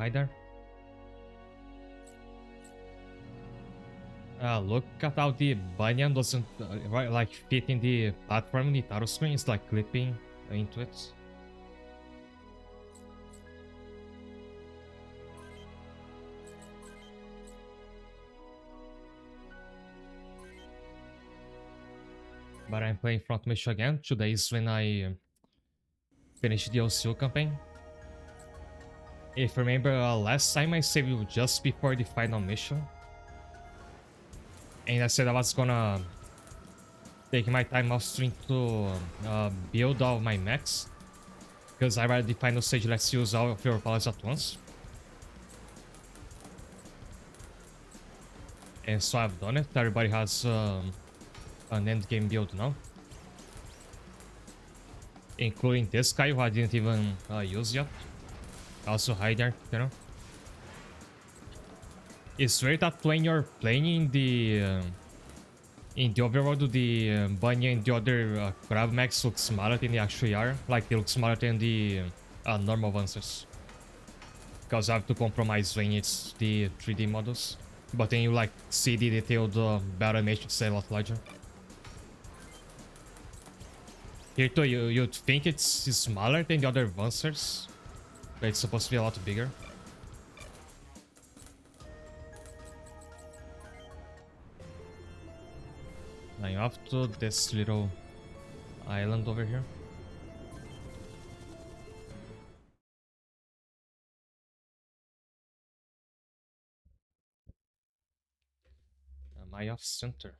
hi there. Look at how the banyan doesn't like fit in the platform in the title screen. It's like clipping into it. But I'm playing front mission again. Today is when I finish the OCU campaign. If you remember, last time I saved you just before the final mission. And I said I was gonna take my time off stream to build all my mechs. Because I read the final stage lets you use all of your powers at once. And so I've done it. Everybody has an endgame build now. Including this guy who I didn't even use yet. Also hi there, you know. It's weird that when you're playing in the overworld, the bunny and the other crab mechs look smaller than they actually are. Like they look smaller than the normal ones. Because I have to compromise when it's the 3D models. But then you like see the detailed battle animations a lot larger. Here too, you'd think it's smaller than the other monsters, but it's supposed to be a lot bigger. Now off to this little island over here. Am I off center?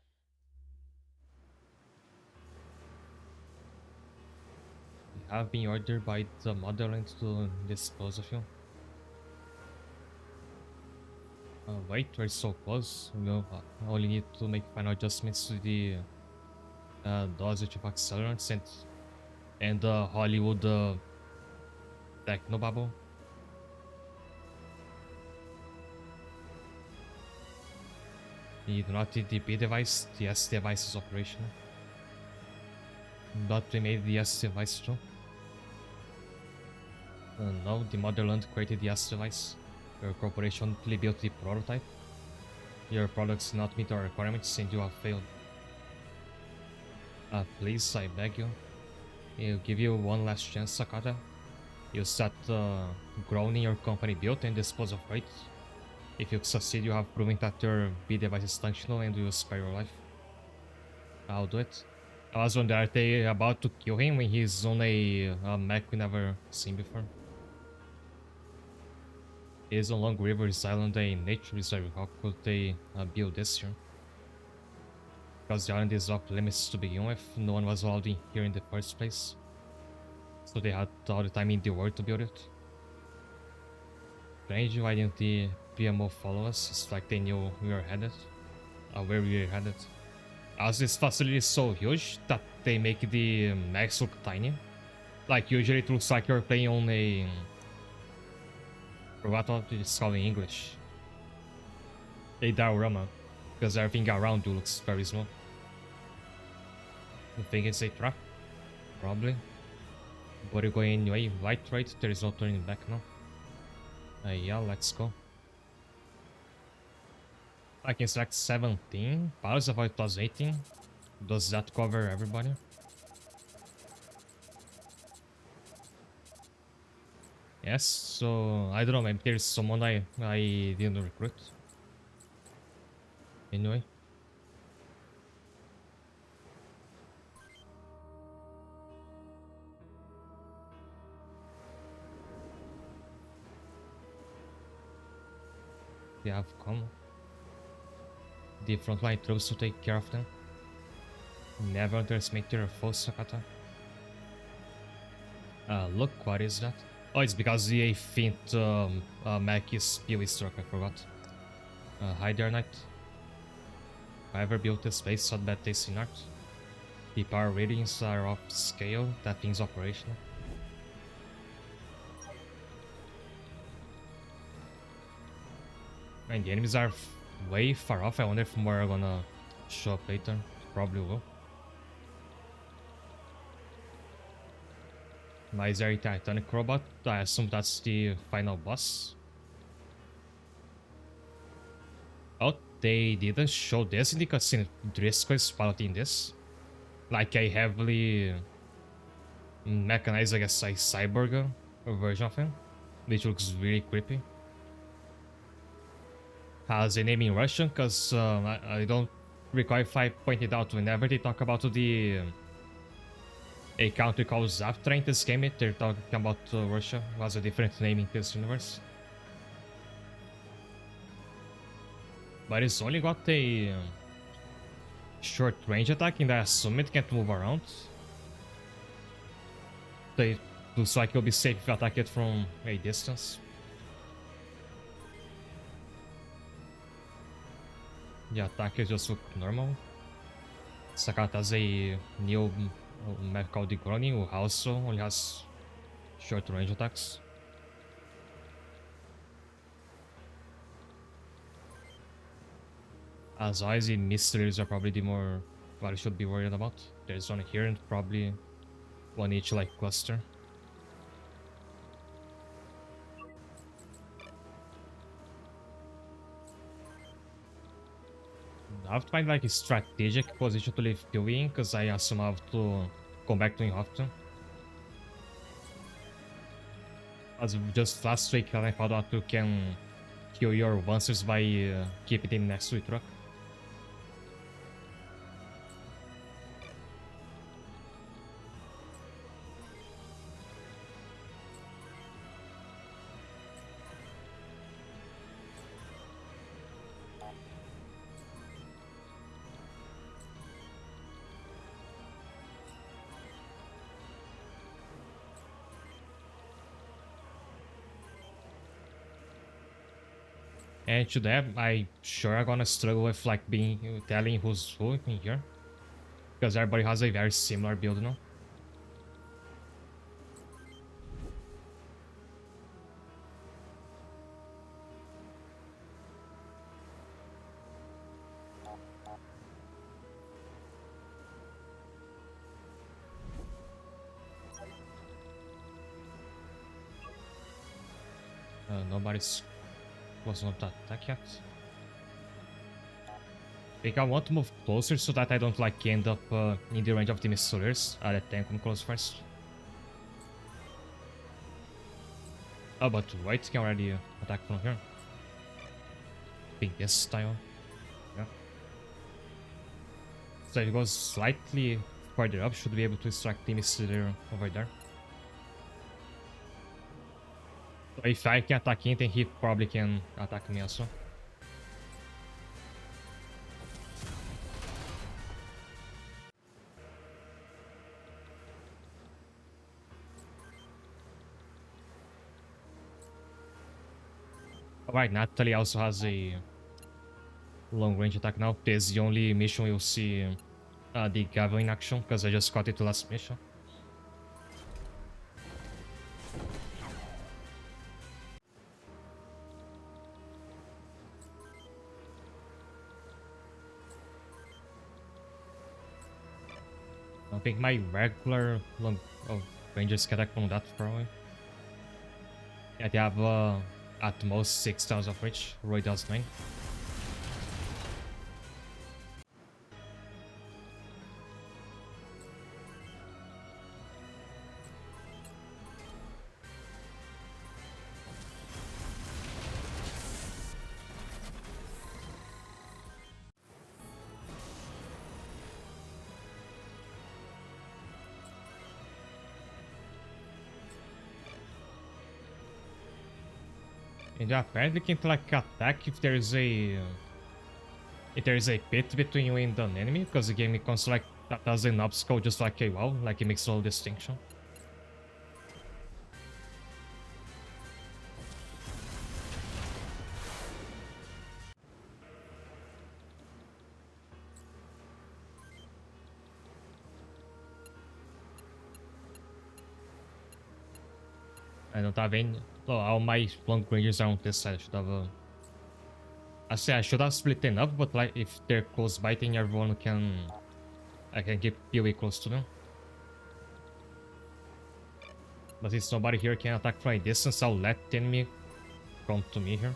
We have been ordered by the motherland to dispose of you. Wait, we're so close. We'll only need to make final adjustments to the dosage of accelerants and the Hollywood technobubble. You do not need the B device, the S device is operational. But we made the S device too. No, the motherland created the S device. Your corporation only built the prototype. Your products not meet our requirements and you have failed. Please, I beg you. I'll give you one last chance, Sakata. You start growing your company built and dispose of it. If you succeed, you have proven that your B device is functional and will spare your life. I'll do it. I was wondering, are they about to kill him when he's on a mech we never seen before? It is on Long River's Island, a nature reserve. How could they build this here? Because the island is off limits to begin with, no one was allowed in here in the first place. So they had all the time in the world to build it. Strange, why didn't the PMO follow us? It's like they knew we were headed. Where we were headed. As this facility is so huge that they make the mechs look tiny. Like usually it looks like you're playing on a... forgot what it's called in English. A diorama. Because everything around you looks very small. You think it's a trap? Probably. But you're going anyway, right? There is no turning back now. Yeah, let's go. I can select 17 powers of it was 18. Does that cover everybody? Yes, so I don't know, maybe there's someone I didn't recruit. Anyway. They have come. The frontline troops to take care of them. Never underestimate their foes, Sakata. Look, what is that? Oh, it's because the 18th mech is PoE struck, I forgot. Hi there, Knight. Whoever built this place had bad taste in art. The power ratings are off scale, that thing's operational. And the enemies are way far off. I wonder if more are gonna show up later. Probably will. Is there a Titanic robot? I assume that's the final boss. Oh, they didn't show this in the cutscene. Driscoll is piloting this. Like a heavily mechanized, I guess, a cyborg version of him. Which looks really creepy. Has a name in Russian, because I don't recall if I pointed out whenever they talk about a country called Zavtra in this game, they're talking about Russia. Was a different name in this universe. But it's only got a short range attack, and I assume it can't move around. So it looks like it'll be safe if you attack it from a distance. The attack just look normal. Sakata has a new mech called the Gronin, who also only has short range attacks. As always, the mysteries are probably the more what I should be worried about. There's one here and probably one each like cluster. I have to find like a strategic position to leave PoE in, because I assume I have to come back to him often. As just last week I found out you can kill your monsters by keeping them next to a truck. And today I sure I'm gonna struggle with like telling who's who in here. Because everybody has a very similar build now. Nobody's close enough to attack yet. I think I want to move closer so that I don't like end up in the range of the missiles. I'll let them come close first. Oh, but White can already attack from here. I think this style. Yeah. So if it goes slightly further up, should be able to extract the missile over there. So if I can attack him, then he probably can attack me also. Alright, Natalie also has a long range attack now. This is the only mission you'll see the Gavel in action, because I just got it last mission. I think my regular long rangers can attack from that far away. Yeah, they have at most 6,000 of reach. Roy does 9. And yeah, apparently can't like attack if there is a pit between you and an enemy, because the game becomes like that as an obstacle, just like a wall, like it makes no distinction. I don't have any. Oh, all my long ranges are on this side. I should have. I should have split them up, but like if they're close by, then everyone can. I can keep PoE close to them. But since nobody here can attack from a distance, I'll let the enemy come to me here.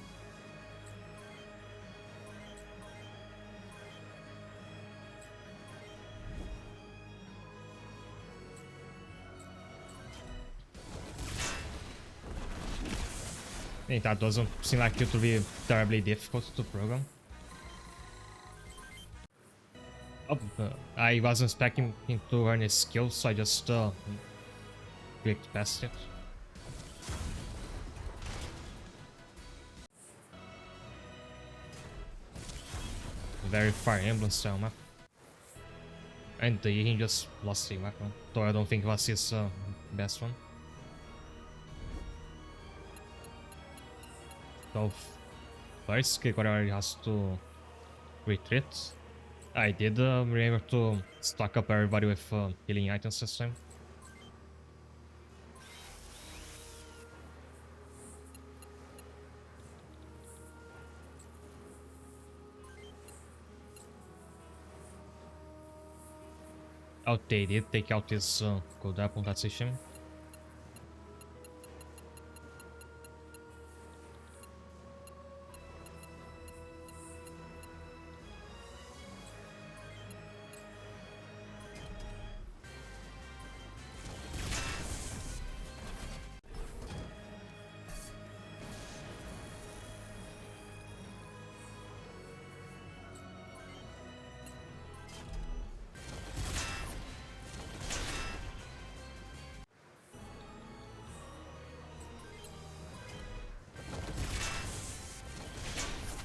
That doesn't seem like it to be terribly difficult to program. Oh, I wasn't expecting him to learn his skills, so I just clicked past it. Very Fire Emblem style map. And he just lost the weapon, though I don't think it was his best one. So first, Kikora has to retreat. I did remember to stock up everybody with healing items this time. Oh, they did take out this gold apple, that's a shame.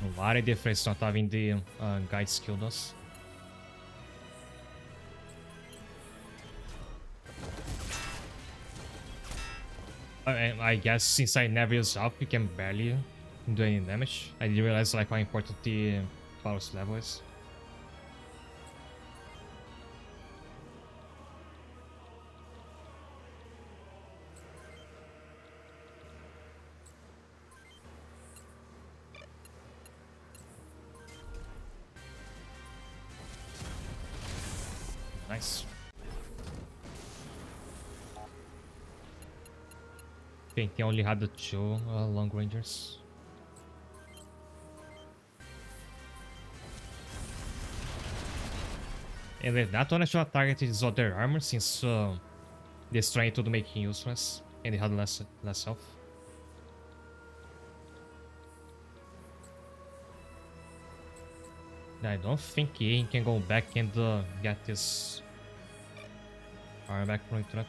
A lot of difference not having the guide skill does. I guess since I never use up, you can barely do any damage. I didn't realize like how important the Paulus level is. Nice. I think he only had the two long rangers. And with that one, I should have targeted his other armor since destroying it would make him useless, and he had less health. I don't think he can go back and get his armor back from the truck.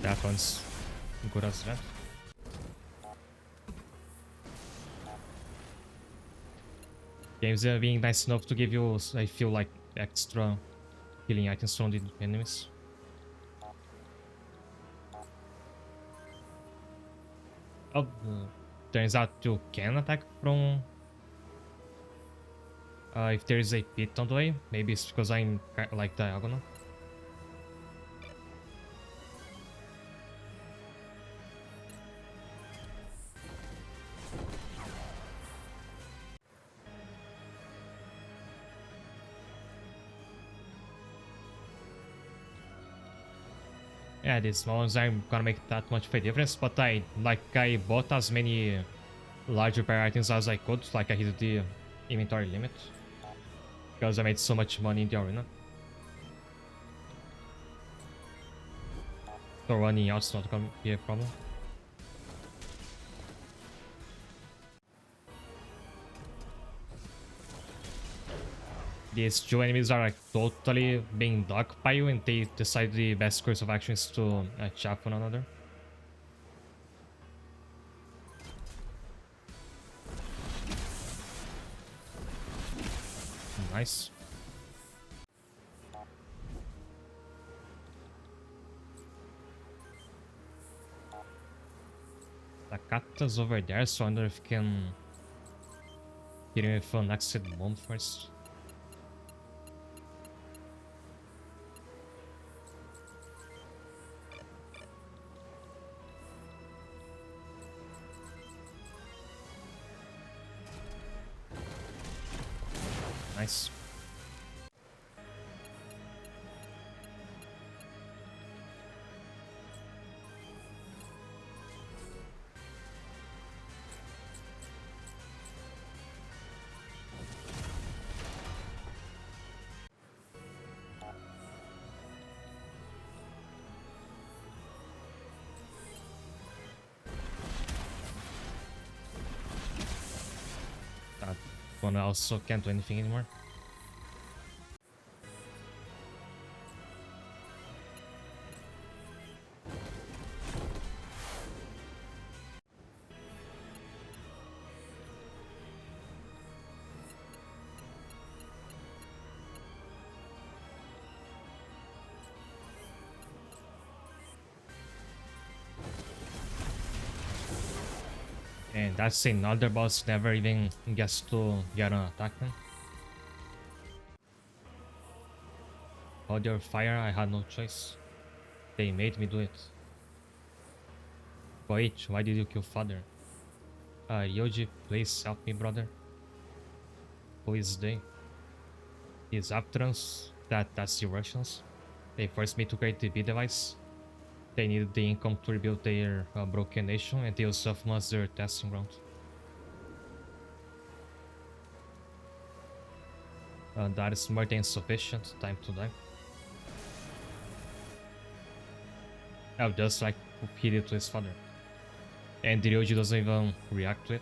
That one's good as that. Games are being nice enough to give you, I feel like, extra healing items from the enemies. Oh, turns out you can attack from... if there is a pit on the way, maybe it's because I'm like diagonal. Yeah, these small ones aren't gonna make that much of a difference, but I bought as many larger pair items as I could, like I hit the inventory limit. Because I made so much money in the arena. So running out's not gonna be a problem. These two enemies are like totally being dogged by you, and they decide the best course of action is to chop one another. Nice. The Kata's over there, so I wonder if we can hit him with an exit bomb first. Nice. That one also can't do anything anymore. And that's another boss never even gets to get an attack then. Hold your fire, I had no choice. They made me do it. Wait, why did you kill father? Yoji, please help me, brother. Who is they? Is after us? That's the Russians. They forced me to create the B device. They needed the income to rebuild their broken nation, and they used Sofma as their testing ground. That is more than sufficient. Time to die. Oh, just like he did to his father. And Ryoji doesn't even react to it.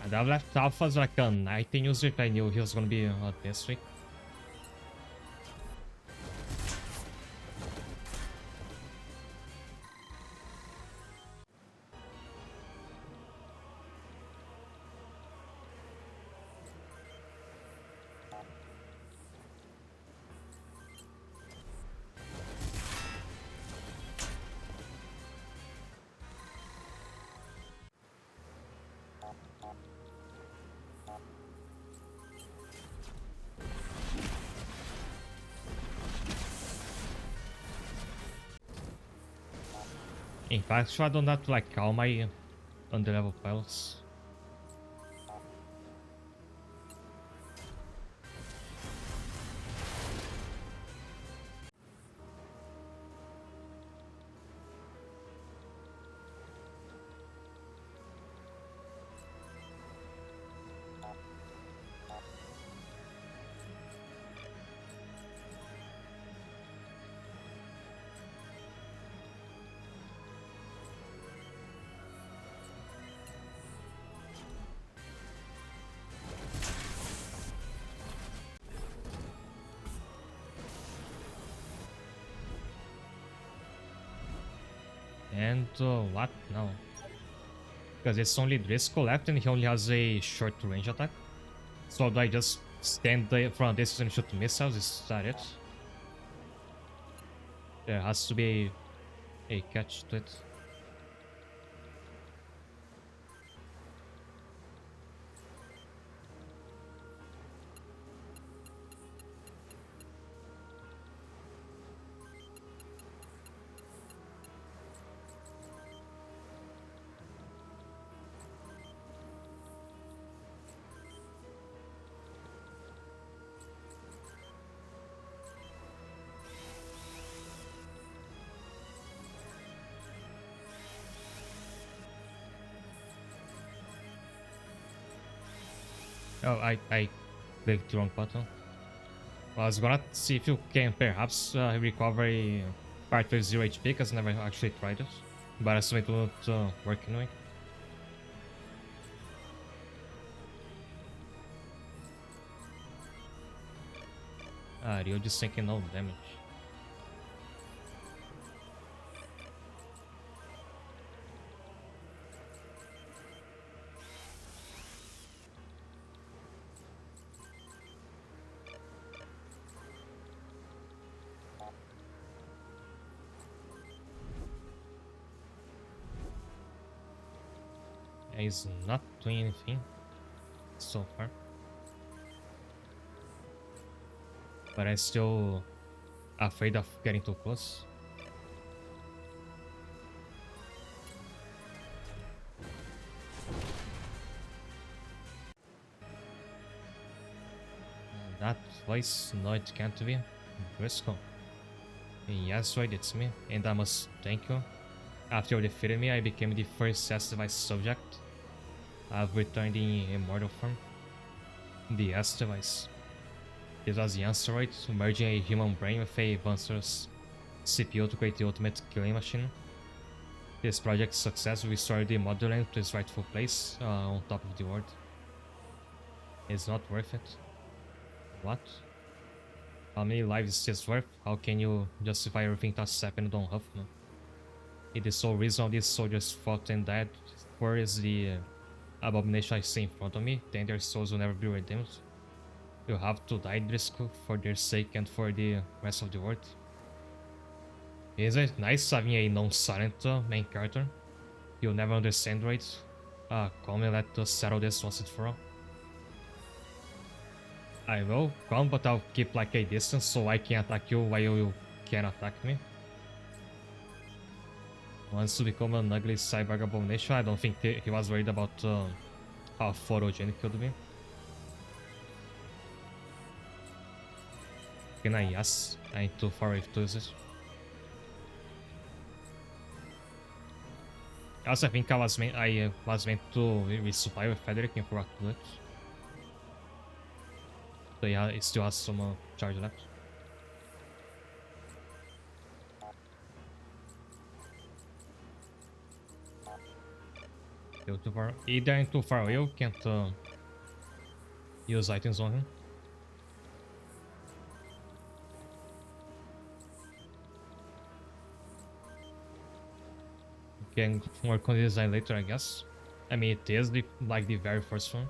I'd have left Alpha as like a 19 user if I knew he was gonna be this week. In fact, so I don't have to like call my underlevel pilots. And what now? Because it's only Driscoll left and he only has a short range attack. So do I just stand in front of this and shoot missiles? Is that it? There has to be a catch to it. Oh, I clicked the wrong button. Well, I was gonna see if you can perhaps recover a part with 0 HP, because I never actually tried it. But I assume it won't work anyway. Rio just taking no damage. He's not doing anything so far. But I'm still afraid of getting too close. That voice, no it can't be. Briscoe. Yes, right, it's me, and I must thank you. After you defeated me, I became the first S-Device subject. I've returned in immortal form. The S-Device. It was the asteroid, merging a human brain with a monstrous CPU to create the ultimate killing machine. This project's success will restore the motherland to its rightful place on top of the world. It's not worth it. What? How many lives is this worth? How can you justify everything that's happened on Huffman? If the sole reason all these soldiers fought and died for is the abomination I see in front of me, then their souls will never be redeemed. You have to die, Driscoll, for their sake and for the rest of the world. Isn't it nice having a non-silent main character? You'll never understand, right? Come and let us settle this once and for all. I will come, but I'll keep like a distance so I can attack you while you can attack me. Wants to become an ugly cyborg abomination. I don't think he was worried about how photogenic he would be. Can I? Yes. I ain't too far away to use it. Also, I think I was meant to resupply with Frederick and forgot to do it. So yeah, it still has some charge left. Still too far. Either I'm too far away or can't use items on him. Can work on the design later, I guess. I mean, it is like the very first one.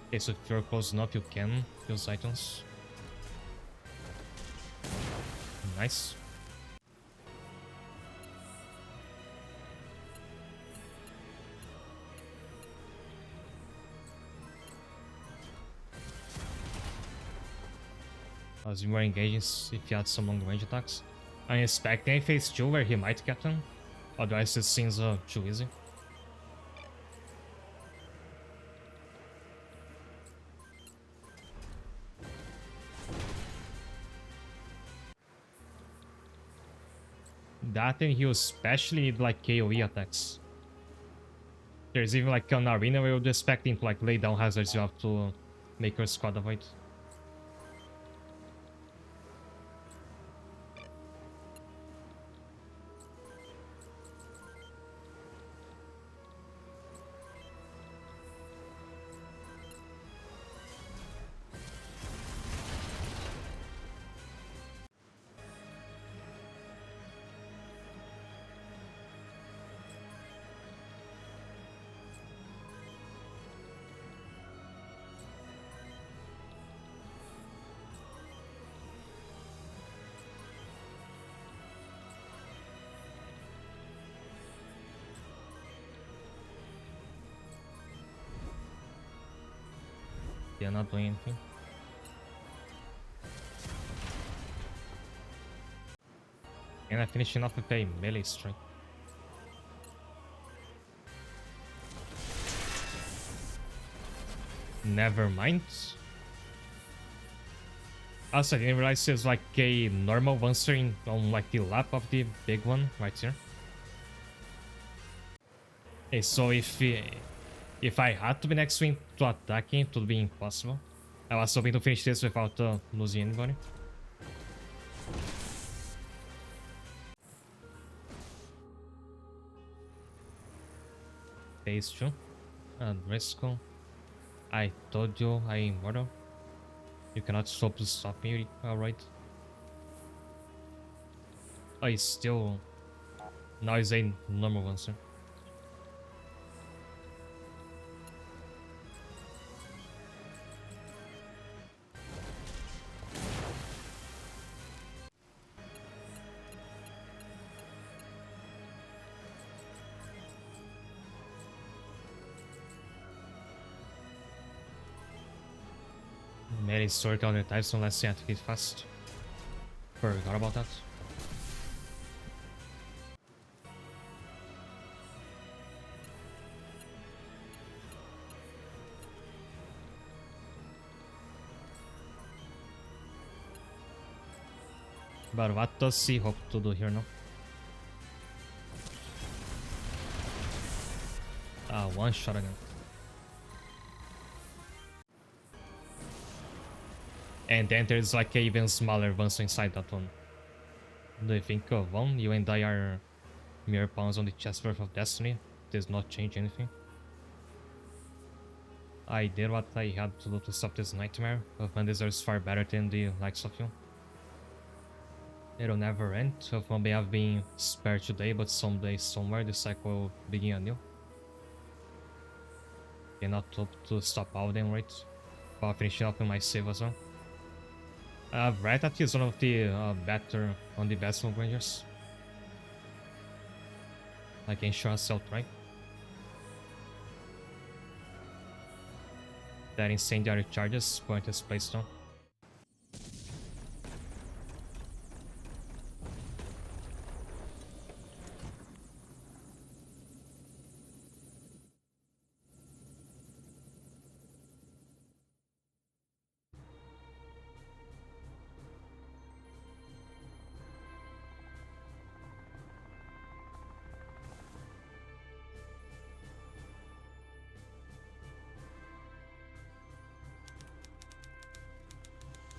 Okay, so if you're close enough, you can use items. Nice. I was more engaging if he had some long range attacks. I'm expecting a phase 2 where he might get them. Otherwise it seems too easy. That and he will especially need like KOE attacks. There's even like an arena where you'd expect him to like lay down hazards you have to make your squad avoid. They're not doing anything. And I'm finishing off with a melee strike. Never mind. Also, I didn't realize there's like a normal monster on like the lap of the big one right here. Okay, so if I had to be next to him to attack him, it would be impossible. I was hoping to finish this without losing anybody. Phase 2. Risco. I told you I am immortal. You cannot stop to stop me, alright? Oh, it's still... Now it's a normal one, sir. Many historical types unless scientific fast. Forgot about that. But what does he hope to do here now? One shot again. And then there's like a even smaller ones inside that one. Do you think of one? You and I are mere pawns on the chessboard of destiny. Does not change anything. I did what I had to do to stop this nightmare, but man deserves far better than the likes of you. It'll never end. Huffman may have been spared today, but someday, somewhere, the cycle will begin anew. Cannot hope to stop all of them, right? While finishing up in my save as well. I've read that he's one of the better on the Vessel Rangers. Like insurance outright. That incendiary charges point is placed on.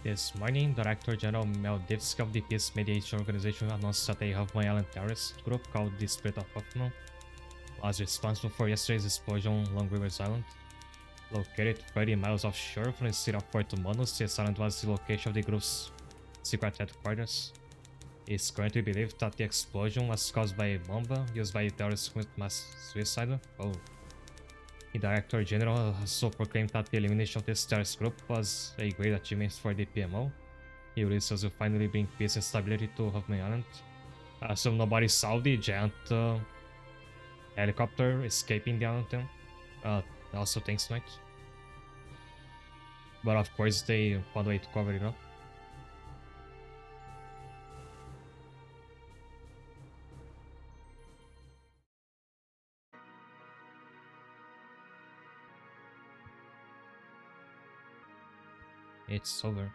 This morning, Director General Meldivsky of the Peace Mediation Organization announced that a Huffman Island terrorist group called the Spirit of Huffman was responsible for yesterday's explosion on Long Rivers Island. Located 30 miles offshore from the city of Puerto Monos, this island was the location of the group's secret headquarters. It's currently believed that the explosion was caused by a bomb used by the terrorists to commit mass suicide. Oh. The Director General also proclaimed that the elimination of this terrorist group was a great achievement for the PMO. He resources will finally bring peace and stability to Huffman Island. So nobody saw the giant helicopter escaping the island then. Also thanks to it. But of course they found a way to cover it up. It's over.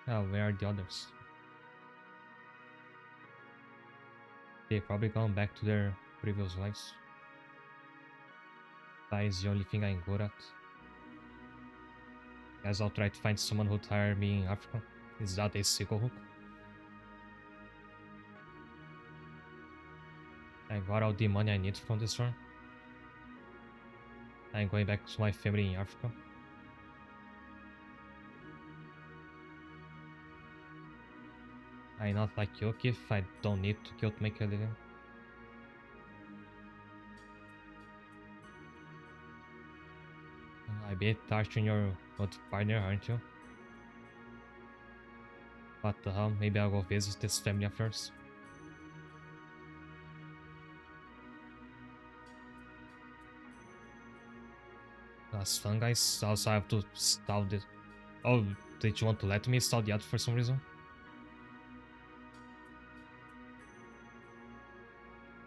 Oh, where are the others? They've probably gone back to their previous lives. That is the only thing I'm good at. Guess I'll try to find someone who'd hire me in Africa. Is that a sickle hook? I got all the money I need from this run. I'm going back to my family in Africa. I'm not like you, Keith. I don't need to kill to make a living. I bet torturing your old partner, aren't you? What the hell? Maybe I'll go visit this family of yours. That's fun, guys. Also, I have to stall this. Oh, did you want to let me stall the other for some reason?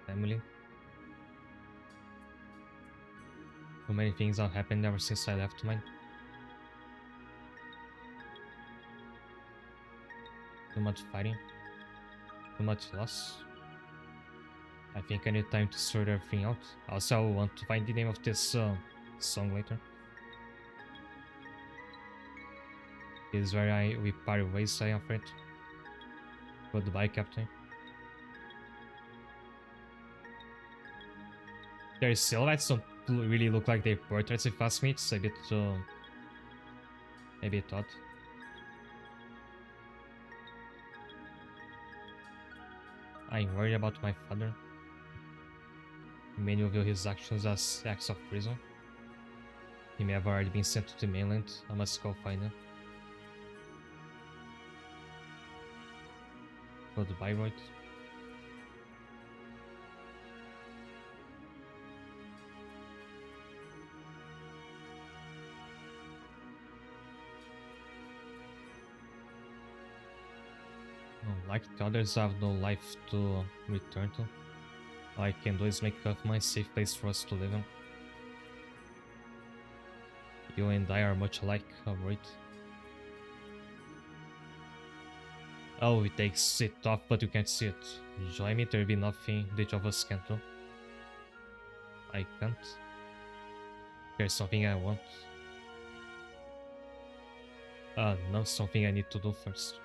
Family. Too many things have happened ever since I left mine. Too much fighting. Too much loss. I think I need time to sort everything out. Also, I want to find the name of this song later. This is where we part ways, I am afraid. Goodbye, Captain. Their silhouettes don't really look like their portraits if ask me. It's a bit odd. I'm worried about my father. Many will view his actions as acts of treason. He may have already been sent to the mainland. I must go find him. Goodbye, Royd. Like the others, I have no life to return to. All I can do is make Huffman a safe place for us to live in. You and I are much alike, right? Oh, it takes it off, but you can't see it. Join me, there'll be nothing the each of us can do. I can't. There's something I want. No, something I need to do first.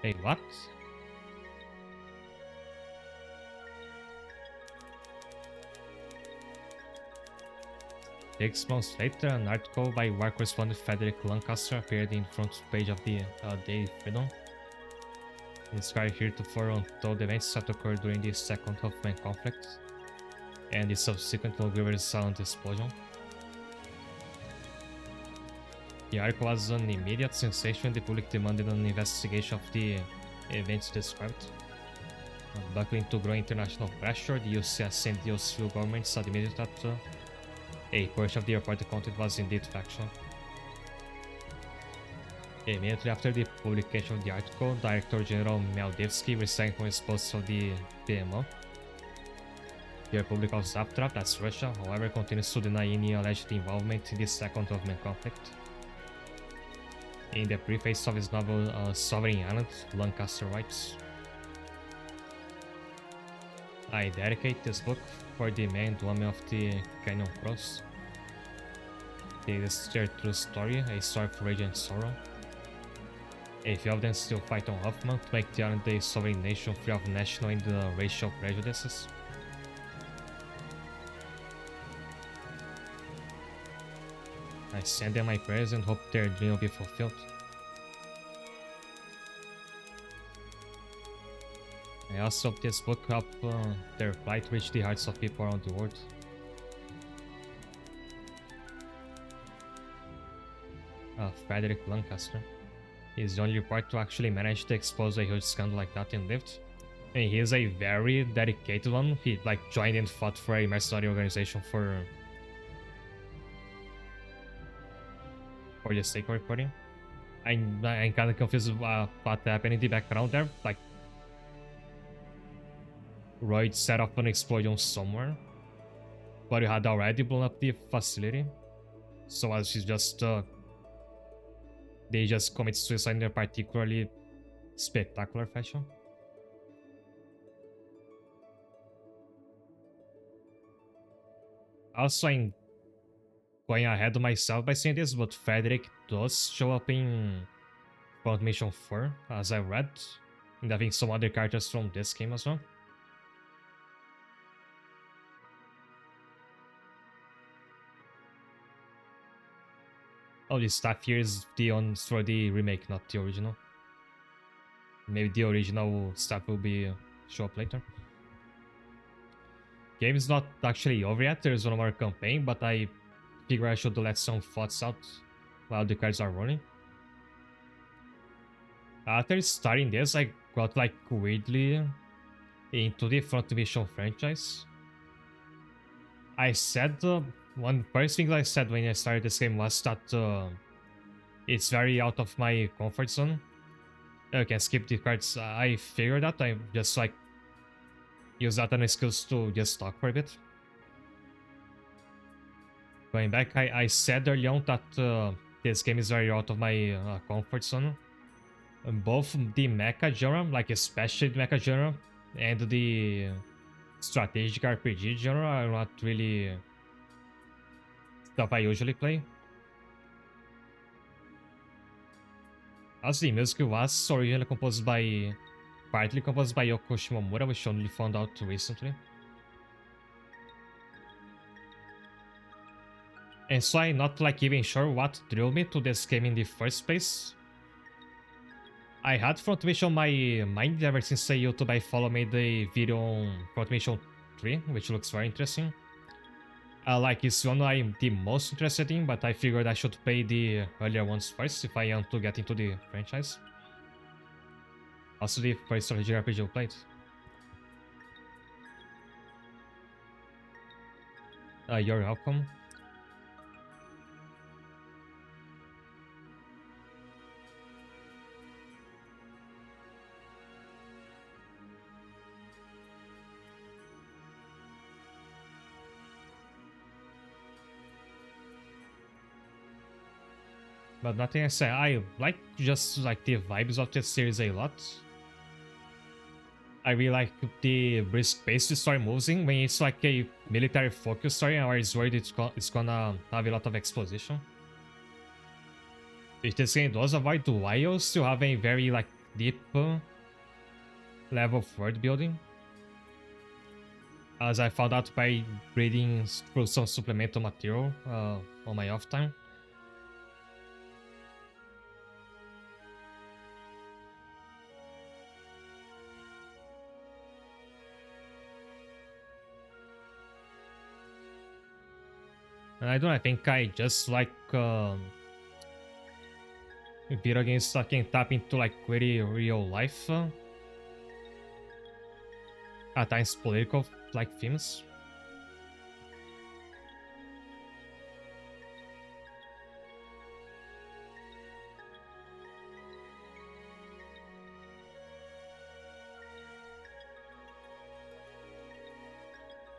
Hey, what? 6 months later, an article by war correspondent Frederick Lancaster appeared in front page of the Daily Freedom. It described heretofore untold events that occurred during the Second Huffman conflict and the subsequent River Silent explosion. The article was an immediate sensation. The public demanded an investigation of the events described. Buckling to growing international pressure, the UCS and the OCU governments admitted that a portion of the reported content was indeed factual. Immediately after the publication of the article, Director General Meldevsky resigned from his post of the PMO. The Republic of Zaptra, that's Russia, however, continues to deny any alleged involvement in the Second Huffman conflict. In the preface of his novel Sovereign Island, Lancaster writes, I dedicate this book for the men and women of the Canyon Cross. It is their true story, a story of rage and sorrow. A few of them still fight on Huffman to make the island a sovereign nation free of national and racial prejudices. I send them my prayers and hope their dream will be fulfilled. I also hope this book help their plight reach the hearts of people around the world. Frederick Lancaster is the only reporter to actually manage to expose a huge scandal like that and lived. And he is a very dedicated one. He joined and fought for a mercenary organization for the sake of reporting. I'm kind of confused what happened in the background there. Royd set off an explosion somewhere, but he had already blown up the facility. So as he's just they just commit suicide in a particularly spectacular fashion. Also, I'm going ahead of myself by saying this, but Frederick does show up in Front Mission 4, as I read, and I think some other characters from this game as well. Oh, this stuff here is for the remake, not the original. Maybe the original stuff will be show up later. Game is not actually over yet. There's one more campaign, but I figure I should let some thoughts out while the cards are running. After starting this, I got weirdly into the Front Mission franchise. I said one first thing I said when I started this game was that it's very out of my comfort zone. I can skip the cards. I figured that. I just use that as an excuse to just talk for a bit. Going back, I said early on that this game is very out of my comfort zone. Both the mecha genre, like especially the mecha genre, and the strategic RPG genre are not really stuff I usually play. Also, the music was originally composed by, partly composed by Yoko Shimomura, which only found out recently. And so I'm not like even sure what drew me to this game in the first place. I had Front Mission on my mind ever since I YouTube I follow made a video on Front Mission 3, which looks very interesting. Like it's one I'm the most interested in, but I figured I should play the earlier ones first if I want to get into the franchise. Also the first strategy RPG I played. You're welcome. But nothing I say, I like just like the vibes of this series a lot. I really like the brisk pace the story moves in when it's like a military focus story or it's worried it's gonna have a lot of exposition. Which this game does avoid while still having a very like deep level of world building. As I found out by reading through some supplemental material on my off time. And I don't know, I think I just like video games that can tap into like very real life, at times political like themes.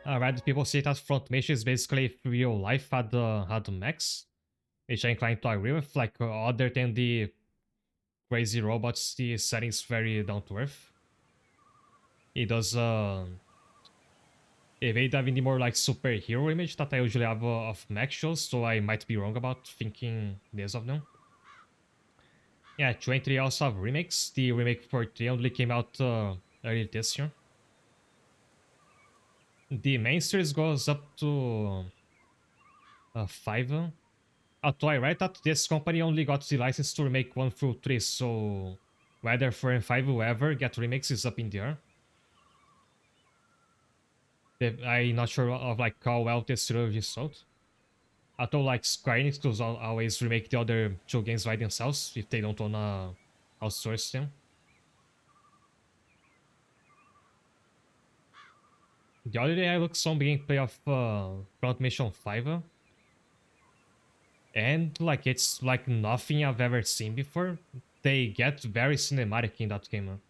Right, people say that Front Mission is basically real life had max, which I'm inclined to agree with. Like other than the crazy robots, the setting's very down to earth. It does evade having the more like superhero image that I usually have of mech shows, so I might be wrong about thinking this of them. Yeah, 23 also have remakes. The remake for 3 only came out early this year. The main series goes up to 5. Although I read that this company only got the license to remake 1 through 3, so whether 4 and 5 will ever get remakes is up in the air. I'm not sure of like how well this trilogy sold. Although like Square Enix does always remake the other 2 games by themselves if they don't wanna outsource them. The other day I looked some gameplay of Front Mission 5, and like it's like nothing I've ever seen before. They get very cinematic in that game.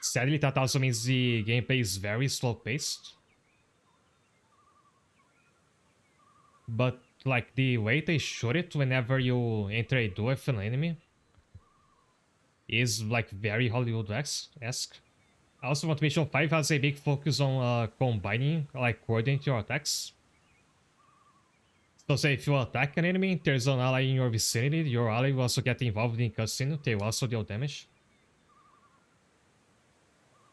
Sadly, that also means the gameplay is very slow paced. But like the way they shoot it whenever you enter a duel with an enemy is like very Hollywood-esque. Also, Motivation 5 has a big focus on combining, like coordinating your attacks. So say if you attack an enemy, there's an ally in your vicinity, your ally will also get involved in cutscene, they will also deal damage.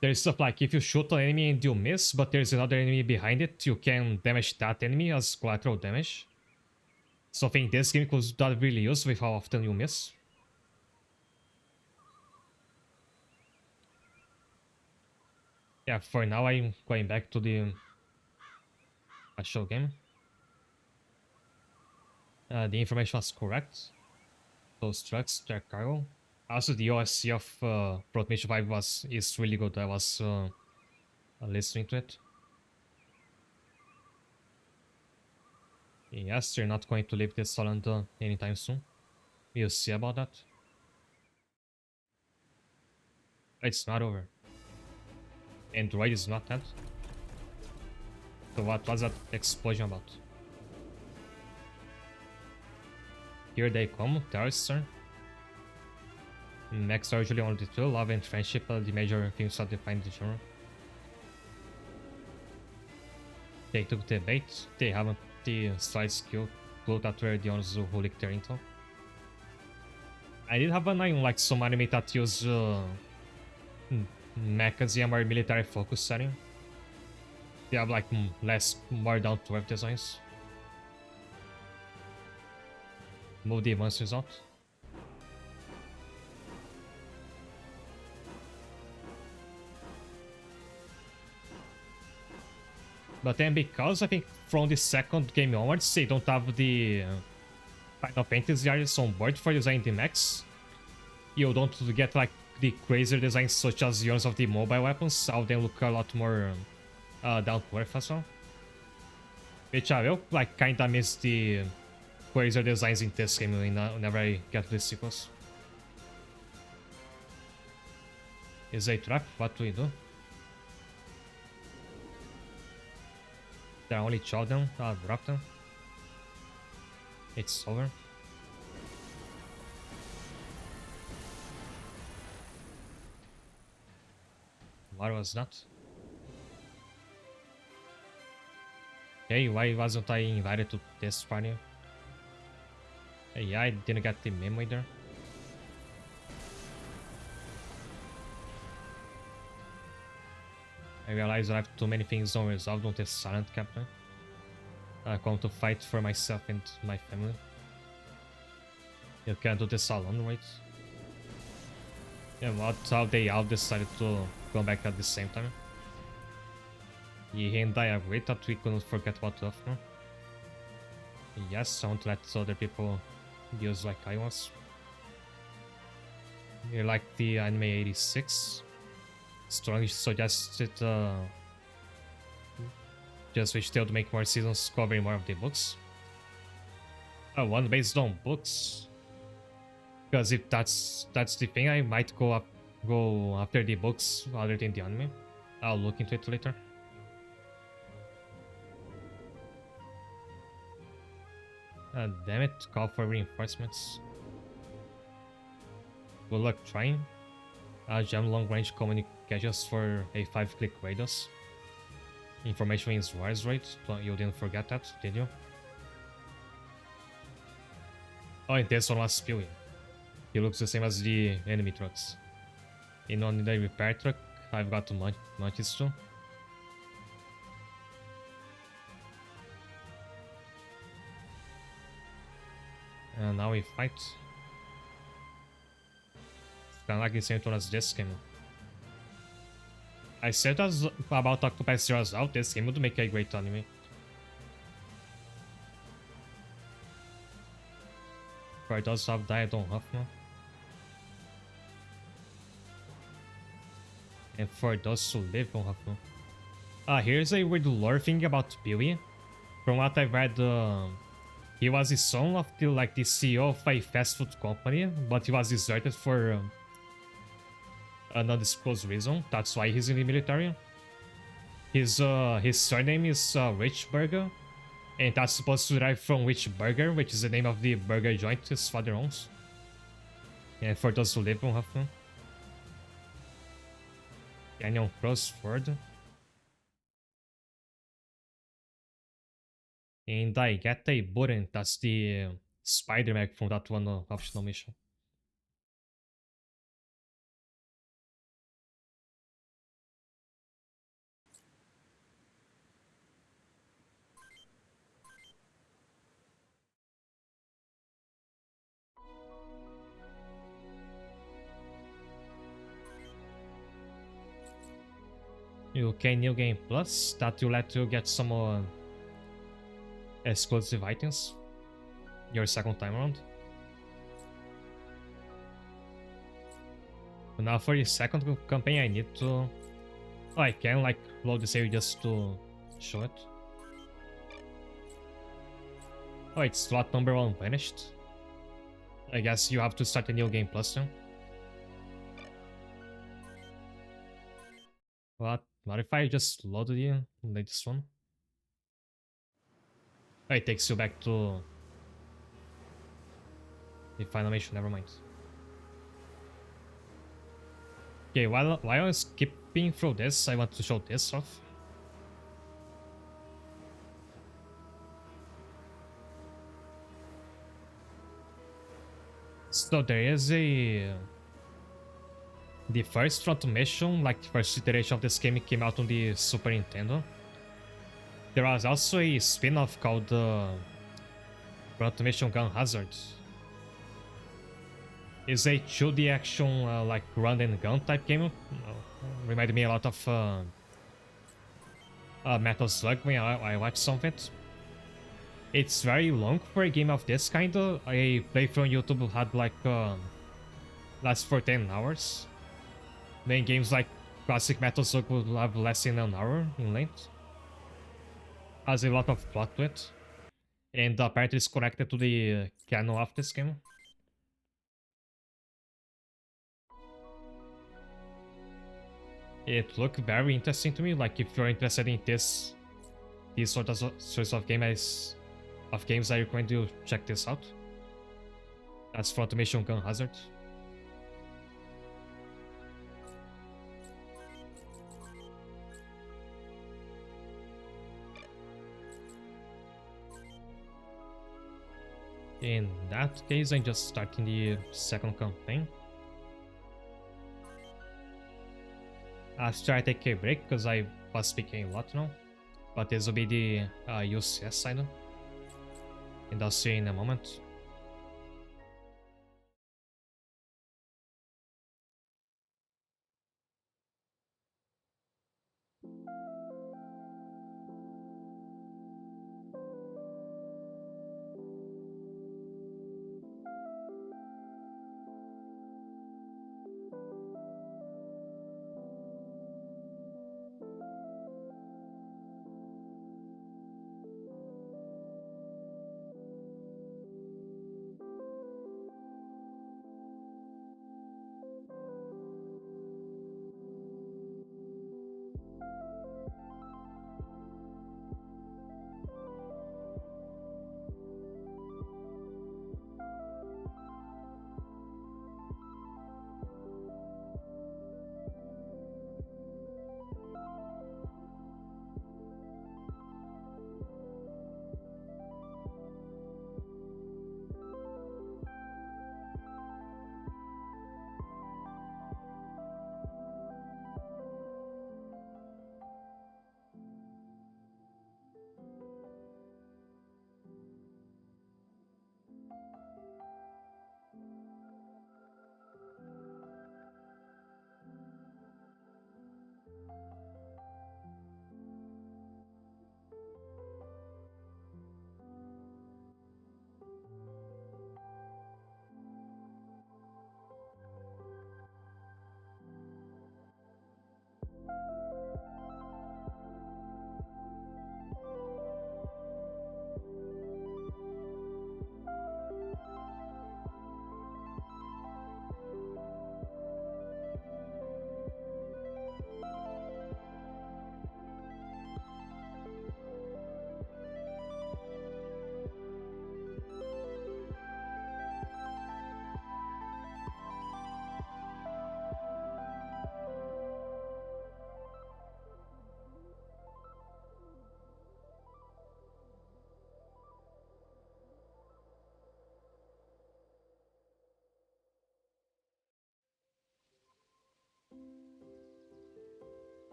There's stuff like if you shoot an enemy and you miss, but there's another enemy behind it, you can damage that enemy as collateral damage. Something this game could not really use with how often you miss. Yeah, for now I'm going back to the actual game. The information was correct. Those trucks, their cargo. Also, the OSC of Front Mission 5 is really good. I was listening to it. Yes, they're not going to leave this island anytime soon. We'll see about that. It's not over. Android is not dead. So what was that explosion about? Here they come, terrorists turn. Next are usually only two, love and friendship are the major things that define the genre. They took the bait, they haven't the slide skill, clue that were the ones who leaked their intel. I did have an eye on like some anime that use mechanism or military focus setting. They have like less, more down to earth designs. Move the monsters out. But then because I think from the second game onwards, they don't have the Final Fantasy artists on board for designing the mechs, you don't get like the crazier designs such as the ones of the mobile weapons. All of them look a lot more down to earth as well. Which I will like kinda miss the crazier designs in this game whenever I get the sequels. Is a trap? What do we do? There are only two of them. I'll drop them. It's over. What was that? Hey, why wasn't I invited to this party? Yeah, I didn't get the memo either. I realized I have too many things unresolved on this silent captain. I come to fight for myself and my family. You can't do this alone, right? Yeah, what how they all decided to come back at the same time? He and I agreed that we couldn't forget about Uthner. Yes, I won't let other people use like I was. You like the anime 86? Strongly suggested just wish they would make more seasons covering more of the books. One based on books. Because if that's the thing, I might go after the books rather than the anime. I'll look into it later. Damn it, call for reinforcements. Good luck trying. Jam long range communications for a 5-click radius. Information is wise, right? You didn't forget that, did you? Oh, and this one was spewing. He looks the same as the enemy trucks. In on the repair truck, I've got to notice too. And now we fight. It's kinda like the same tone as this game. I said as about Octopath Zero's out, this game would make a great anime. For those who have died on Huffman. And for those who live on Huffman. Here's a weird lore thing about Billy. From what I've read, he was the son of the CEO of a fast food company, but he was deserted for an undisclosed reason. That's why he's in the military. His surname is Rich Burger, and that's supposed to derive from Rich Burger, which is the name of the burger joint his father owns. And for those who live on Huffman. Canyon Crossford. And I get a button, that's the spider mech from that one optional mission. Okay, New Game Plus, that will let you get some exclusive items your second time around. But now for the second campaign I need to... Oh, I can like load the save just to show it. Oh, it's slot number 1 vanished. I guess you have to start a New Game Plus then. What if I just load the latest one? Oh, it takes you back to If animation, never mind. Okay, while I was skipping through this, I want to show this off. So there is the first transformation, like the first iteration of this game, came out on the Super Nintendo. There was also a spin-off called Transformation Gun Hazard. It's a 2D action, like run and gun type game. Reminded me a lot of Metal Slug when I watched some of it. It's very long for a game of this kind. A playthrough on YouTube had like last for 10 hours. Main games like classic Metal Slug would have less than an hour in length. Has a lot of plot to it, and apparently it's connected to the canon of this game. It looked very interesting to me. Like if you're interested in these sorts of games, I recommend you check this out. That's for Automation Gun Hazard. In that case, I'm just starting the second campaign. After I take a break, because I was speaking a lot now. But this will be the UCS side. And I'll see you in a moment.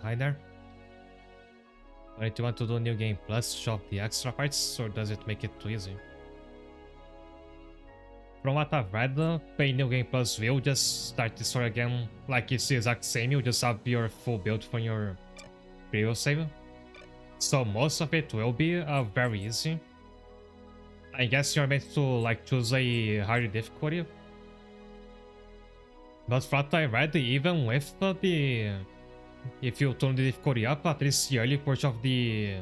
high there. But do you want to do New Game Plus to show off the extra parts, or does it make it too easy? From what I've read, paying New Game Plus will just start the story again like it's the exact same, you just have your full build from your previous save. So most of it will be very easy. I guess you're meant to like choose a higher difficulty. But from what I read, even with if you turn the difficulty up, at least the early portion of the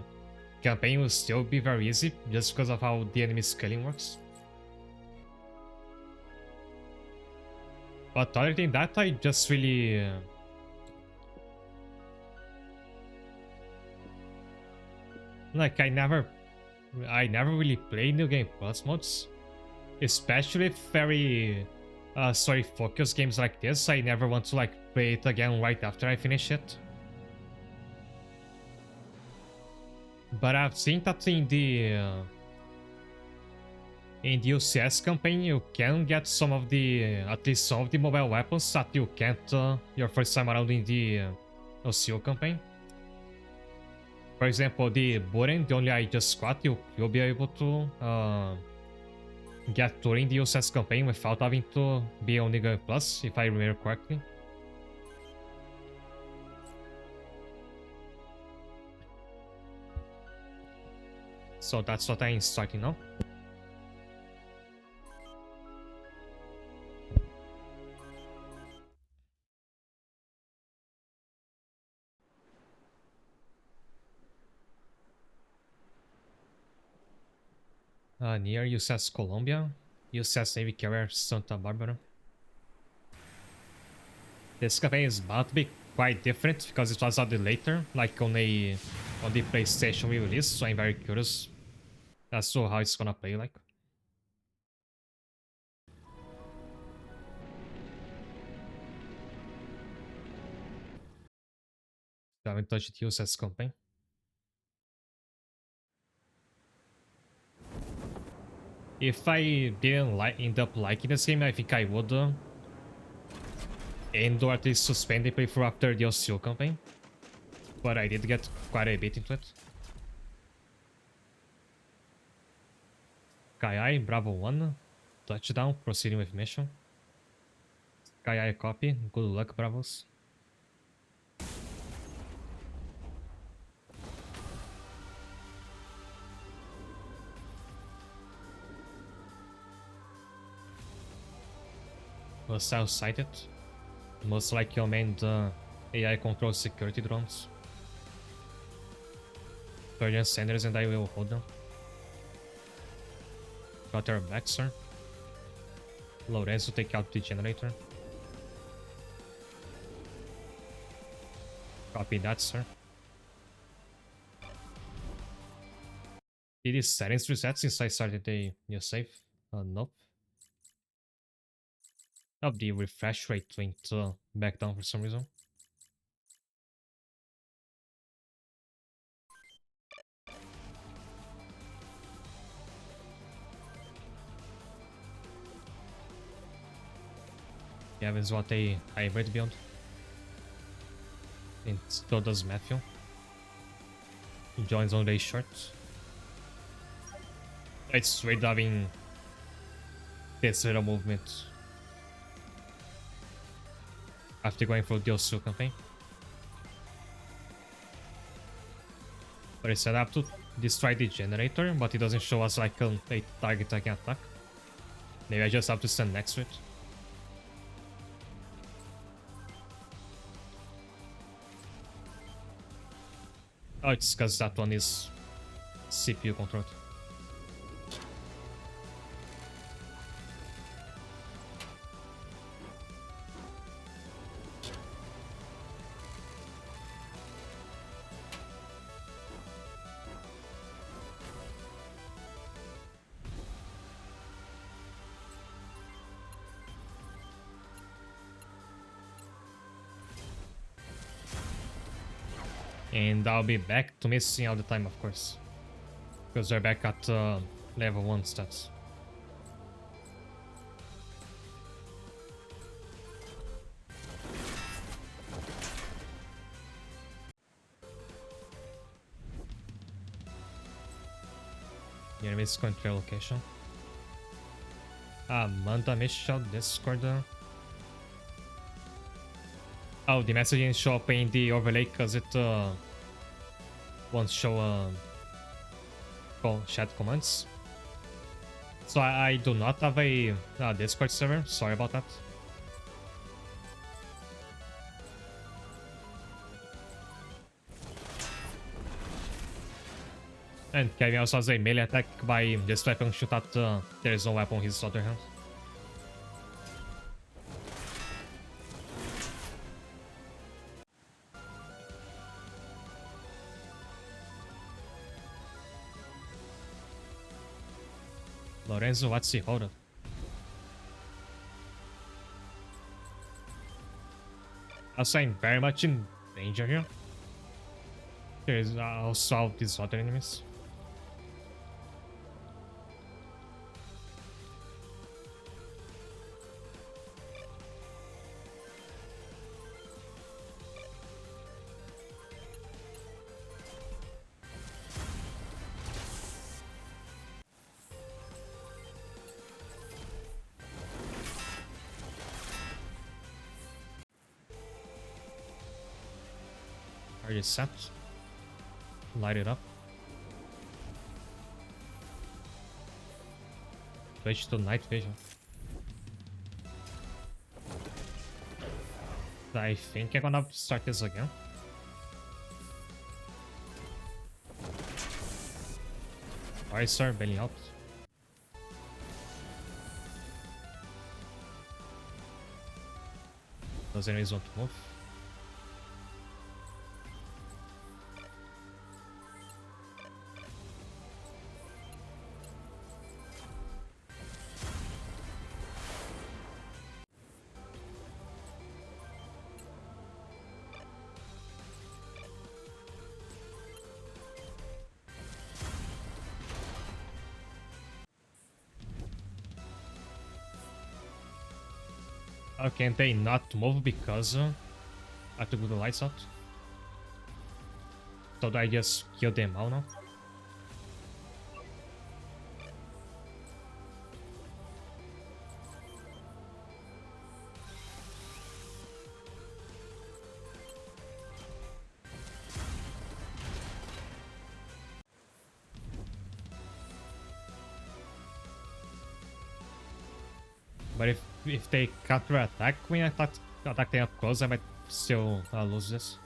campaign will still be very easy, just because of how the enemy scaling works. But other than that, I just really... like, I never really play New Game Plus mods. Especially very story-focused games like this. I never want to like play it again right after I finish it. But I've seen that in the UCS campaign, you can get some of the, at least some of the mobile weapons that you can't your first time around in the OCO campaign. For example, the Buren, the only I just got, you'll be able to get during the UCS campaign without having to be on the Game Plus, if I remember correctly. So that's what I'm starting now. Near UCS Columbia, UCS Navy Carrier Santa Barbara. This campaign is about to be quite different because it was added later, like on the PlayStation release, so I'm very curious as to how it's gonna play like. I haven't touched the UCS campaign. If I didn't end up liking this game, I think I would end or at least suspend the playthrough after the OCO campaign. But I did get quite a bit into it. Kai Bravo 1, touchdown, proceeding with mission. Kai copy, good luck, Bravos. Hostile sighted. Most likely your main AI controls security drones. Guardian Sanders and I will hold them. Got our back, sir. Lorenzo take out the generator. Copy that, sir. Did his settings reset since I started the new save? Nope. Oh, the refresh rate went back down for some reason. Gavin's what a hybrid build. And so does Matthew. He joins on base short. It's straight having this little movement after going through the OCO campaign. But it's set up to destroy the generator, but it doesn't show us like a target I can attack. Maybe I just have to stand next to it. Oh, it's because that one is CPU controlled. And I'll be back to missing all the time, of course. Because we're back at level 1 stats. The enemy's control location. Manda Michelle Discord. Oh, the message didn't show up in the overlay because it won't show chat commands. So I do not have a Discord server. Sorry about that. And Kevin also has a melee attack by this weapon shoot at there is no weapon in his other hand. Lorenzo, what's he hold up? Also, I'm very much in danger here. There is also these other enemies. Are you set? Light it up. Switch to night vision. I think I'm gonna start this again. Alright, start bailing out. Those enemies want to move. Can they not move because I have to do the lights out? So do I just kill them all now? But if they counter attack when I attack them up close, I might still lose this.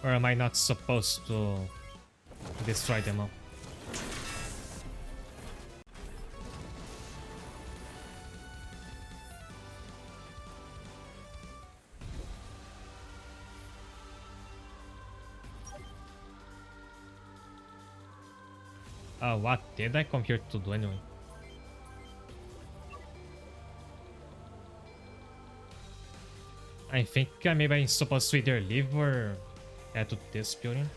Or am I not supposed to destroy them all? What did I come here to do anyway? I think maybe I'm supposed to either leave or head to this building.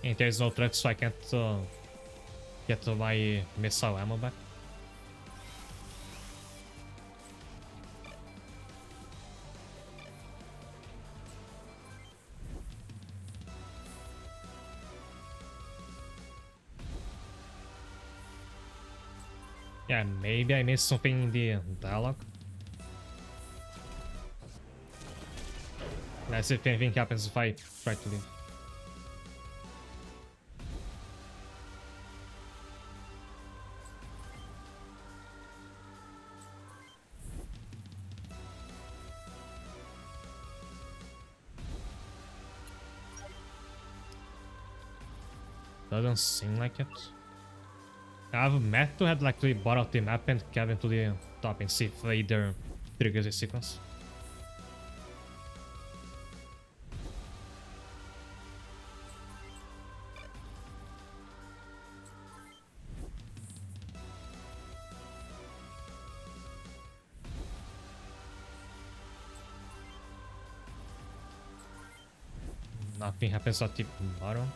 And there's no truck, so I can't get my missile ammo back. Yeah, maybe I missed something in the dialogue. Let's see if anything happens if I try to leave. Doesn't seem like it. I've met to had like to bought out the map and Kevin to the top and see if either triggers a sequence. Nothing happens at the bottom.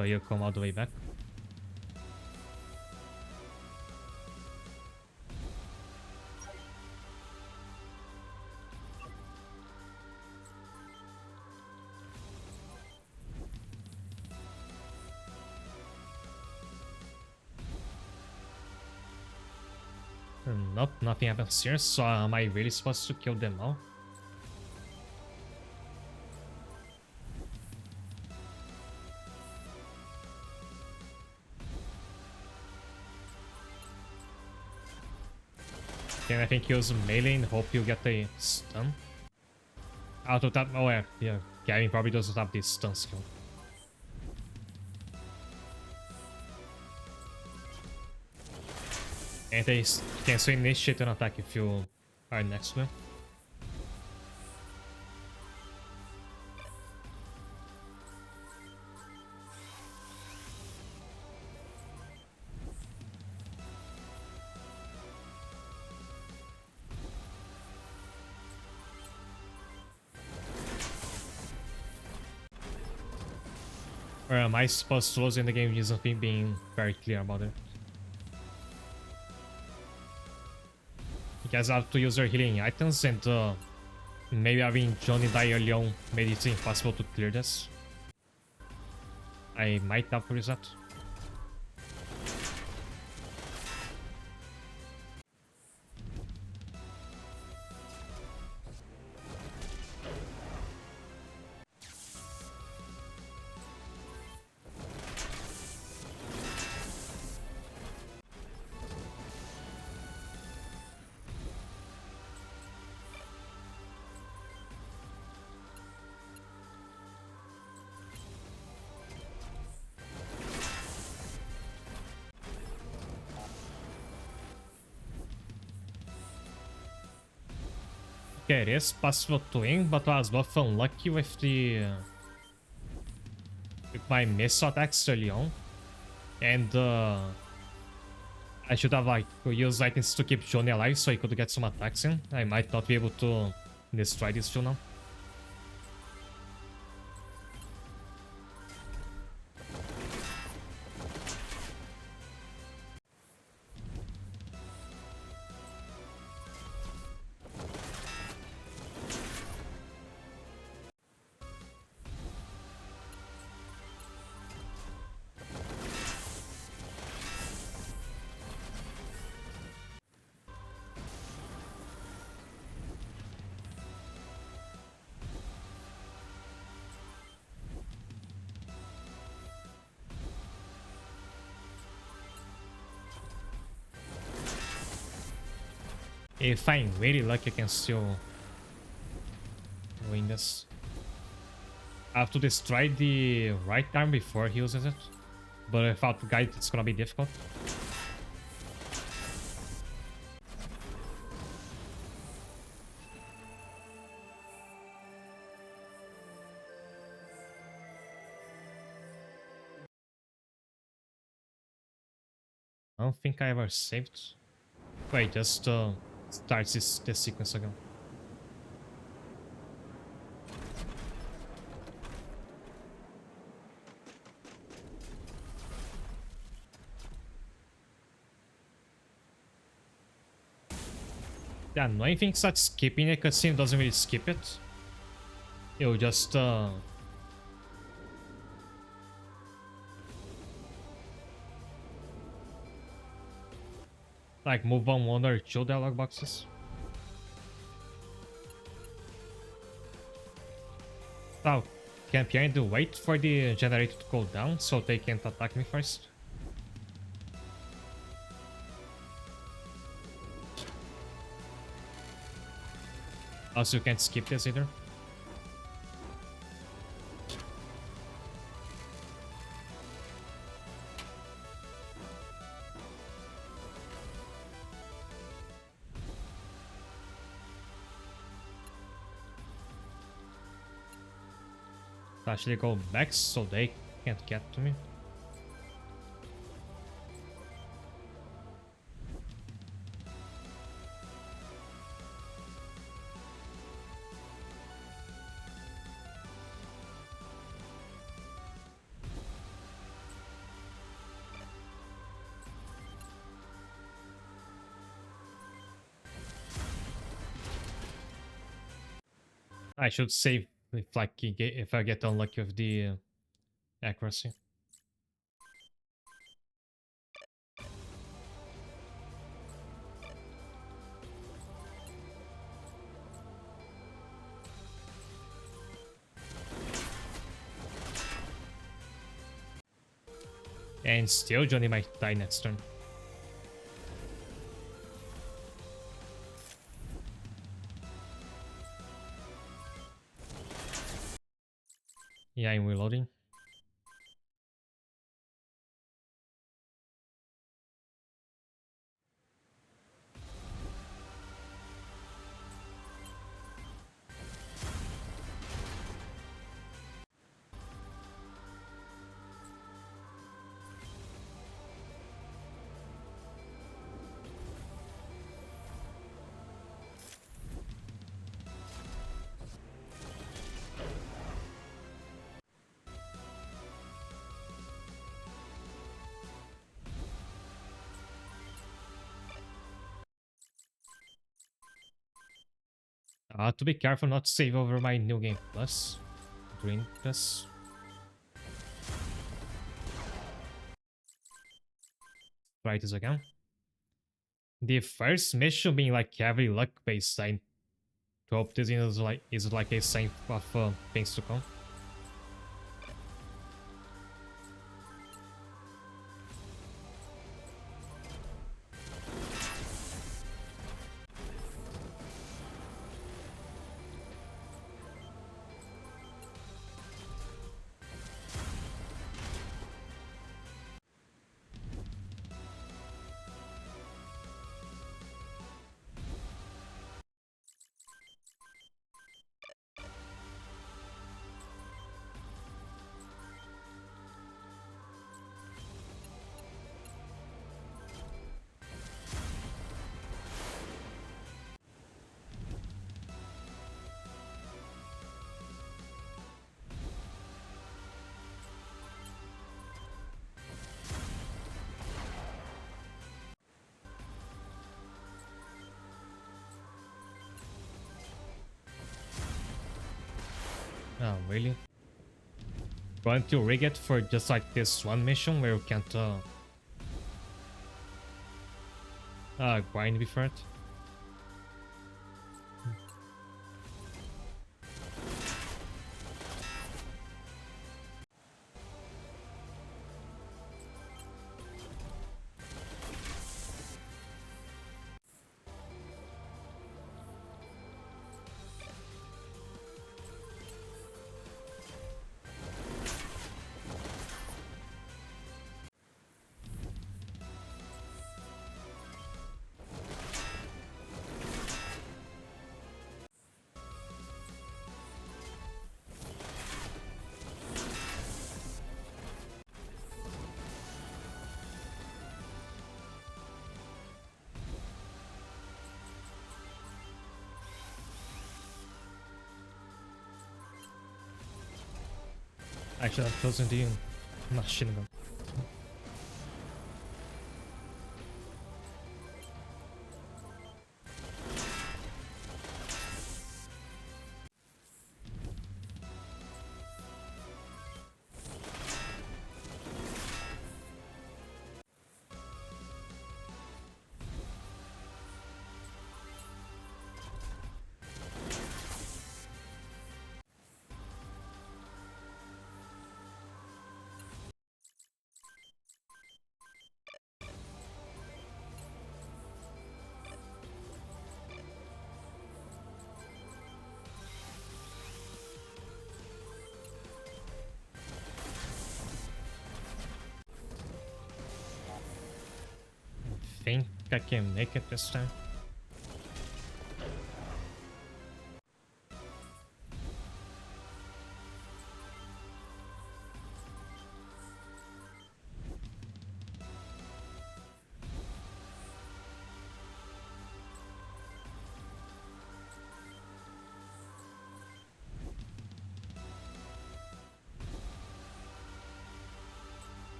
so he'll come all the way back. Nope, nothing happens here, so am I really supposed to kill them all? Then I think use melee and hope you get a stun. Out of that, oh yeah, Gavin probably doesn't have this stun skill. And they can still initiate an attack if you are next to them. Or am I supposed to lose in the game using being very clear about it? You guys have to use your healing items, and maybe having Johnny die early on made it impossible to clear this. I might have to reset. Okay, it is possible to win, but I was both unlucky with the with my miss attacks early on, and I should have like used items to keep Johnny alive so he could get some attacks in. I might not be able to destroy this field now. If I'm really lucky, I can still win this. I have to destroy the right arm before he uses it, but without the guide, it's gonna be difficult. I don't think I ever saved. Wait, just start this sequence again. The annoying thing is that skipping a cutscene doesn't really skip it. It'll just like move on one or two dialogue boxes. Oh, can behind to wait for the generator to cool down so they can't attack me first? Also, you can't skip this either. Actually go back so they can't get to me. I should save if I get unlucky with the accuracy. And still Johnny might die next turn. Yeah, I'm reloading. To be careful not to save over my New Game Plus. Green Plus. Try this again. The first mission being like heavily luck based, I hope this is like a sign of things to come. Oh, really? Going to rig it for just like this one mission where you can't grind before it? I should have chosen the machine gun. Think I can make it this time.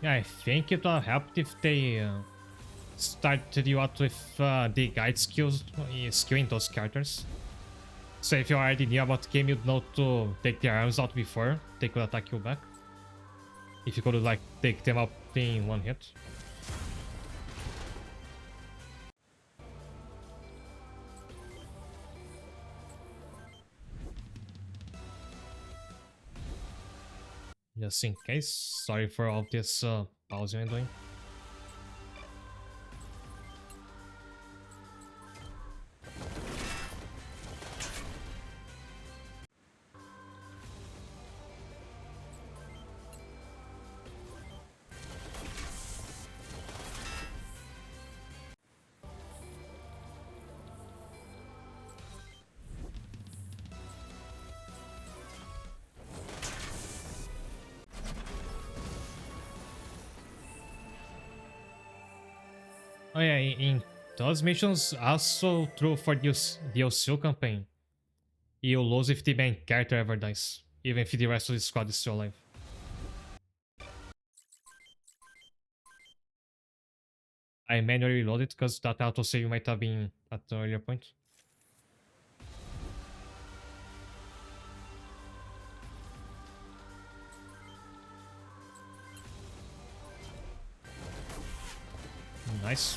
Yeah, I think it will help if they started you out with the guide skills, skewing those characters. So if you already knew about the game, you'd know to take their arms out before they could attack you back. If you could like take them out in one hit. Just in case. Sorry for all this pausing I'm doing. Oh yeah, in those missions, also true for the OCU campaign. You lose if the main character ever dies, even if the rest of the squad is still alive. I manually reloaded because that autosave might have been at an earlier point. Nice.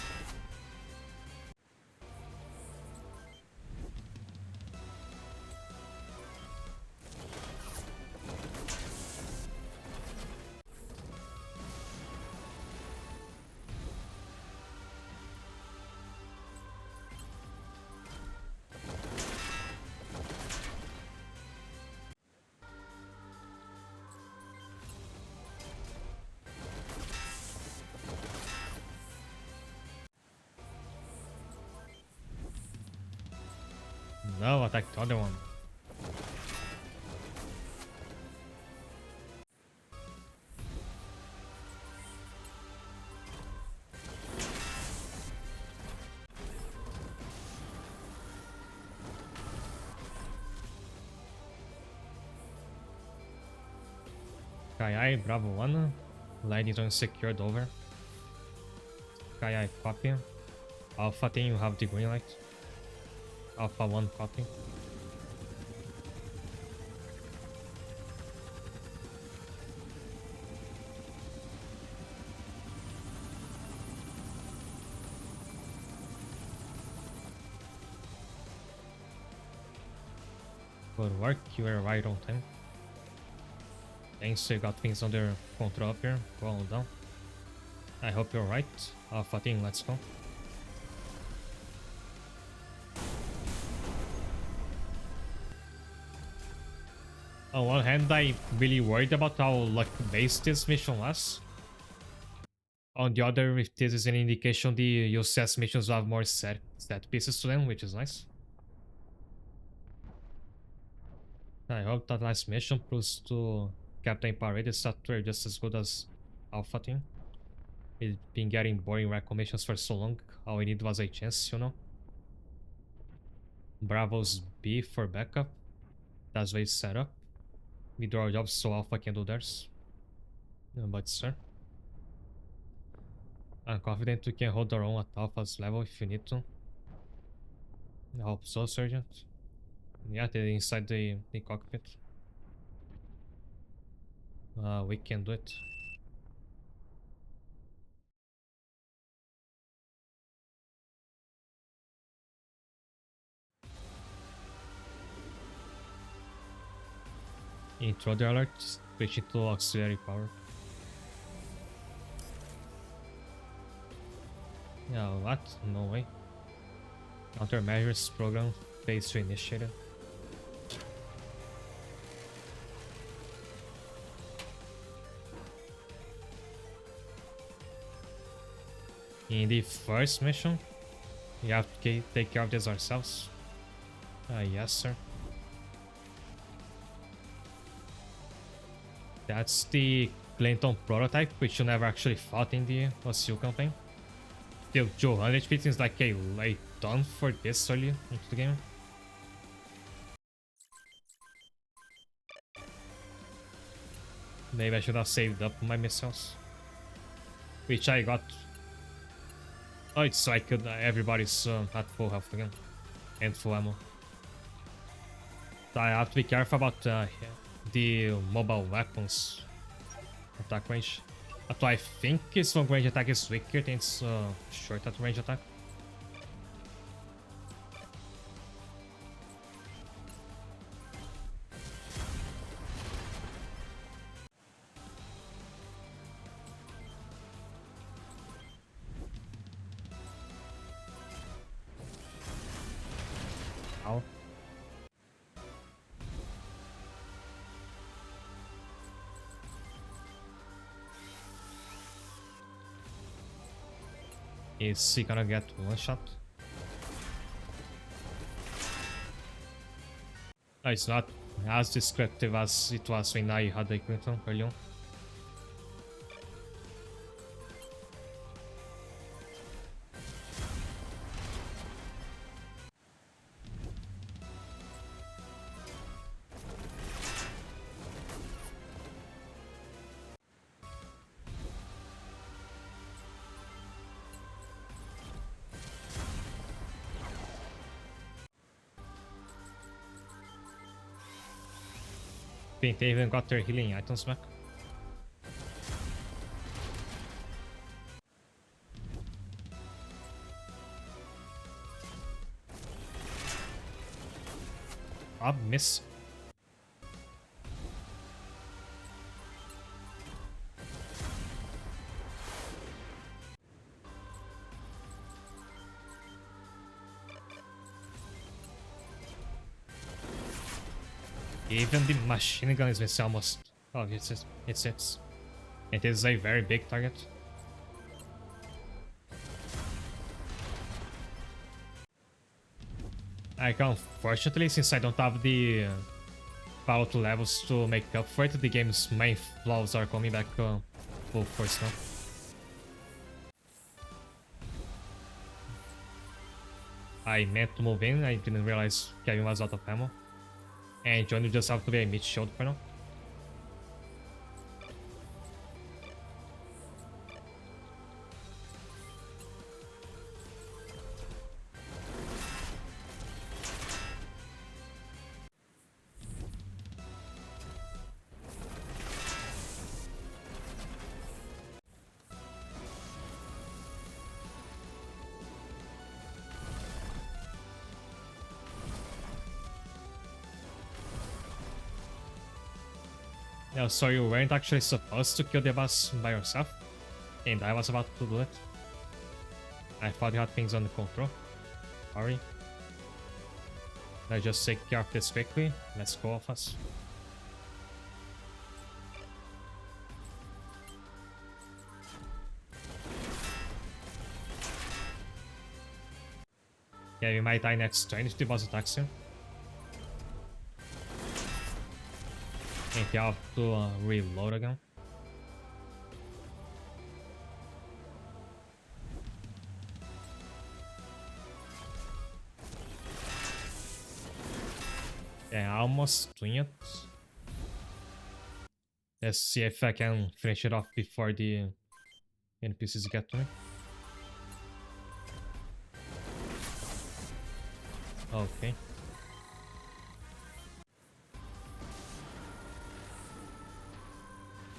No, attack the other one. Kai Bravo 1. Light is unsecured over. Kai copy. Alpha team, you have the green light. Alpha 1 copy. Good work, you were right on time. Thanks, you got things under control up here. Go on down. I hope you're right. Alpha team, let's go. On one hand, I'm really worried about how luck-based this mission was. On the other, if this is an indication the UCS missions will have more set pieces to them, which is nice. I hope that last mission proves to Captain Parade software just as good as Alpha Team. It's been getting boring recommendations for so long. All we need was a chance, you know. Bravo's B for backup. That's why it's set up. We do our jobs so Alpha can do theirs. But sir, I'm confident we can hold our own at Alpha's level if you need to. I hope so, Sergeant. Yeah, they're inside the cockpit. We can do it. Intruder alert, switching to auxiliary power. Yeah, what? No way. Countermeasures program phase 2 initiated. In the first mission, we have to take care of this ourselves. Yes, sir. That's the Clinton prototype, which you never actually fought in the OCU campaign. Still 200 HP seems like a late ton for this early into the game. Maybe I should have saved up my missiles. Which I got. Oh, it's so I could. Everybody's at full health again. And full ammo. I have to be careful about the mobile weapons attack range. Although I think its long range attack is weaker than its short range attack. Ow. Is he gonna get one shot? No, it's not as descriptive as it was when I had the Quinton early on. I think they even got their healing items back. Miss. Even the machine gun is missing almost. Oh, it's it. It is a very big target. Like, unfortunately, since I don't have the power to levels to make up for it, the game's main flaws are coming back full force now. I meant to move in, I didn't realize Kevin was out of ammo. And Johnny just have to be a mid shield for now. Yeah, so you weren't actually supposed to kill the boss by yourself, and I was about to do it. I thought you had things under control. Sorry. Let's just take care of this quickly. Let's go off us. Yeah, we might die next turn if the boss attacks him. And you have to reload again. Yeah, almost doing it. Let's see if I can finish it off before the NPCs get to me. Okay.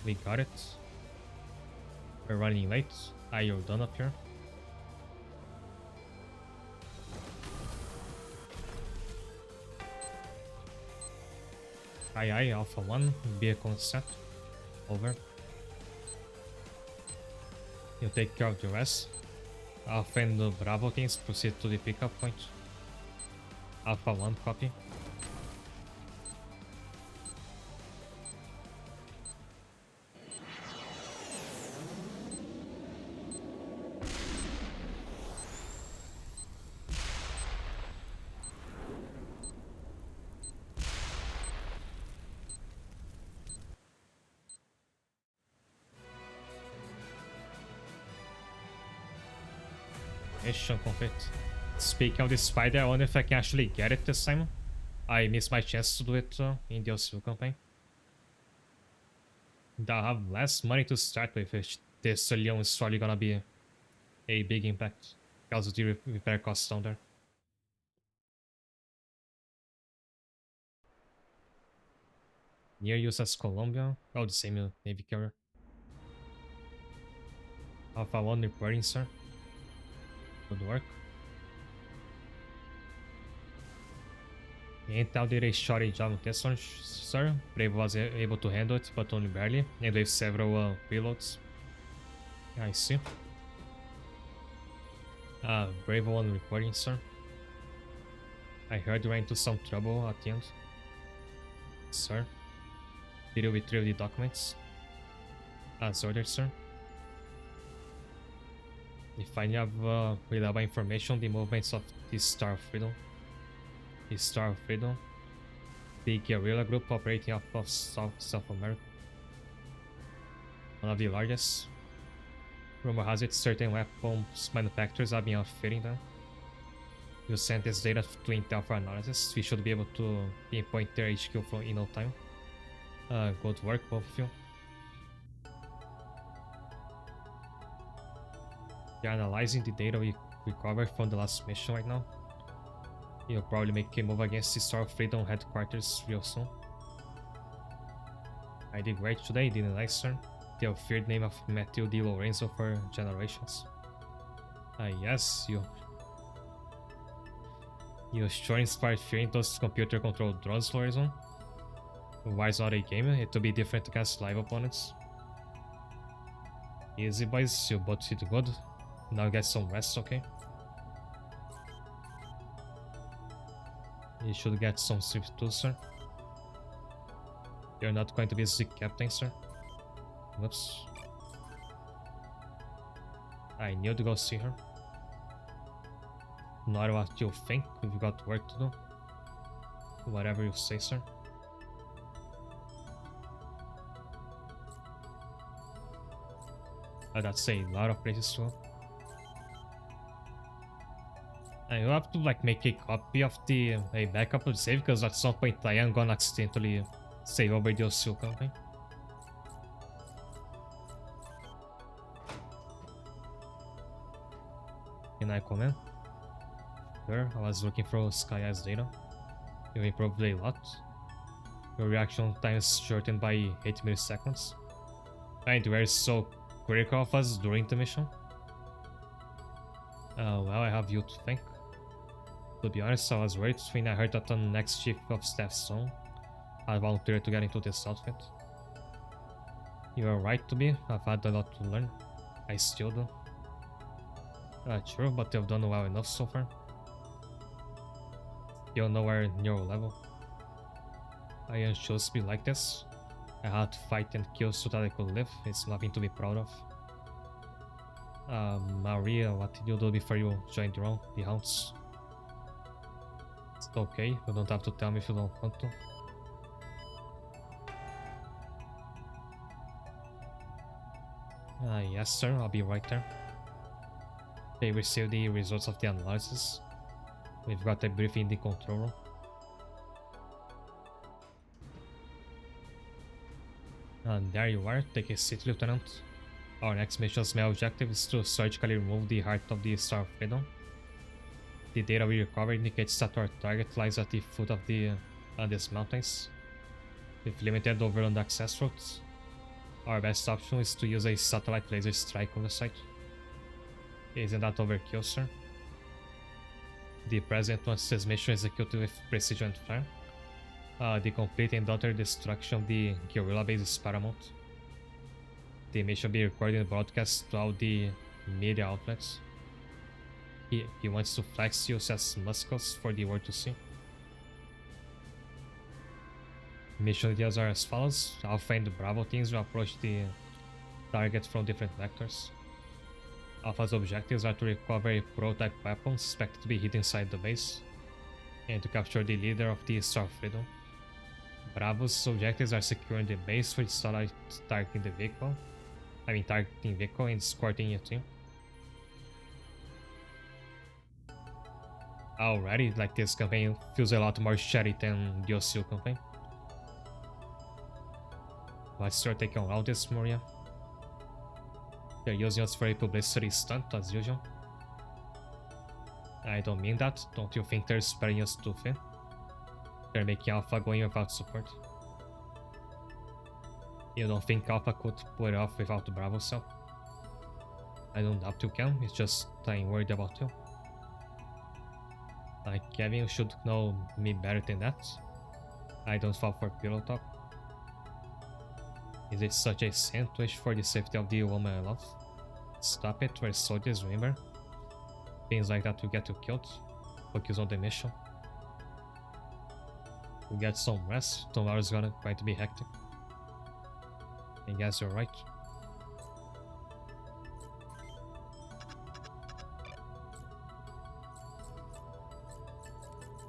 We got it. We're running late. You're done up here. Aye, Alpha 1, vehicle set. Over. You take care of the rest. Alpha and the Bravo teams proceed to the pickup point. Alpha 1, copy. Mission complete. Speaking of the spider, I wonder if I can actually get it this time. I missed my chance to do it in the Osil campaign. I'll have less money to start with if this Leon is probably gonna be a big impact because of the repair costs down there. Near USS Columbia. Oh, the same Navy carrier. Alpha 1 reporting, sir. Good work. Intel did a shoddy job on this one, sir. Brave was able to handle it, but only barely, and with several reloads. I see. Brave 1 reporting, sir. I heard you ran into some trouble at the end. Sir. Did you retrieve the documents? As ordered, sir. If I have reliable information on the movements of the Star of Freedom. The Star of Freedom. The guerrilla group operating off of South America. One of the largest. Rumor has it certain weapons manufacturers have been outfitting them. You sent this data to Intel for analysis. We should be able to pinpoint their HQ in no time. Good work, both of you. They're analyzing the data we recovered from the last mission right now. You'll probably make a move against the Star of Freedom headquarters real soon. I did great today, didn't I, sir? The feared name of Matthew D. Lorenzo for generations. Yes, you sure inspired fear in those computer-controlled drones, Lorenzo. Why is not a game? It will be different against live opponents. Easy, boys, you both did good. Now get some rest, okay? You should get some sleep too, sir. You're not going to be the captain, sir. Whoops. I need to go see her. Not what you think, we've got work to do. Whatever you say, sir. That's a lot of places to go. And you have to like make a copy of a backup of the save, because at some point I am gonna accidentally save over the Osil campaign. Can I comment? Sure, I was looking for Sky Eyes data. You improved a lot. Your reaction time is shortened by 8 milliseconds. And you were so critical of us during the mission. Well, I have you to thank. To be honest, I was worried when I heard that the next chief of staff's son had volunteered to get into this outfit. You are right to be. I've had a lot to learn. I still do. True, but you've done well enough so far. You're nowhere near your level. I am supposed to be like this. I had to fight and kill so that I could live. It's nothing to be proud of. Maria, what did you do before you joined the Hounds? It's okay, you don't have to tell me if you don't want to. Yes sir, I'll be right there. They received the results of the analysis. We've got a briefing in the control room. And there you are, take a seat, Lieutenant. Our next mission's main objective is to surgically remove the heart of the Star of Freedom. The data we recovered indicates that our target lies at the foot of the Andes Mountains. With limited overland access routes, our best option is to use a satellite laser strike on the site. Isn't that overkill, sir? The President wants his mission executed with precision and flair. The complete and utter destruction of the guerrilla base is paramount. The mission be recorded and broadcast to all the media outlets. He wants to flex USS muscles for the world to see. Mission details are as follows. Alpha and Bravo teams will approach the target from different vectors. Alpha's objectives are to recover a prototype weapon suspected to be hidden inside the base, and to capture the leader of the Star of Freedom. Bravo's objectives are securing the base with satellite targeting the vehicle. Targeting vehicle and escorting it in. Alrighty, like this campaign feels a lot more shady than the Osil campaign. Let's start taking on all this, Maria. They're using us for a publicity stunt as usual. I don't mean that. Don't you think they're spreading us too thin? They're making Alpha going without support. You don't think Alpha could pull it off without Bravo cell? I don't doubt you can, it's just I'm worried about you. Like, Kevin, you should know me better than that. I don't fall for pillow talk. Is it such a sin to wish for the safety of the woman I love? Stop it, we're soldiers, remember? Things like that will get you killed. Focus on the mission. We get some rest, tomorrow's going to be hectic. I guess you're right.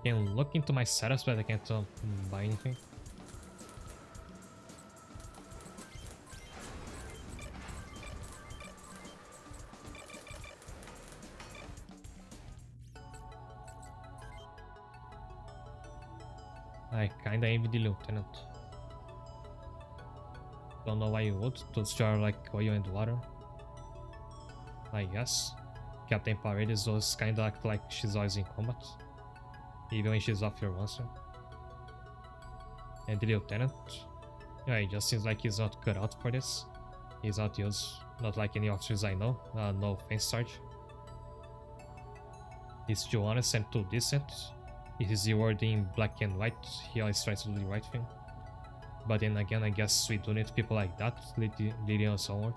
Can look into my setups, but I can't buy anything. I kinda envy the lieutenant. Don't know why you would. Those are like oil and water. I guess. Captain Paredes always kinda act like she's always in combat. Even when she's off your monster. And the lieutenant? Yeah, he just seems like he's not cut out for this. He's not used. Not like any officers I know. No offense, Sarge. He's too honest and too decent. If he's the word in black and white, he always tries to do the right thing. But then again, I guess we do need people like that leading us onward.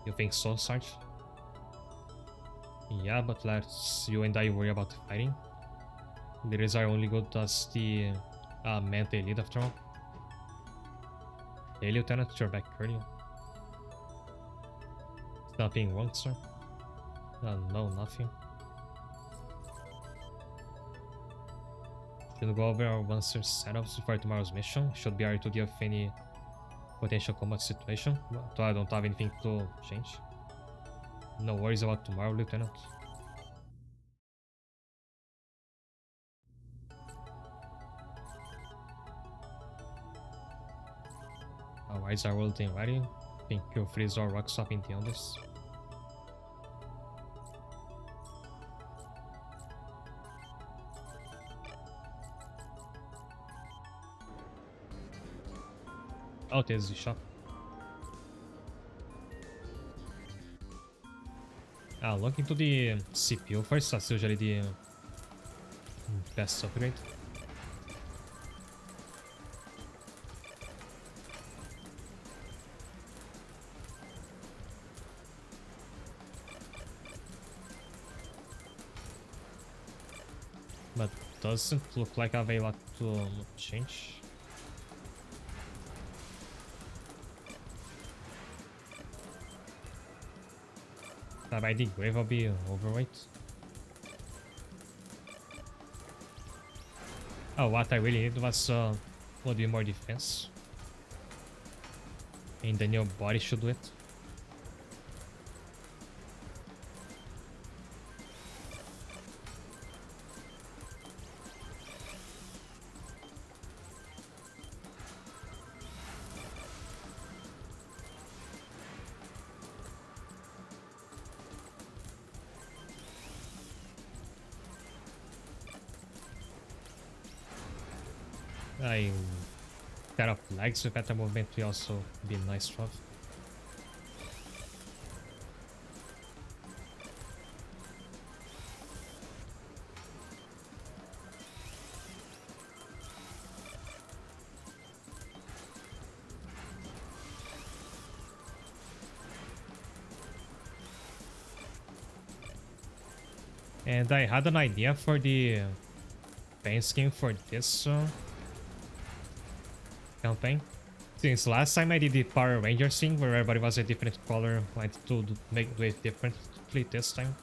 You think so, Sarge? Yeah, but let's you and I worry about the fighting. Leaders are only good as the men they lead after all. Hey, Lieutenant, you're back early. Nothing wrong, sir? No, nothing. Should go over our monster setups for tomorrow's mission. Should be able to deal with any potential combat situation. But I don't have anything to change. No worries about tomorrow, Lieutenant. Our eyes are welding ready. Think you'll freeze our rocks up in the Andes. Oh, there's the shop. Look into the CPU first, that's usually the best upgrade. But doesn't look like I have a lot to change. By the grave, I'll be overweight. Oh, what I really need was would be more defense. And then your body should do it. I kind of lags with better movement will also be nice to have. And I had an idea for the paint scheme for this campaign. Since last time I did the Power Rangers thing where everybody was a different color, I wanted to do it differently this time.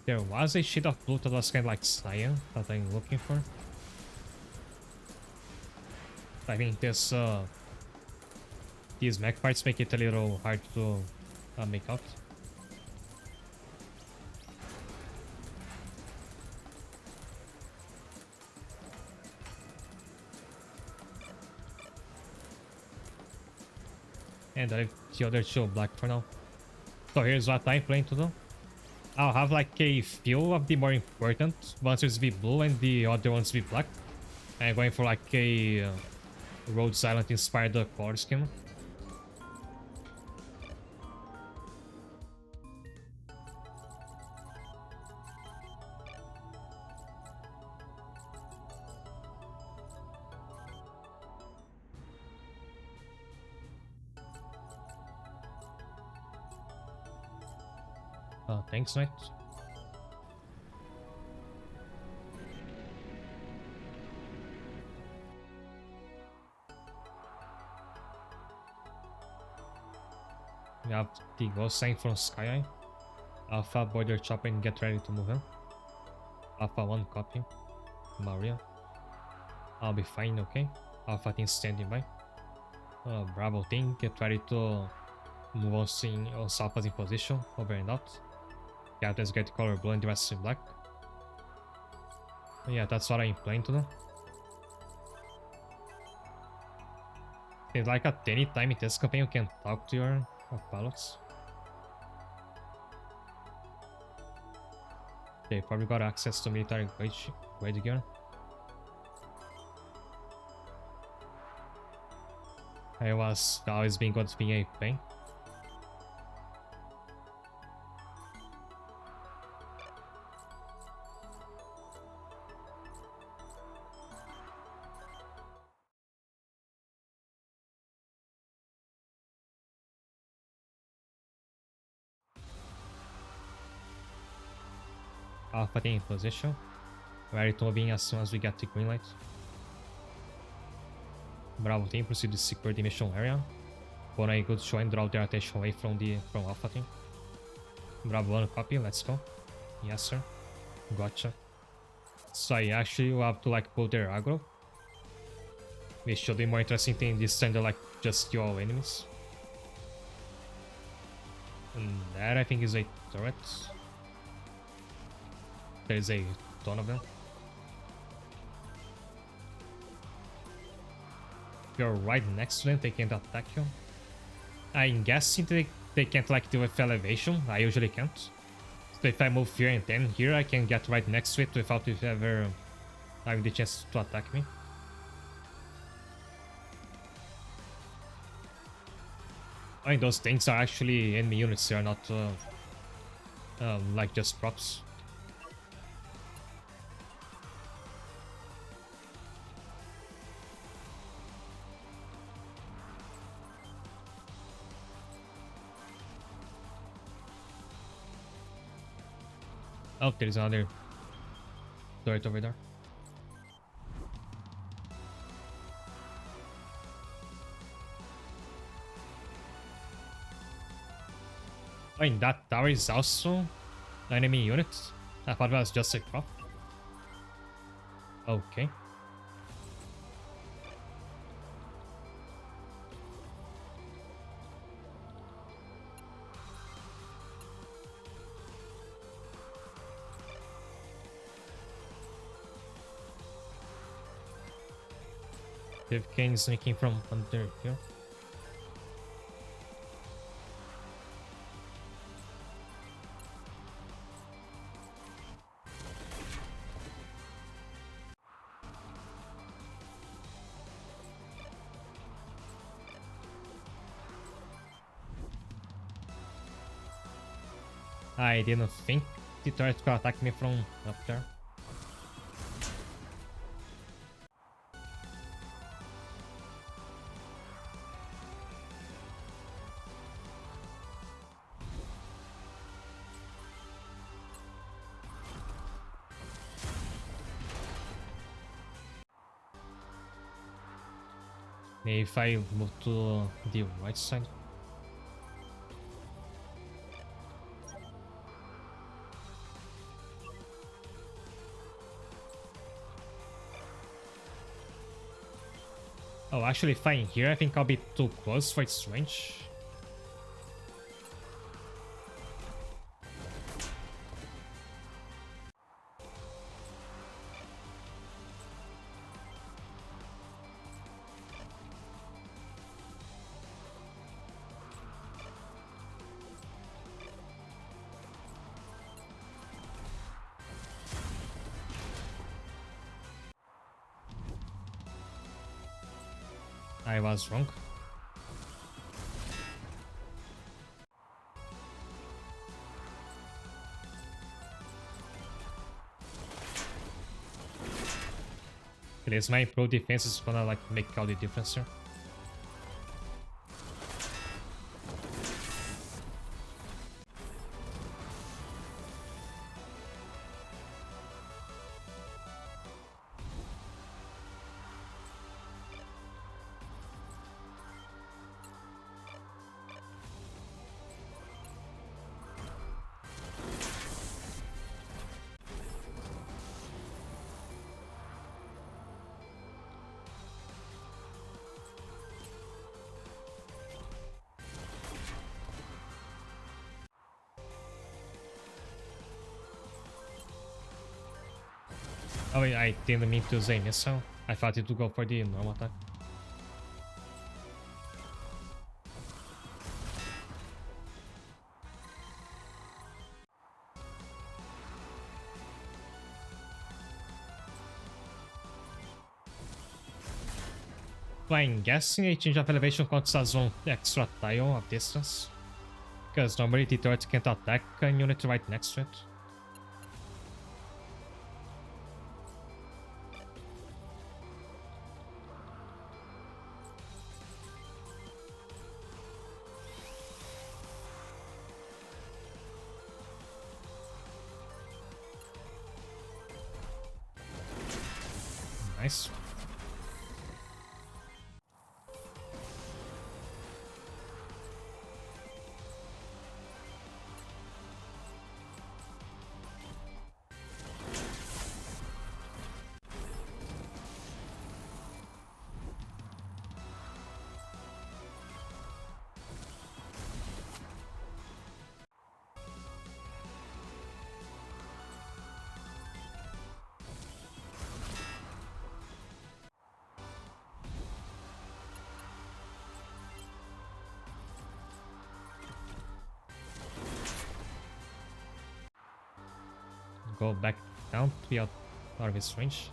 There was a shade of blue that was kind of like cyan that I'm looking for. I think this these mech parts make it a little hard to make out. And I leave the other two black for now. So here's what I plan to do. I'll have like a few of the more important monsters be blue and the other ones be black. I'm going for like a Road Silent inspired color scheme. Thanks, Knight. We have the ghost sign from Sky. Alpha border chopper and get ready to move in. Alpha 1 copy. Maria. I'll be fine, okay? Alpha team standing by. Bravo team, get ready to move on seeing Alpha's in position, over and out. Captains get color blue and the rest in black. Yeah, that's what I'm planning to do. Seems like at any time in this campaign you can talk to your pilots. They probably got access to military grade gear. I was always being good to being a pain. Alpha team in position. Ready to move in as soon as we get the green light. Bravo team proceed to secure the mission area. Put a good show and draw their attention away from Alpha team. Bravo 1 copy, let's go. Yes sir. Gotcha. So I actually will have to like pull their aggro. Which should be more interesting thing this time than like just kill all enemies. And that I think is a turret. There's a ton of them. If you're right next to them, they can't attack you. I'm guessing they can't like do with elevation. I usually can't. So if I move here and then here, I can get right next to it without it ever having the chance to attack me. I mean, those things are actually enemy units, they are not like just props. Oh, there's another turret over there. I mean, that tower is also an enemy unit. I thought that was just a prop. Okay. If King is sneaking from under here. I didn't think the turret could attack me from up there. Maybe if I move to the right side. Oh, actually fine here. I think I'll be too close for its range. I was wrong. At least my pro defense is gonna like make all the difference here. Oh wait, I didn't mean to use a missile. I thought it would go for the normal attack. So I'm guessing a change of elevation counts as one extra tile of distance. Because normally the turret can't attack a unit right next to it. Nice. Go back down to be out of his range.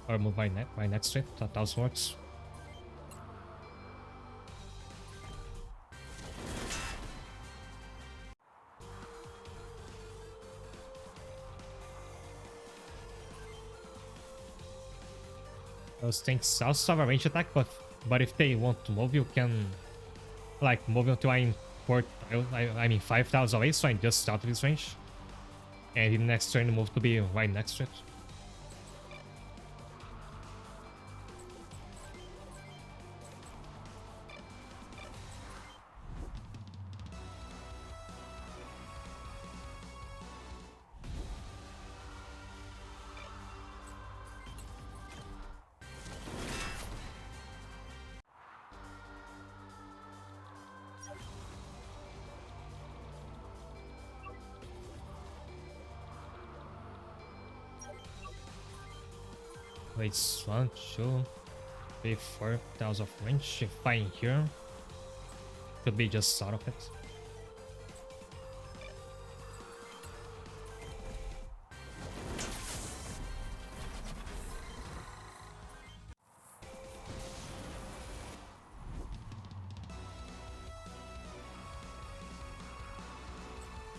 Or move right next to it. That also works. Those things also have a range attack, but if they want to move, you can like move until I'm 5 tiles away, so I'm just out of his range. And in the next turn move to be right next to it. Wait, 1, 2, 3, 4 tiles of range. If I'm here, could be just out of it.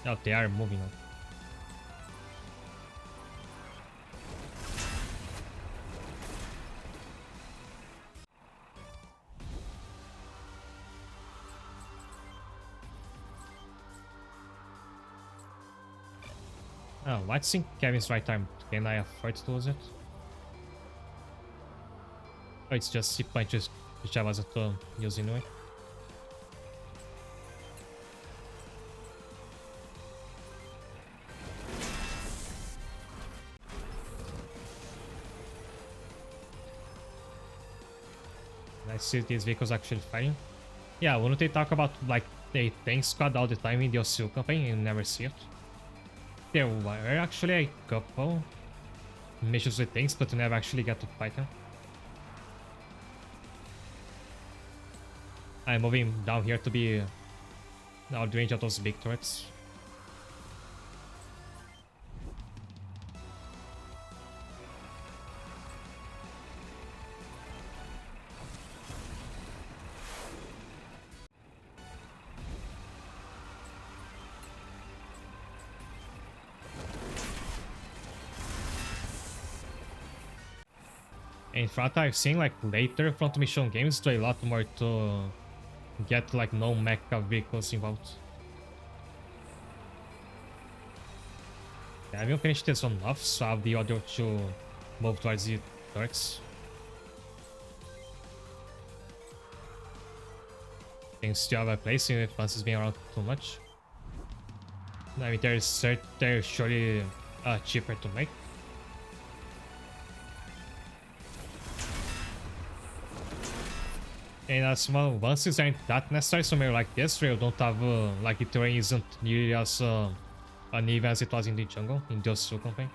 Oh, they are moving on. Oh, White Sync Kevin's right arm. Can I afford to lose it? Oh, it's just C punches, which I wasn't using anyway. I see these vehicles actually fighting. Yeah, wouldn't they talk about like a tank squad all the time in the OCU campaign and never see it? There were actually a couple missions with tanks, but you never actually get to fight them. I'm moving down here to be out the range of those big turrets. In front, I've seen like later front mission games do a lot more to get like no mecha vehicles involved. Yeah, I haven't finished this one off, so I have the order to move towards the turrets. Things still have a place in it once it's being around too much. I mean, they're surely cheaper to make. And small ones aren't that necessary, somewhere like this where you don't have like the terrain isn't nearly as uneven as it was in the jungle in the Osu campaign.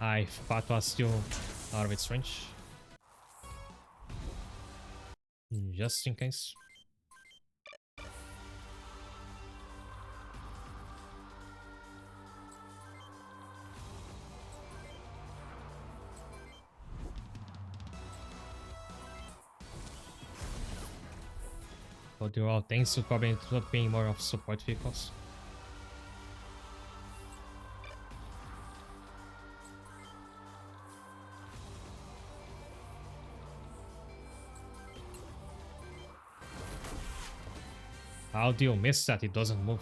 I thought was still out of its range. Just in case. But there are things to probably end up being more of support vehicles. How do you miss that it doesn't move?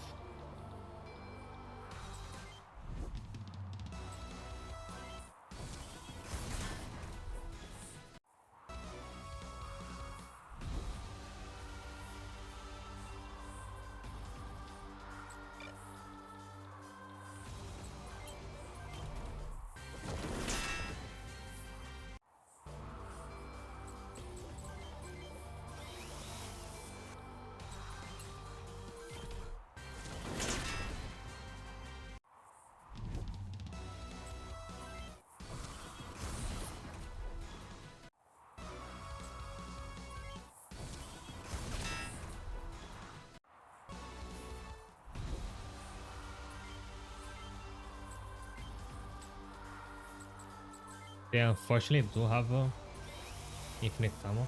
They unfortunately do have infinite ammo.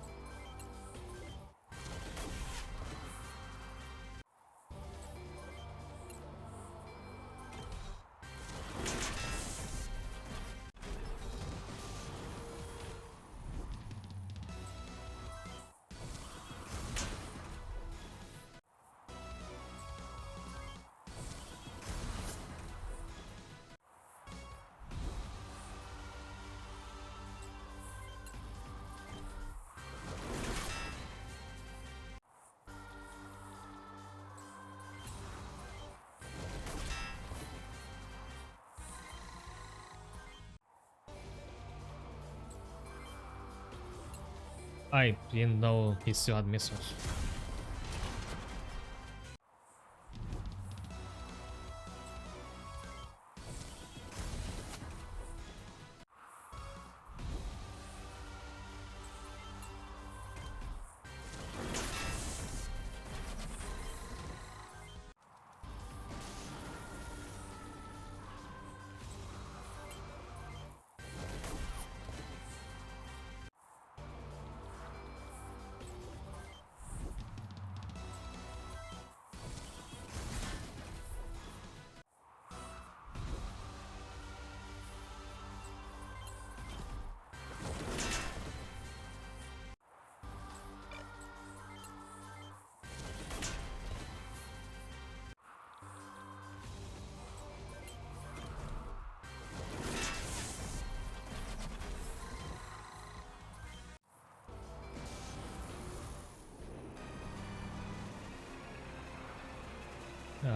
I didn't know he still had missiles.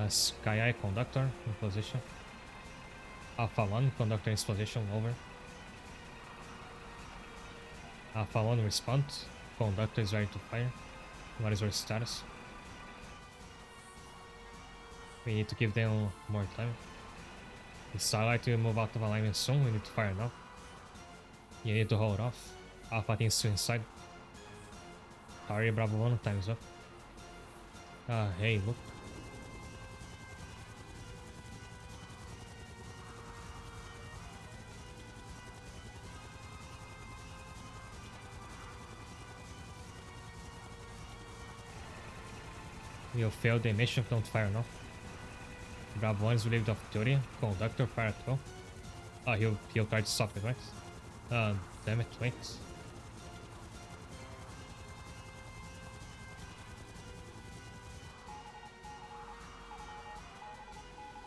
Sky Eye Conductor in position. Alpha 1 Conductor in position over. Alpha 1 respond. Conductor is ready to fire. What is your status? We need to give them more time. The Starlight will move out of alignment soon, we need to fire now. You need to hold off. Alpha team still inside. Sorry, Bravo 1, time's up. Hey, look. You failed the mission, don't fire now. Bravo 1 is relieved of duty. Conductor, fire at will. He'll try to stop it, right? Damn it, wait.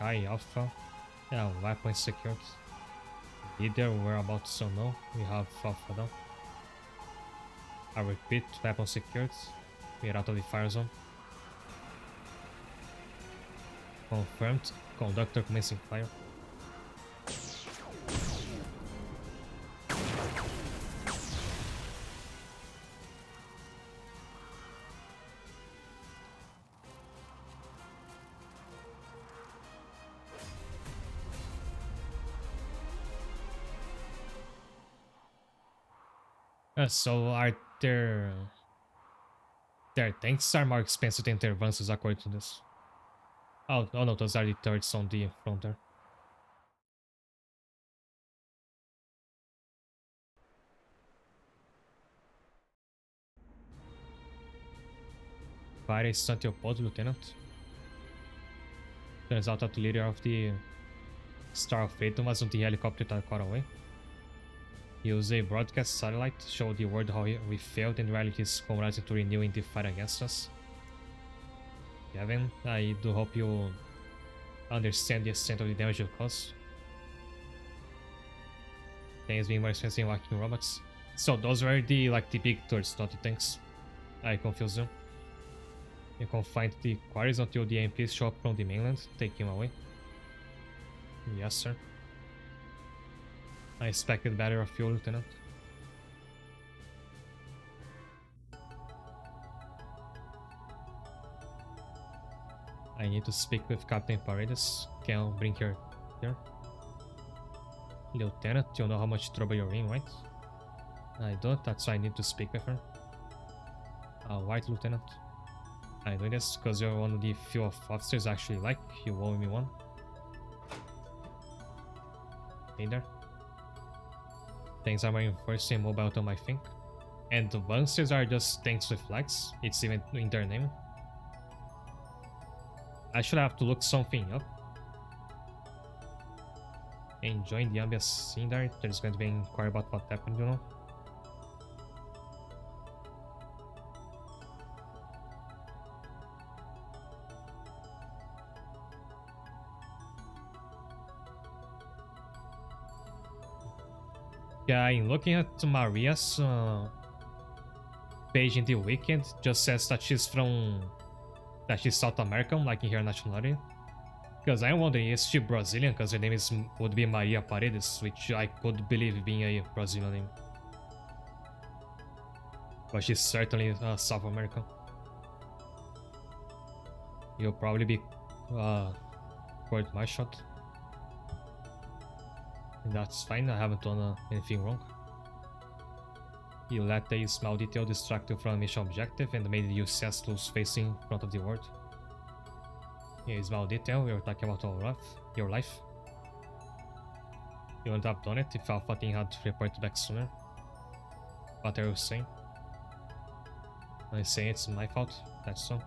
Alpha. Yeah, weapon secured. Leader, whereabouts so no. We have Alpha down. I repeat, weapon secured. We are out of the fire zone. Confirmed. Conductor commencing fire. So are their tanks are more expensive than their advances according to this. Oh no, those are the turrets on the front there. Fire stunt your pod, Lieutenant. Turns out that the leader of the Star of Fate was on the helicopter that got away. Use a broadcast satellite to show the world how we failed and rally his comrades into renewing the fight against us. Kevin, I do hope you understand the extent of the damage you caused. Things being more expensive than walking robots. So those were the the big turrets, not the tanks. I confused them. You confine the quarries until the MPs show up from the mainland, take him away. Yes, sir. I expected better of you, Lieutenant. I need to speak with Captain Paredes. Can you bring her here? Lieutenant, you know how much trouble you're in, right? I don't, that's why I need to speak with her. White Lieutenant. I'm doing this because you're one of the few officers I actually like. You owe me one. Hey there. Things are more reinforced and mobile than I think. And the monsters are just tanks with flags. It's even in their name. I should have to look something up. Enjoying the ambience scene there. There's going to be an inquiry about what happened, you know. Yeah, I'm looking at Maria's page in the weekend. Just says that she's South American, like in her nationality. Because I'm wondering, is she Brazilian? Because her name would be Maria Paredes, which I could believe being a Brazilian name. But she's certainly South American. You'll probably be court-martialed. That's fine, I haven't done anything wrong. You let a small detail distract you from a mission objective and made you senseless facing in front of the world. A small detail, we were talking about your life. You wouldn't have done it if Alpha Team had reported back sooner. What are you saying? I'm saying it's my fault, that's so.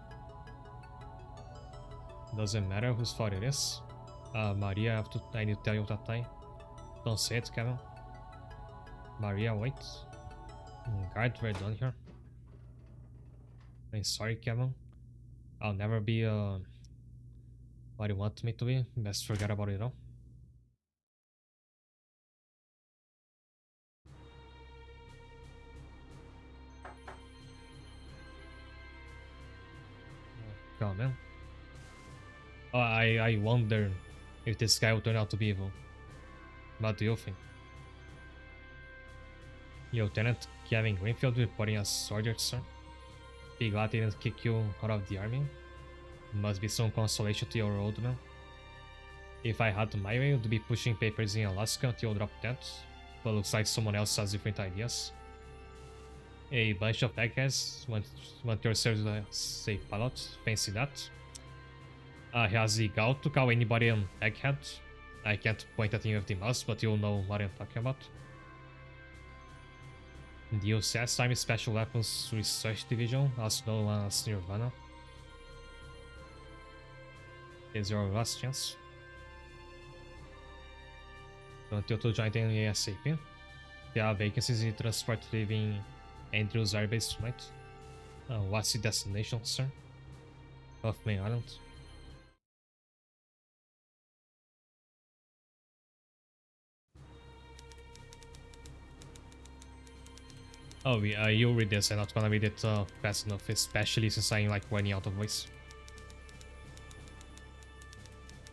Doesn't matter whose fault it is. Maria, I need to tell you that I... Don't say it, Kevin. Maria, wait. Guard, we're done here. I'm sorry, Kevin. I'll never be what you want me to be. Best forget about it all. Come on, man. Oh, I wonder if this guy will turn out to be evil. What do you think? Lieutenant Kevin Greenfield reporting as ordered, sir. Be glad they didn't kick you out of the army. Must be some consolation to your old man. If I had my way, I'd be pushing papers in Alaska until drop dead. But looks like someone else has different ideas. A bunch of eggheads want your service as a pilot. Fancy that. He has the gall to call anybody an egghead. I can't point at him with the mouse, but you'll know what I'm talking about. The USS Army Special Weapons Research Division, also known as Nirvana. Is your last chance. Until to join the ASAP. There are vacancies in transport leaving Andrews Air Base tonight. What's the destination, sir? Off Main Island. Oh, you'll read this. I'm not gonna read it fast enough, especially since I'm like running out of voice.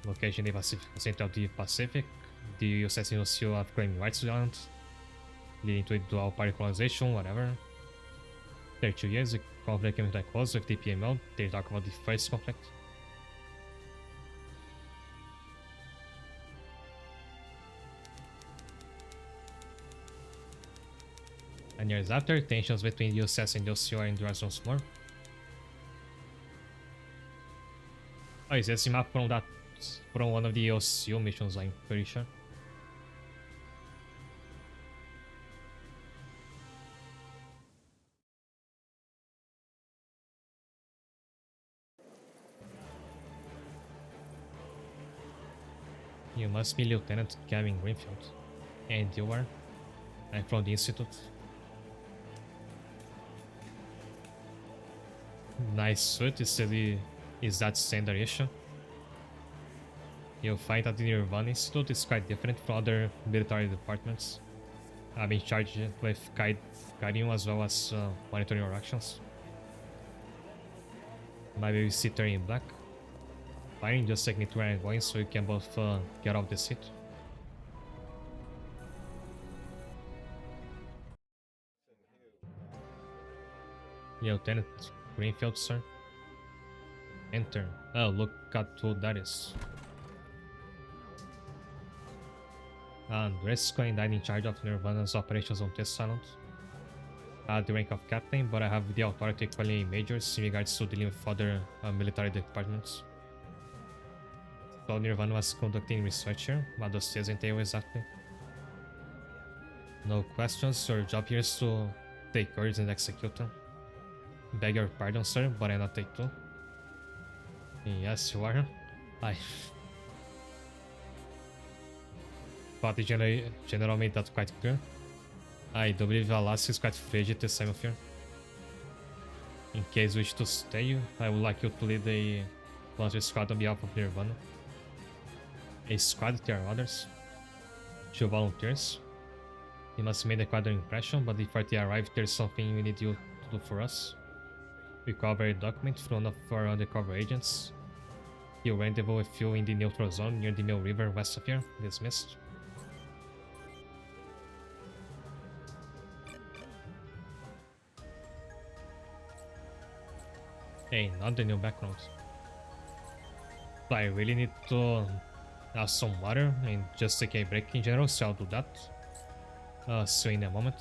Location in the Pacific, center of the Pacific. The US still have claiming rights to the island, leading to a dual party colonization, whatever. 32 years, the conflict came to a close with the PML. They talk about the first conflict. And years after, tensions between the USS and the OCO are endurance once more. Oh, is this a map from one of the OCO missions, I'm pretty sure. You must be Lieutenant Kevin Greenfield. And you are? I'm from the Institute. Nice suit, is that standard issue? You'll find that the Nirvana Institute is quite different from other military departments. I'm in charge with guiding you as well as monitoring your actions. Maybe we sit there in black. Fine, just take me to where I'm going so you can both get off the seat. Lieutenant Greenfield, sir. Enter. Oh, look at who that is. Andresko and I'm in charge of Nirvana's operations on this island. I had the rank of captain, but I have the authority equally majors in regards to dealing with other military departments. So Nirvana was conducting research here. What does this entail exactly? No questions, your job here is to take orders and execute them. Beg your pardon, sir, but I'm not take two. Yes, you are. I thought the general made that quite clear. I do believe Alaska is quite frigid this time of year. In case you wish to stay, I would like you to lead a launcher squad on behalf of Nirvana. A squad, there are others. 2 volunteers. You must make quite an impression, but before they arrive, there's something we need you to do for us. We cover a document from one of our undercover agents. He'll rendezvous with you in the neutral zone near the Mill River west of here. Dismissed. Hey, not the new background. I really need to have some water and just take a break in general, so I'll do that. See you in a moment.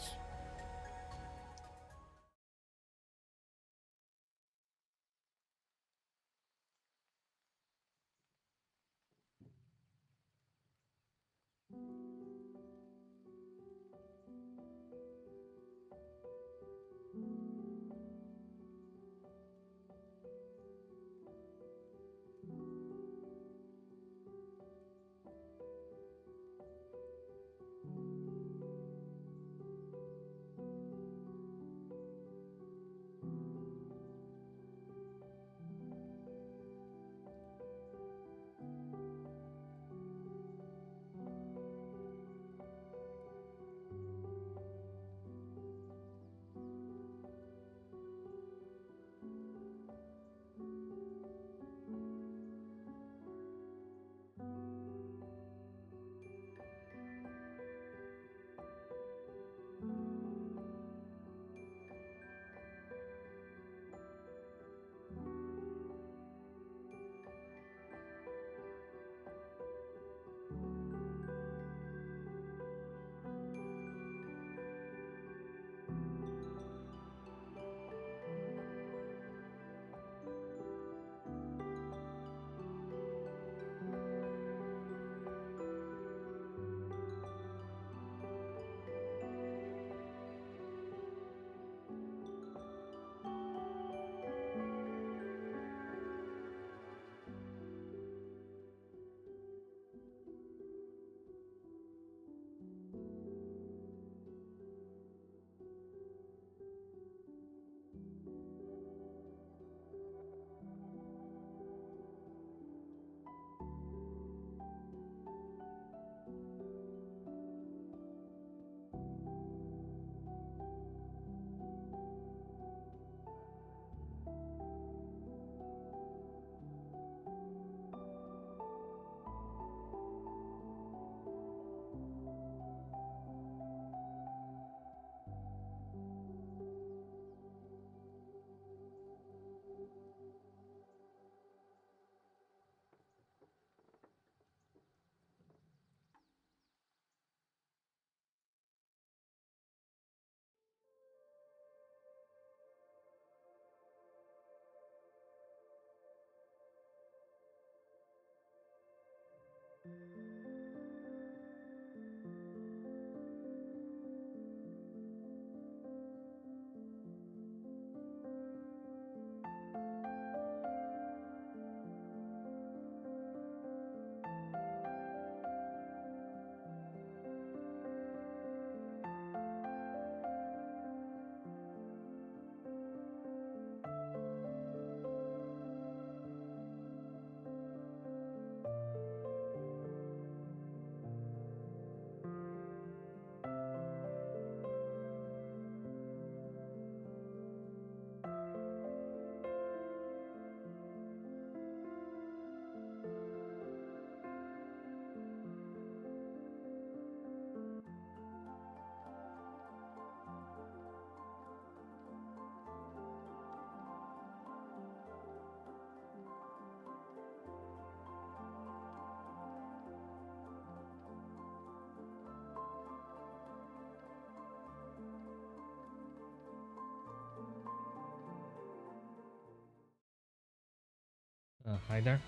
Hi there.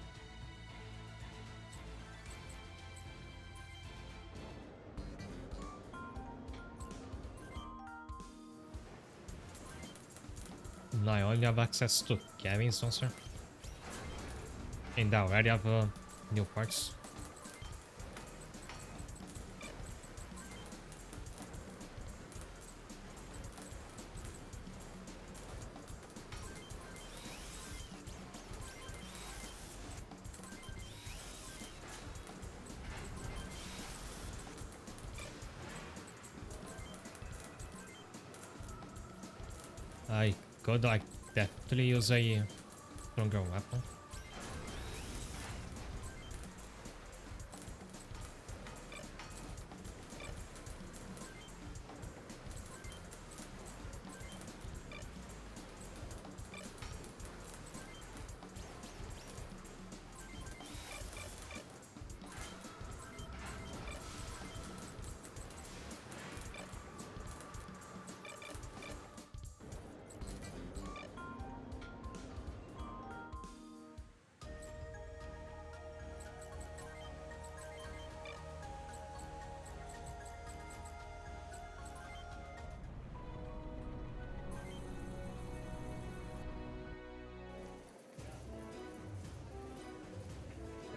No, I only have access to Kevin's monster. And I already have new parts. I could like definitely use a stronger weapon.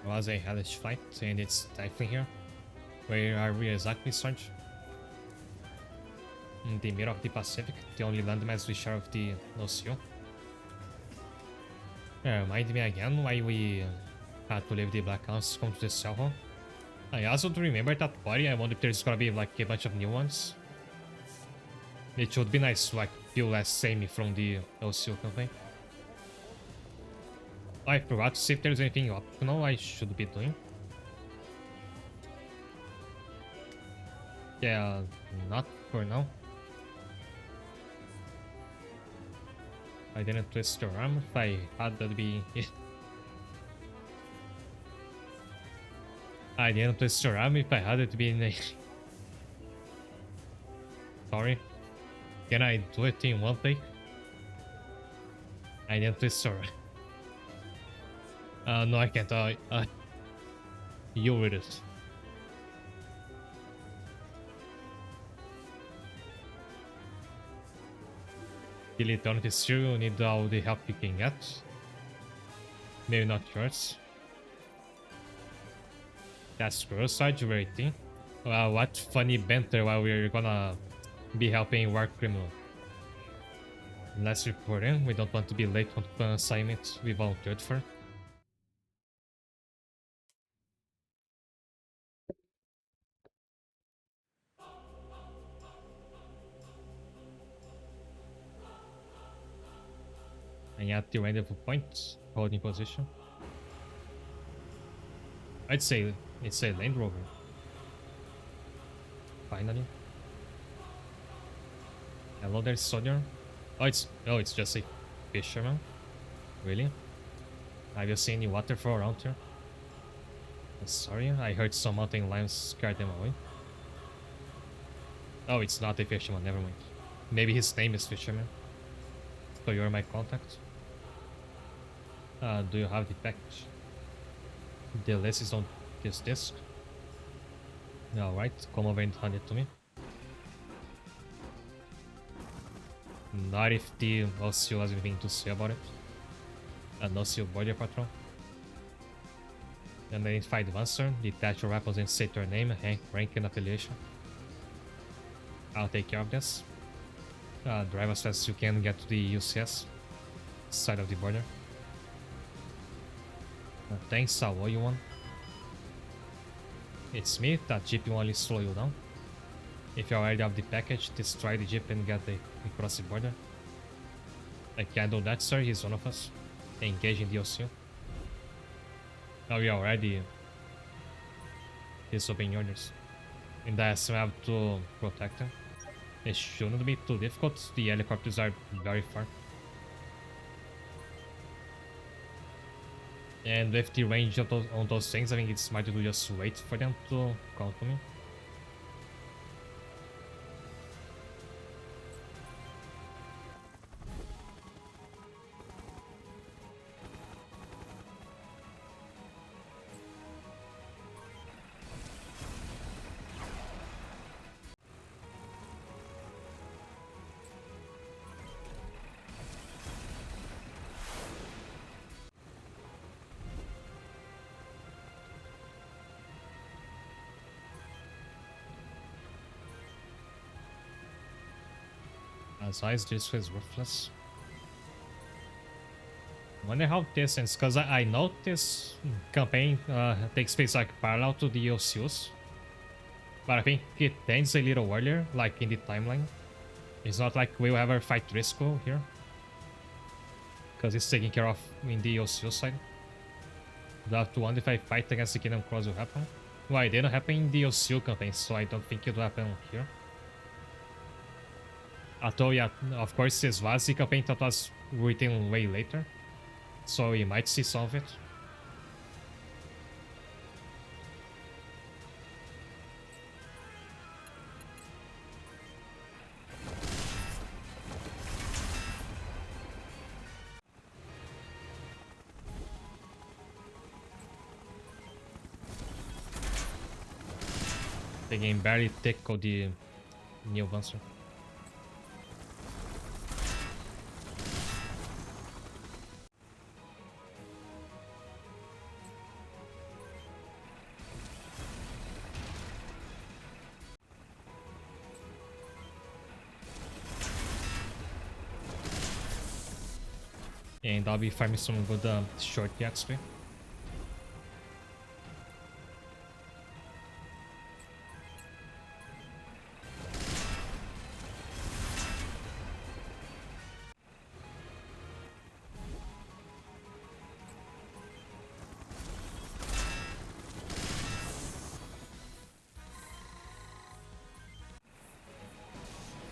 It was a hellish fight, and it's definitely here. Where are we exactly, Sarge? In the middle of the Pacific, the only landmass we share of the Ocean. Remind me again why we had to leave the Black House to come to the cell home. I also do remember that party. I wonder if there's gonna be like a bunch of new ones. It would be nice to like feel less samey from the LCO campaign. I forgot to see if there's anything optional I should be doing. Yeah, not for now. I didn't twist your arm. If I had, that'd be it. I didn't twist your arm. If I had it, be in a... Sorry. Can I do it in one take? I didn't twist your arm. No, I can't. You with it. The eternity still, you need all the help you can get. Maybe not yours. That's gross, side waiting. What funny banter while we're gonna be helping war criminal. Let's report in. We don't want to be late on the assignment we volunteered for. And at the rendezvous point, holding position. I'd say it's a Land Rover. Finally. Hello there, soldier. It's just a fisherman. Really? Have you seen any waterfall around here? Sorry, I heard some mountain lions scared them away. Oh, it's not a fisherman, never mind. Maybe his name is Fisherman. So you're my contact? Do you have the package? The list is on this disc. Alright, come over and hand it to me. Not if the OCO has anything to say about it. An OCO border patrol. Unidentified advancer, detach your weapons and state your name, rank and affiliation. I'll take care of this. Drive as fast as you can get to the UCS side of the border. Thanks, I'll owe you one. It's me, that jeep will only slow you down. If you already have the package, destroy the jeep and get across the border. I can't do that, sir, he's one of us. Engage in the OCU. Now we already disobeying orders. And I assume I have to protect him. It shouldn't be too difficult, the helicopters are very far. And with the range of on those things, I think it's smart to just wait for them to come to me. As eyes, this was worthless. Wonder how this ends, because I know this campaign takes place like parallel to the OCUs. But I think it ends a little earlier, like in the timeline. It's not like we'll ever fight Driscoll here. Because it's taken care of in the OCU side. We'll have to wonder if I fight against the Kingdom Cross will happen. Well, it didn't happen in the OCU campaign, so I don't think it will happen here. Although, yeah, of course, this was the campaign that was written way later. So we might see some of it. The game barely tackled the new monster. And I'll be farming some good short XP.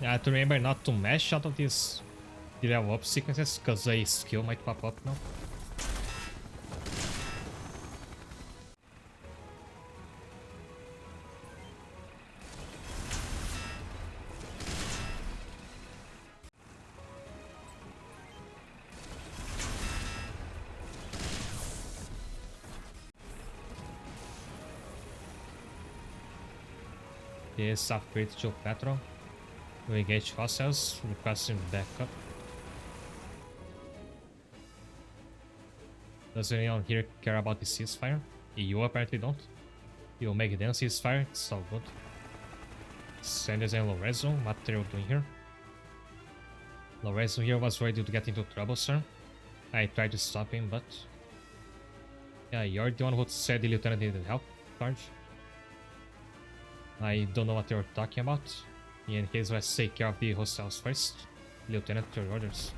Yeah, I have to remember not to mash out of these level up sequences, because a skill might pop up now. This upgrade to Petro. We engage hostiles, requesting backup. Does anyone here care about the ceasefire? You apparently don't. You'll make them ceasefire, it's all good. Sanders and Lorenzo, what are you doing here? Lorenzo here was ready to get into trouble, sir. I tried to stop him, but... Yeah, you're the one who said the lieutenant needed help, Sarge. I don't know what you're talking about. In any case, let's take care of the hostiles first. Lieutenant, your orders.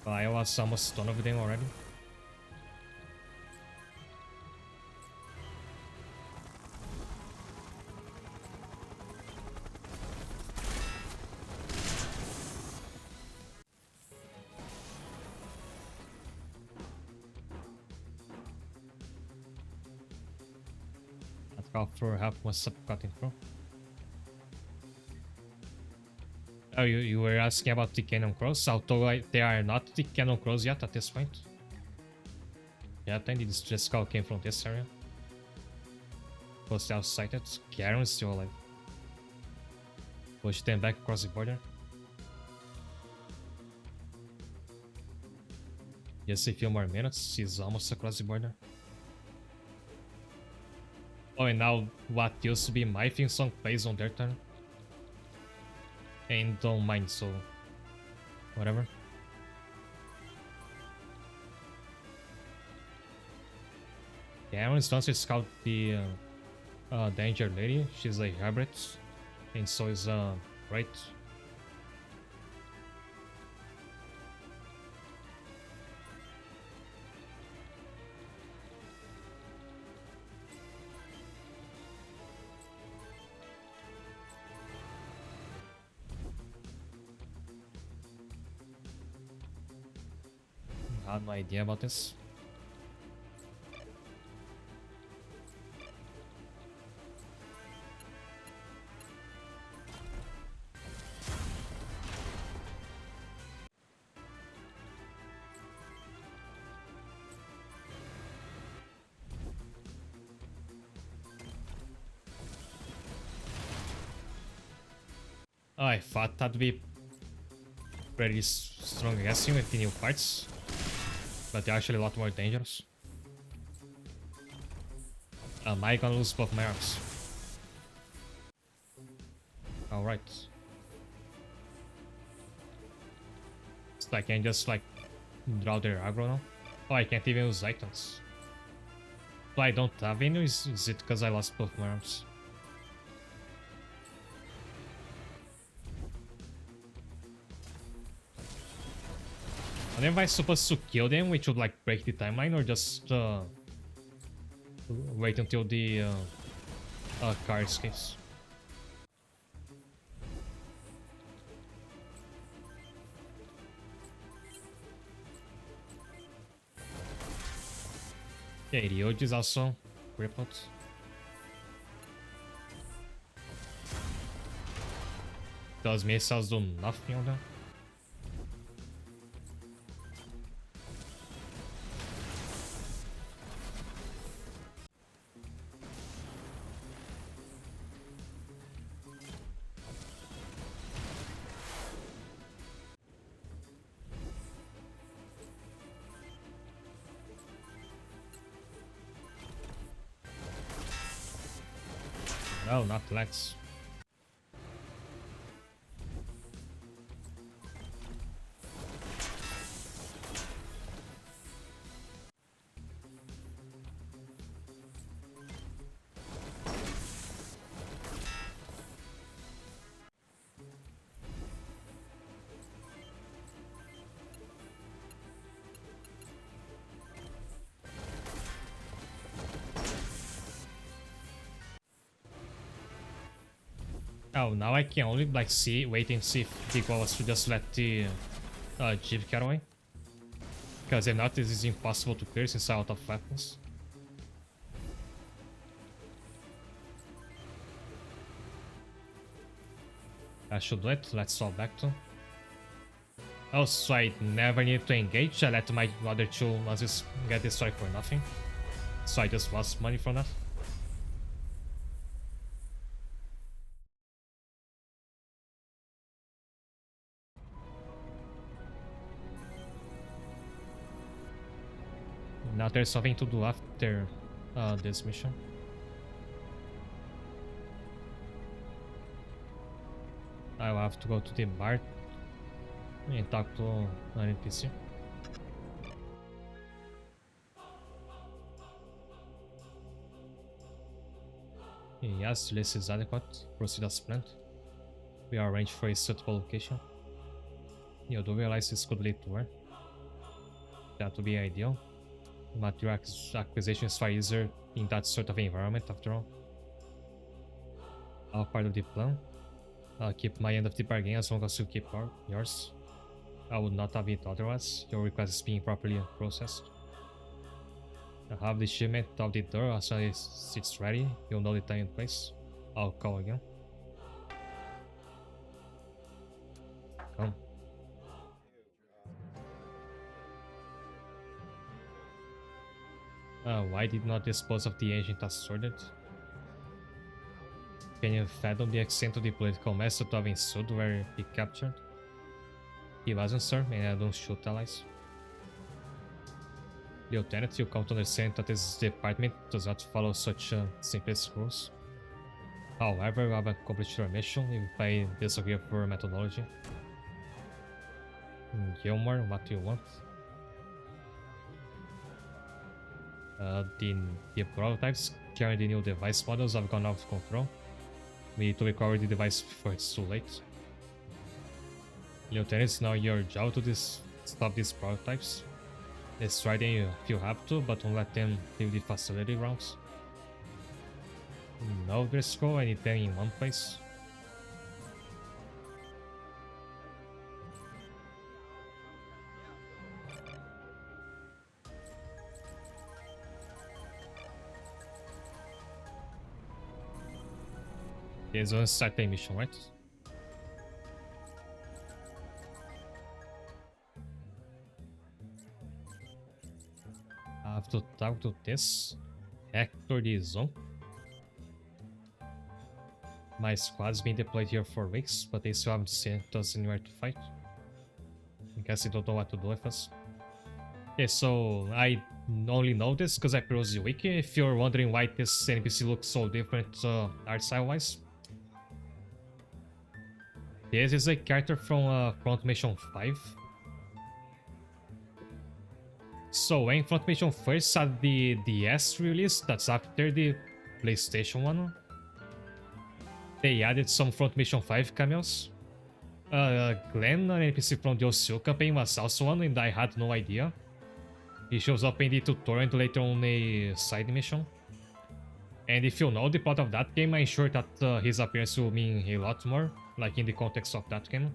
I was almost done with them already. For help was cutting through. Oh, you were asking about the Cannon Crows, although they are not the Cannon Crows yet at this point. Yeah, then the distress call came from this area. Hostile sighted. Karen is still alive. Push them back across the border. Just a few more minutes, she's almost across the border. Oh, and now what used to be my theme song plays on their turn. And don't mind, so... whatever. The Aaron's wants to scout the Danger Lady. She's a hybrid. And so is right. I had no idea about this. Oh, I thought that'd be pretty strong against him with the new parts. But they're actually a lot more dangerous. Am I gonna lose both my arms? Alright. So I can just like draw their aggro now. Oh, I can't even use icons. So I don't have any, is it because I lost both my arms? And am I supposed to kill them, which would like break the timeline, or just wait until the car escapes? Yeah, Ryoji is also crippled. Those missiles do nothing on them. No, not legs. Oh, now I can only like wait and see if the goal was to just let the Jeep get away. Because if not, this is impossible to clear since I'm out of weapons. I should do it. Let's fall back to. Oh, so I never need to engage. I let my other two ones get destroyed for nothing. So I just lost money from that. Now there's something to do after this mission. I will have to go to the bar and talk to an NPC. Yes, list is adequate. Proceed as planned. We are arranged for a suitable location. You do realize this could lead to war. That would be ideal. Material acquisition is far easier in that sort of environment, after all. All part of the plan. I'll keep my end of the bargain as long as you keep yours. I would not have it otherwise. Your request is being properly processed. I have the shipment out the door. As soon as it's ready, you'll know the time and place. I'll call again. Come. Why did not dispose of the agent as sorted? Can you fathom the extent of the political mess that have ensued where he captured? He wasn't, sir, and I don't shoot allies. Lieutenant, you come to understand that this department does not follow such simplest rules. However, we have accomplished our mission if I disagree with your methodology. Gilmore, what do you want? The prototypes carrying the new device models have gone out of control. We need to recover the device before it's too late. Lieutenant, it's now your job to stop these prototypes. Destroy them if you have to, but don't let them leave the facility grounds. No, Driscoll, I need them in one place. There's one start the mission, right? I have to talk to this Hector the Zone. My squad's been deployed here for weeks, but they still haven't sent us anywhere to fight. I guess they don't know what to do with us. Okay, so I only know this because I perused the wiki. If you're wondering why this NPC looks so different art style-wise, this is a character from Front Mission 5. So when Front Mission first had the DS release, that's after the PlayStation one, they added some Front Mission 5 cameos. Glenn, an NPC from the OCO campaign, was also one, and I had no idea. He shows up in the tutorial and later on a side mission. And if you know the plot of that game, I'm sure that his appearance will mean a lot more, like in the context of that game.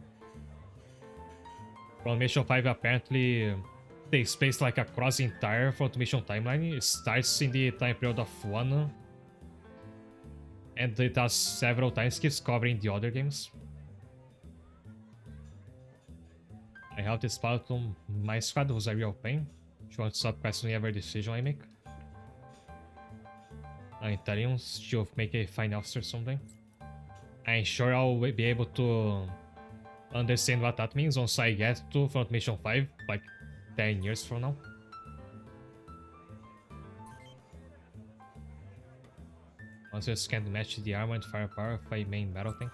Front Mission 5 apparently takes place like across the entire Front Mission timeline. It starts in the time period of 1, and it has several time skips covering the other games. I have this pilot on my squad who's a real pain. She won't stop questioning every decision I make. I'm telling you, she'll make a fine officer someday. I'm sure I'll be able to understand what that means once I get to Front Mission 5, like 10 years from now. Monsters can't match the armor and firepower of a main battle tank.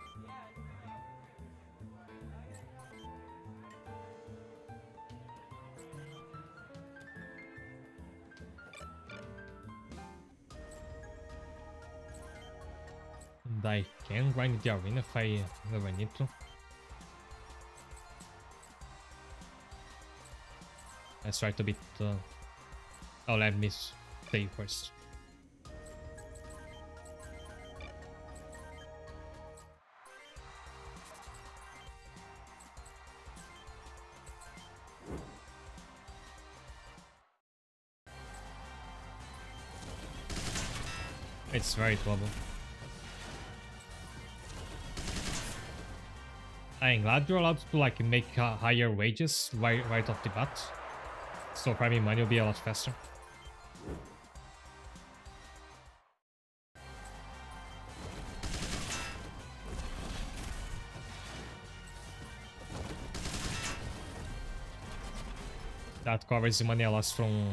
And I can grind the arena if I ever need to. Let's try to beat... oh, let me stay first. It's very doable. I'm glad you're allowed to like make higher wages right off the bat. So farming money will be a lot faster. That covers the money I lost from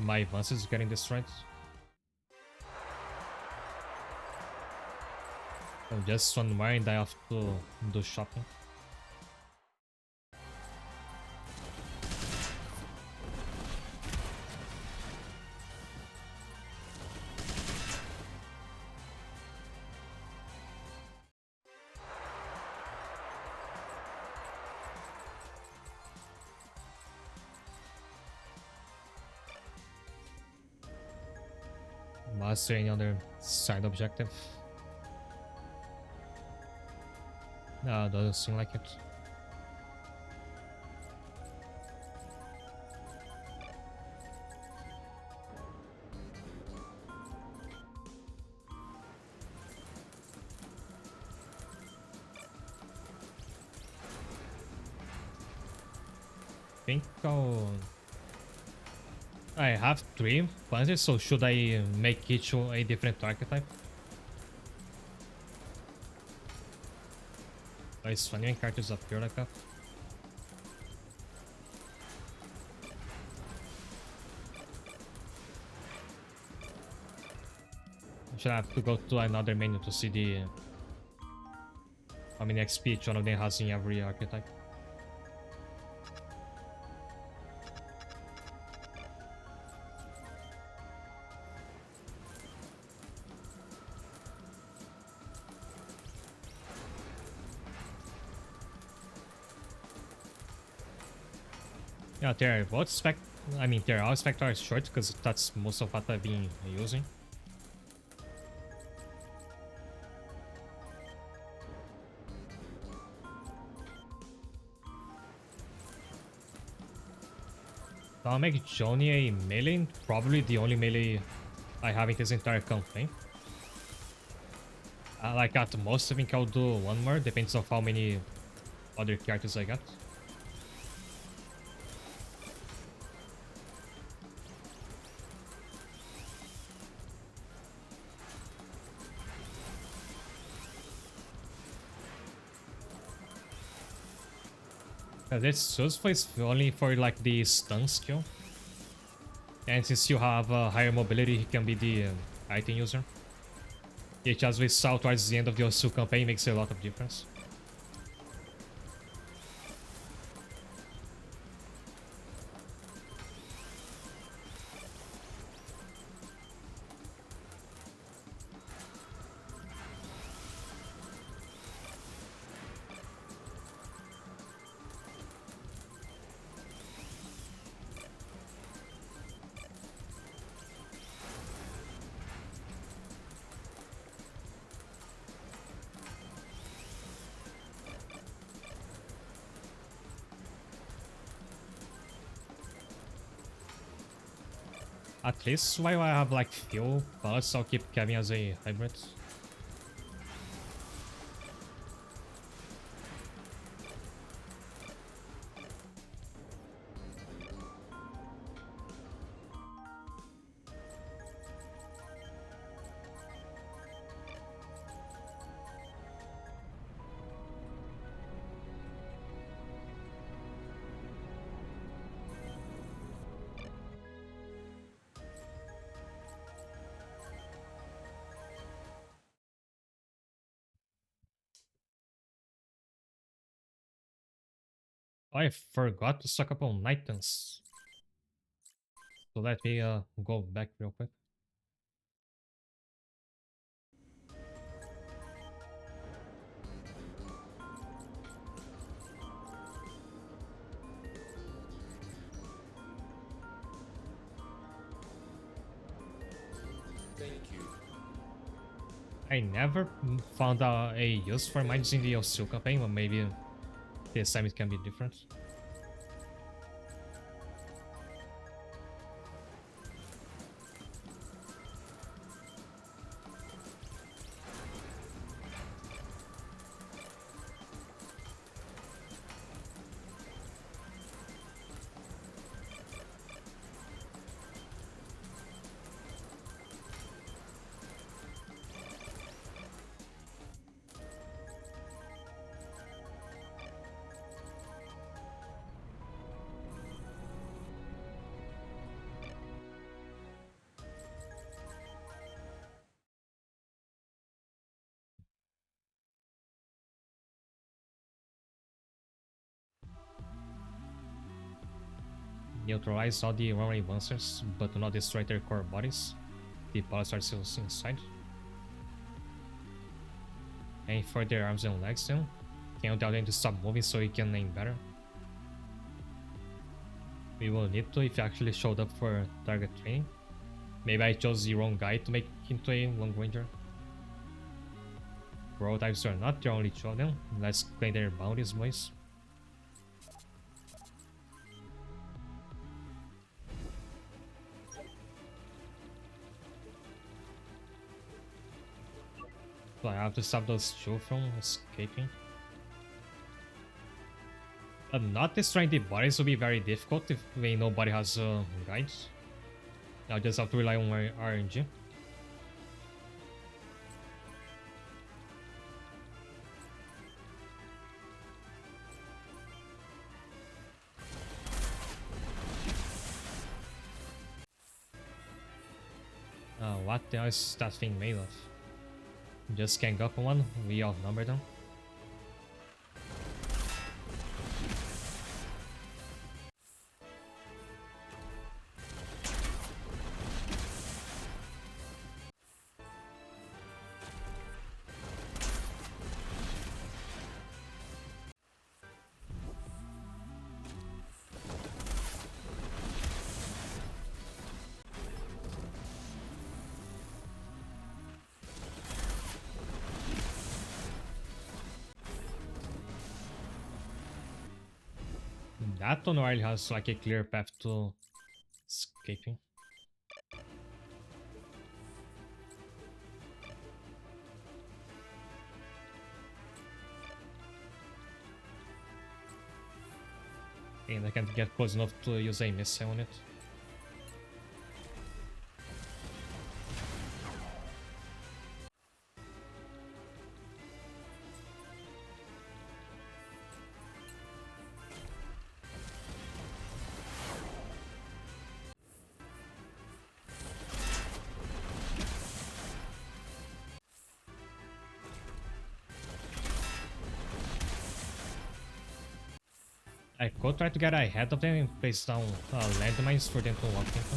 my advances getting destroyed. So just one more and I have to do shopping. Master any other side objective? No, doesn't seem like it. I have 3 panzers, so should I make each a different archetype? It's funny when characters appear like that. I should have to go to another menu to see the how many XP each one of them has in every archetype. Yeah, they're both they're all Spectre short because that's most of what I've been using. So I'll make Johnny a melee, probably the only melee I have in this entire campaign. Like at most, I think I'll do one more, depends on how many other characters I got. This Susfa is only for like the stun skill. And since you have higher mobility, he can be the item user. Which, as we saw towards the end of the Osu campaign, makes a lot of difference. At least while I have like few bullets, I'll keep Kevin as a hybrid. I forgot to stock up on Nitans. So let me go back real quick. I never found a use for mines in the Osu campaign, but maybe this time it can be different. Neutralize all the runaway monsters, but do not destroy their core bodies. The bullets are still inside. And for their arms and legs then, can tell them to stop moving so you can aim better. We will need to if you actually showed up for target training. Maybe I chose the wrong guy to make into a long ranger. Prototypes or not, there are only two of them. Let's claim their bounties, boys. So I have to stop those two from escaping. But not destroying the bodies will be very difficult if nobody has guides. I'll just have to rely on my RNG. What the hell is that thing made of? Just gang up on one, we outnumber them. That one really has like a clear path to escaping. And I can't get close enough to use a missile on it. I could try to get ahead of them and place down landmines for them to walk into.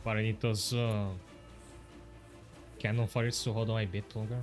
But I need those cannon fires to hold on a bit longer.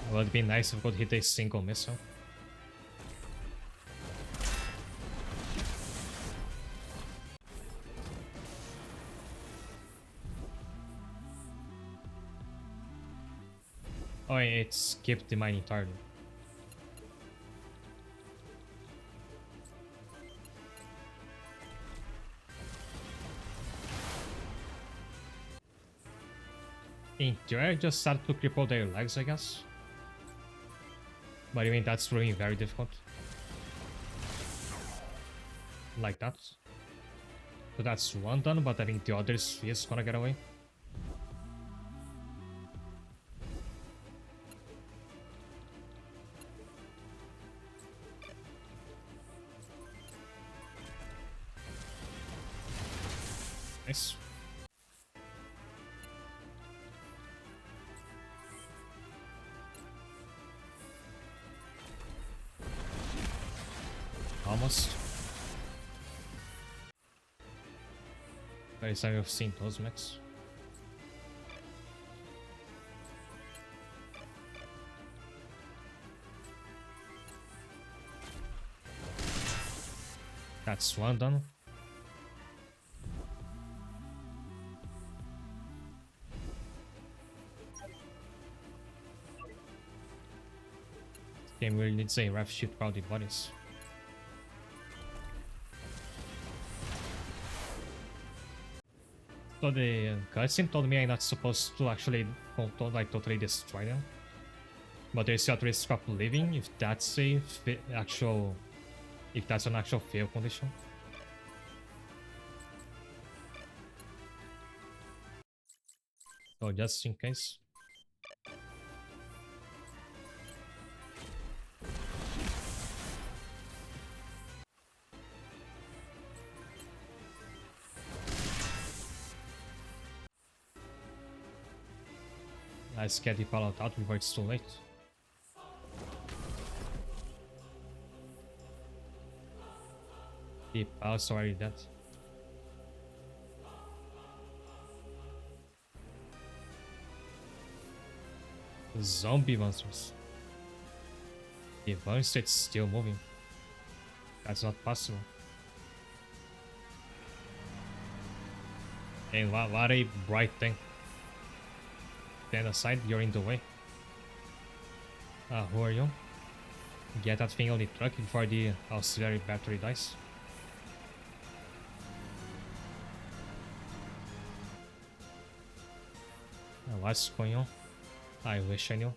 It would be nice if we could hit a single missile. Oh, it skipped the mine entirely. In theory, I just started to cripple their legs, I guess. But I mean, that's really very difficult. Like that. So that's one done, but I think the others is gonna get away. Nice. Almost. Very sorry, I've seen those mechs. That's one done. This game really needs a ref shoot crowded bodies. So the cutscene told me I'm not supposed to actually totally destroy them. But there's still at risk of living if that's a if that's an actual fail condition. So just in case. Let's get the pilot out before it's too late. The pilot's already dead. Zombie monsters. The monster is still moving. That's not possible. And what a bright thing. Stand aside, you're in the way. Who are you? Get that thing on the truck before the auxiliary battery dies. What's going on? I wish I knew.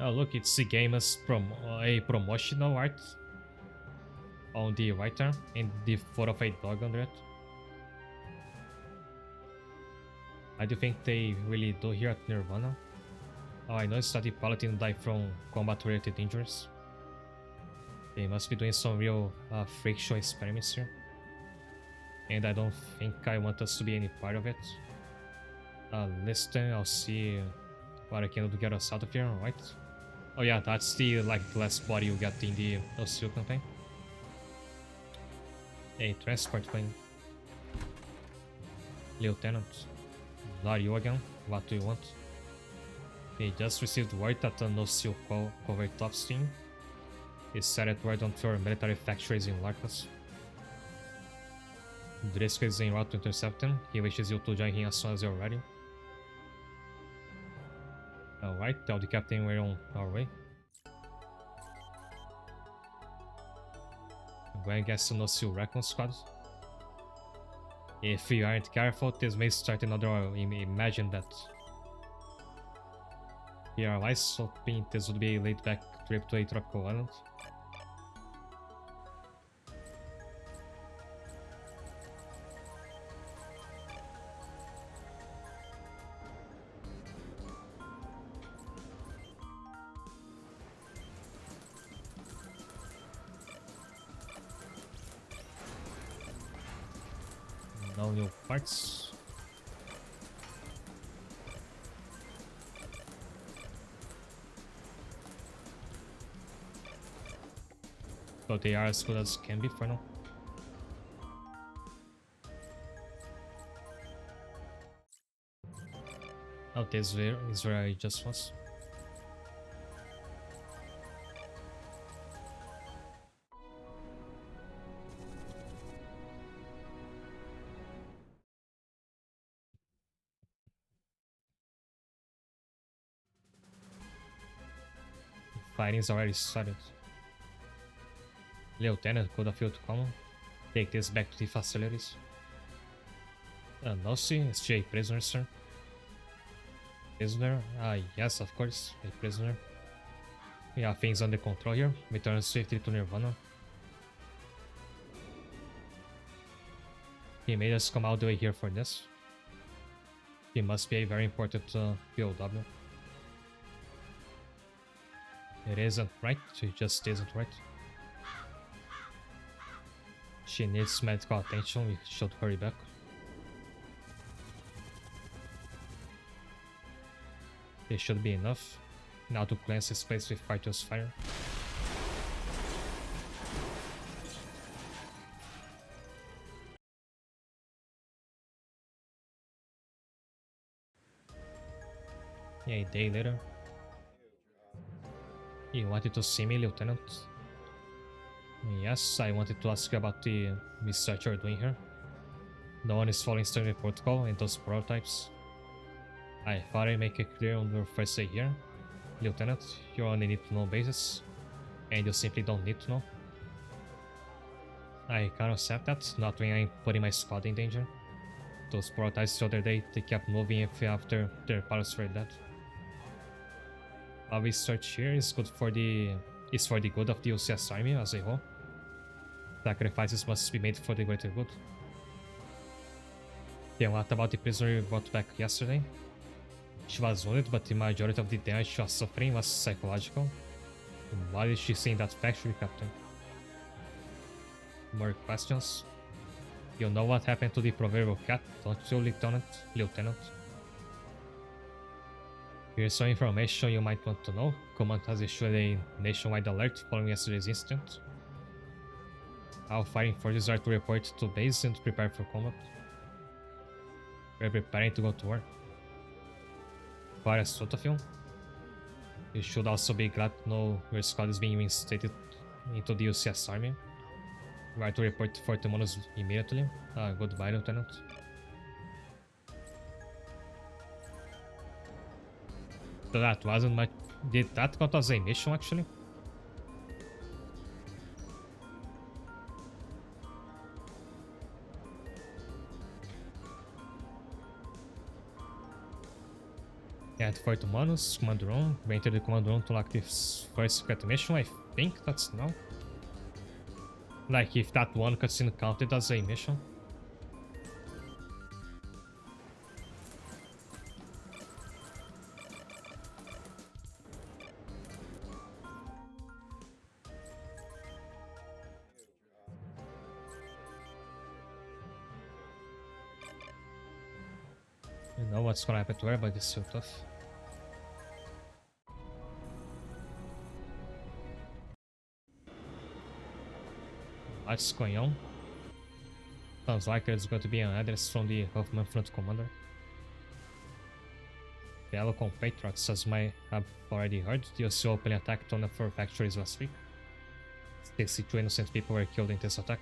Oh look, it's the game's a promotional art on the right arm and the foot of a dog under it. I do think they really do here at Nirvana. Oh, I noticed that the paladin died from combat-related injuries. They must be doing some real freak show experiments here. And I don't think I want us to be any part of it. Listen, I'll see what I can do to get us out of here, right? Oh yeah, that's the last body you get in the Osil campaign. A transport plane. Lieutenant. Not you again? What do you want? Okay, just received word that an Osil covert ops team is set at right onto our military factories in Larcus. Driscoll is en route to intercept him. He wishes you to join him as soon as you're ready. Alright, tell the captain we're on our way. I'm going against no Seal Recon squad. If we aren't careful, this may start another imagine that. We are allies, hoping this would be a laid back trip to a tropical island. No new parts. But they are as good as can be for now. Oh, this is where I just was. Fighting's already started. Lieutenant, could have you to come. Take this back to the facilities. Nossi, is she a prisoner, sir? Prisoner? Yes, of course, a prisoner. We have things under control here. Return swiftly to Nirvana. He made us come all the way here for this. He must be a very important POW. It isn't right, it just isn't right. She needs medical attention, we should hurry back. This should be enough. Now to cleanse this place with Fighters Fire. Yeah, a day later. You wanted to see me, Lieutenant? Yes, I wanted to ask you about the research you're doing here. No one is following standard protocol and those prototypes. I thought I'd make it clear on your first day here. Lieutenant, you're on a need-to-know basis, and you simply don't need to know. I can't accept that, not when I'm putting my squad in danger. Those prototypes the other day, they kept moving after their pilots were dead. Our research here is for the good of the UCS army as a whole. Sacrifices must be made for the greater good. Then what about the prisoner you brought back yesterday? She was wounded, but the majority of the damage she was suffering was psychological. What is she saying that factory, Captain? More questions? You know what happened to the proverbial cat, don't you, Lieutenant? Here's some information you might want to know. Command has issued a nationwide alert following yesterday's incident. All fighting forces are to report to base and prepare for combat. We're preparing to go to war. Quite a sort of you. You should also be glad to know your squad is being reinstated into the UCS army. We are to report to Fort Demonos immediately. Goodbye, Lieutenant. So that wasn't much. Did that count as a mission, actually? At Fort Demonos, command room. We enter the command room to unlock this first secret mission. I think that's now. Like, if that one cutscene counted as a mission. You know what's gonna happen to her, but it's so tough. What's going on? Sounds like there's going to be an address from the Huffman Front Commander. Fellow compatriots, as I have already heard, the UC openly attacked on the 4 factories last week. 62 innocent people were killed in this attack.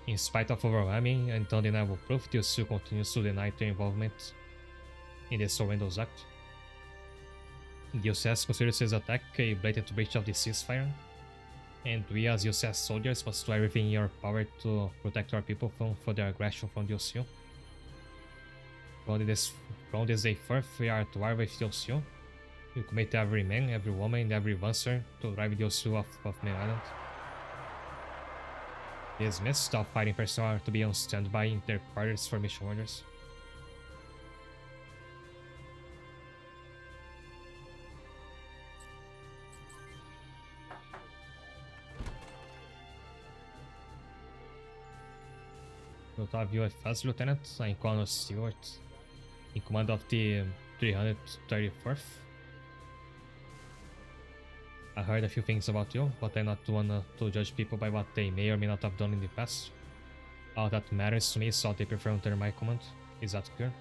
In spite of overwhelming and undeniable proof, the UC continues to deny their involvement in this horrendous act. The UCS considers his attack a blatant breach of the ceasefire, and we as UCS soldiers must do everything in your power to protect our people from further aggression from the OCU. From this day forth, we are at war with the OCU. We commit every man, every woman, and every Avancer to drive the OCU off of Main Island. Dismissed, all fighting personnel are to be on standby in their quarters for mission orders. Total UFS Lieutenant, I'm Colonel Stewart, in command of the 334th. I heard a few things about you, but I'm not one to judge people by what they may or may not have done in the past. All that matters to me is how they perform under my command. Is that clear?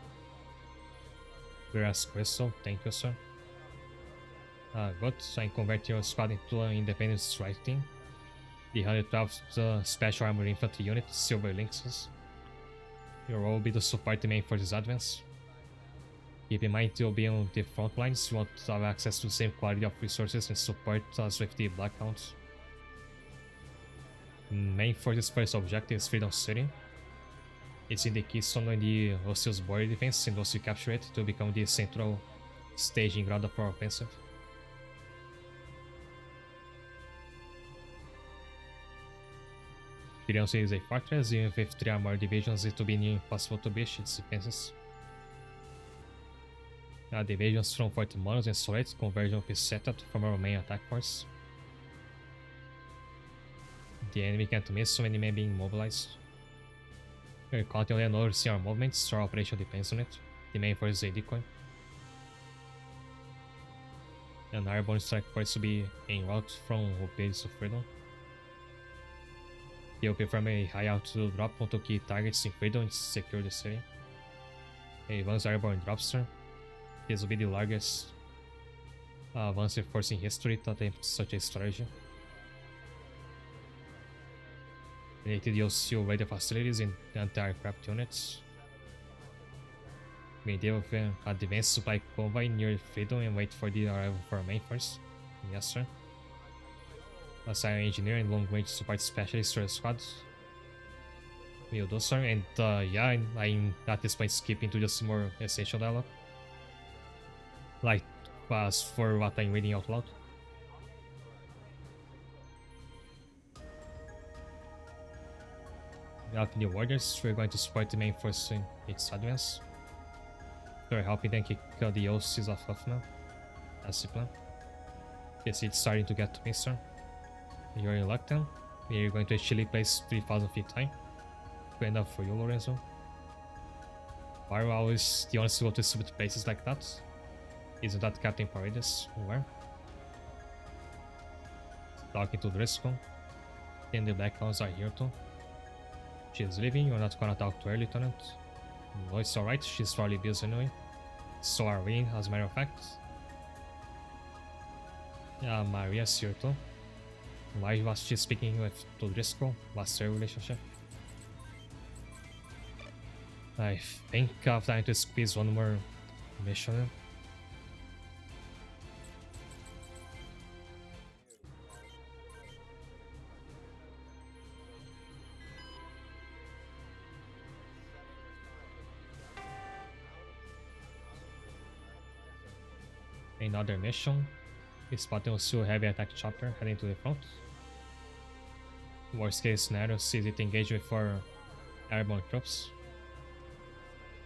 Clear as crystal, thank you, sir. Good, so I convert your squad into an independent strike team. The 112th Special Armored Infantry Unit, Silver Lynxes. Your role will be to support the main forces advance. Keep in mind you'll be on the front lines, you want to have access to the same quality of resources and support as with the Blackhounds. Main forces' first objective is Freedom City. It's in the keystone on the OCU's border defense, and once you capture it, it will become the central staging ground of our offensive. Freedom City is a fortress, even with 3 armored divisions, it will be near impossible to breach its defenses. Divisions from Fort Monos and Solid converge on Piseta to form our main attack force. The enemy can't miss, so many men being mobilized. We're constantly on overseeing our movements, so our operation depends on it. The main force is a decoy. An airborne strike force will be en route from Obedience of Freedom. They will perform a high altitude drop onto key targets in Freedom and secure the city. A Advanced Airborne Dropster. This will be the largest advanced force in history to attempt such a strategy. Related OCU radio facilities and anti-aircraft units. We deal with an advanced supply convoy near Freedom and wait for the arrival for our main force. Yes, sir. Assign an engineer and long-range support specialist to the squad. We'll do, sir. And yeah, I'm at this point skipping to just more essential dialogue. Like, as for what I'm reading out loud. Without new orders, we're going to support the main force in its advance. We're helping them kick the OCs off of now. That's the plan. Yes, it's starting to get to me, sir. You're reluctant. We're going to a chilly place 3,000 feet high. Good enough for you, Lorenzo. Why are we always the ones to go to stupid places like that? Isn't that Captain Paredes? Where? Talking to Driscoll. And the Blackhounds are here too. She's leaving, you're not gonna talk to her, Lieutenant. No, it's alright, she's probably busy anyway. So are we, as a matter of fact. Yeah, Maria's here too. Why was she speaking with Driscoll? What's their relationship? I think I'm trying to squeeze one more mission in. Another mission. We spot an OCU heavy attack chopper heading to the front. Worst case scenario sees it engage with 4 airborne troops.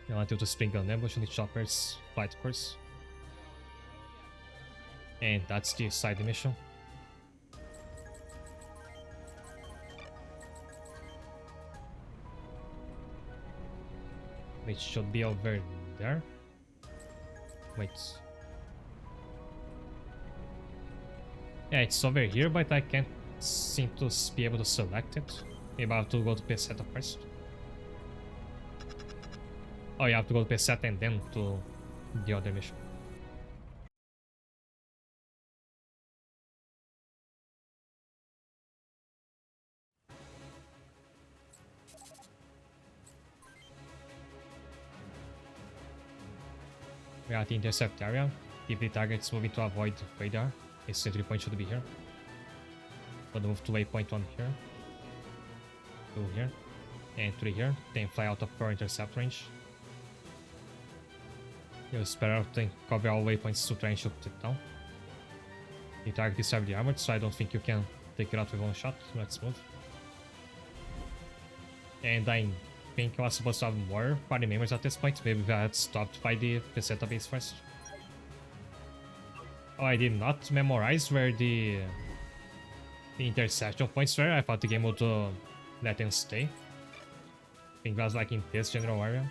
Until to spring an ambush on the chopper's flight course. And that's the side mission. Which should be over there. Wait. Yeah, it's over here, but I can't seem to be able to select it. Maybe I have to go to Peseta first. Oh, you have to go to Peseta and then to the other mission. We are at the intercept area. If the target is moving to avoid radar, his entry point should be here. But move to waypoint 1 here. 2 here. And 3 here. Then fly out of your intercept range. You spread out and cover all waypoints to try and shoot it down. The target is heavily armored, so I don't think you can take it out with one shot. Let's move. And I think I was supposed to have more party members at this point. Maybe I had stopped by the Peseta base first. Oh, I did not memorize where the intersection points were. I thought the game would let them stay. I think that was like in this general area.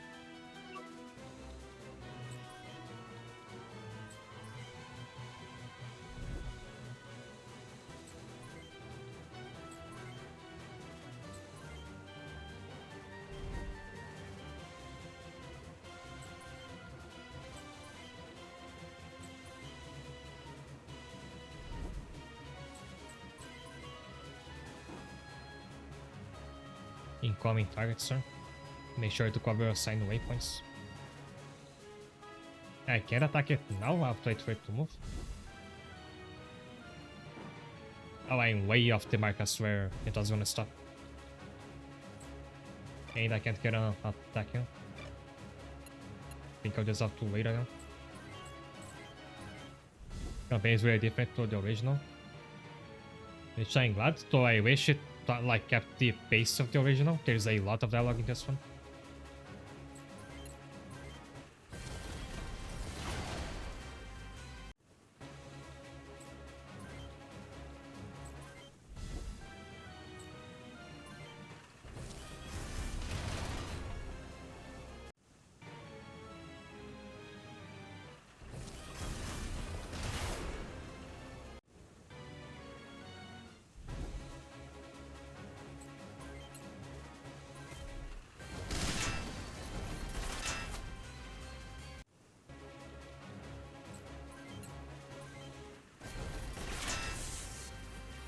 Incoming target, sir. Make sure to cover assigned waypoints. I can't attack it now, I have to wait for it to move. Oh, I'm way off the markers where it was gonna stop. And I can't get an attack here. I think I'll just have to wait again. Campaign is very different to the original. Which I'm glad, though I wish it like kept the pace of the original. There's a lot of dialogue in this one.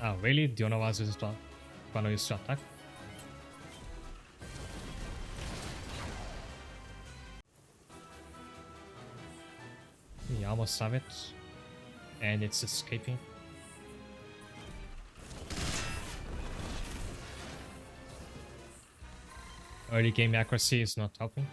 Ah, really? The Ono was used to attack? We almost have it. And it's escaping. Early game accuracy is not helping.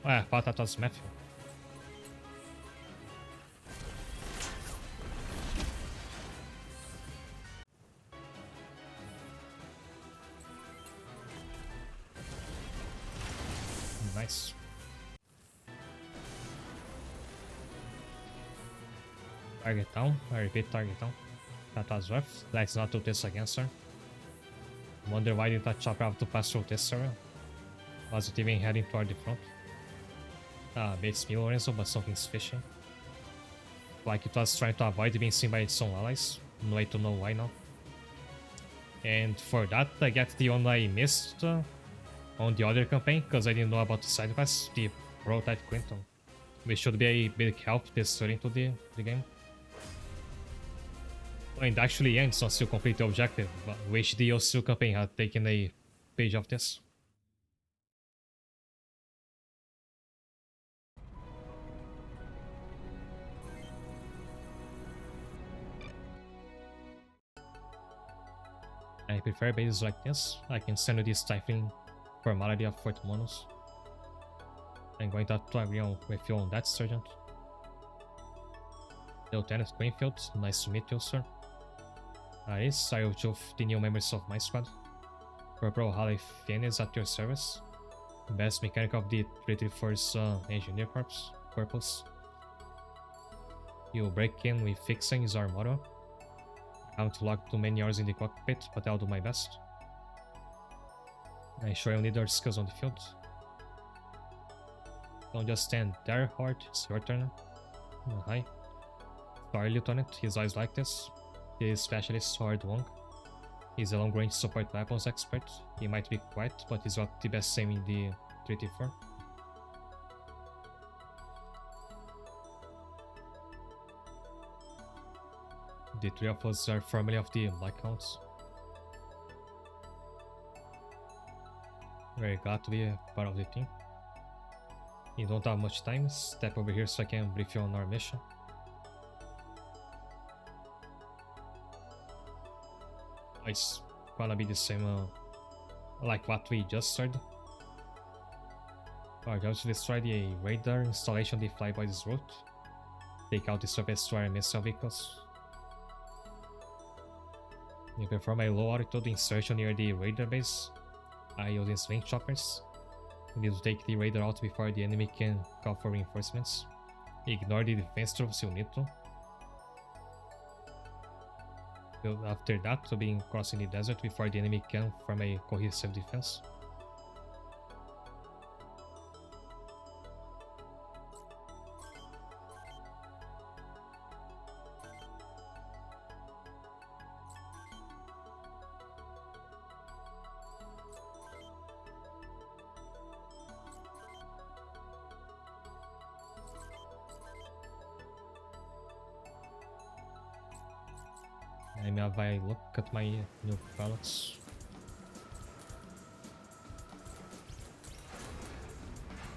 Oh, I thought that was Matthew. Nice. Target down. I repeat, target down. That was rough. Let's not do this again, sir. Wonder why did that chopper have to pass through this area? Was it even heading toward the front? Beats me, Lorenzo, but something's fishy. Like it was trying to avoid being seen by its own allies. No way to know why now. And for that, I get the one I missed on the other campaign, because I didn't know about the side quest, the prototype Quinton. Which should be a big help this early into the game. And actually ends once you complete the objective, but wish the OCU campaign had taken a page of this. I prefer bases like this. I can send you this stifling formality of Fort Monos. I'm going to have to agree with you on that, Sergeant. Lieutenant Greenfield, nice to meet you, sir. Aris, I will choose the new members of my squad. Corporal Halle Fien is at your service. Best mechanic of the 334's Engineer Corpus. You break in with fixing is our motto. I haven't logged too many hours in the cockpit, but I'll do my best. I'm sure you'll need our skills on the field. Don't just stand there, Horde. It's your turn. Hi. Sorry, Lieutenant. He's always like this. The specialist Horde Wong. He's a long-range support weapons expert. He might be quiet, but he's got the best aim in the 3T4. The three of us are formerly of the Black Counts. Very glad to be a part of the team. You don't have much time, step over here so I can brief you on our mission. It's gonna be the same like what we just started. Our job is to destroy the radar installation on the flyboy's route. Take out the surface to our missile vehicles. You perform a low altitude insertion near the radar base using swing choppers. You need to take the radar out before the enemy can call for reinforcements. Ignore the defense troops you need to. After that, to be crossing the desert before the enemy can form a cohesive defense. Let me have a look at my new pilots.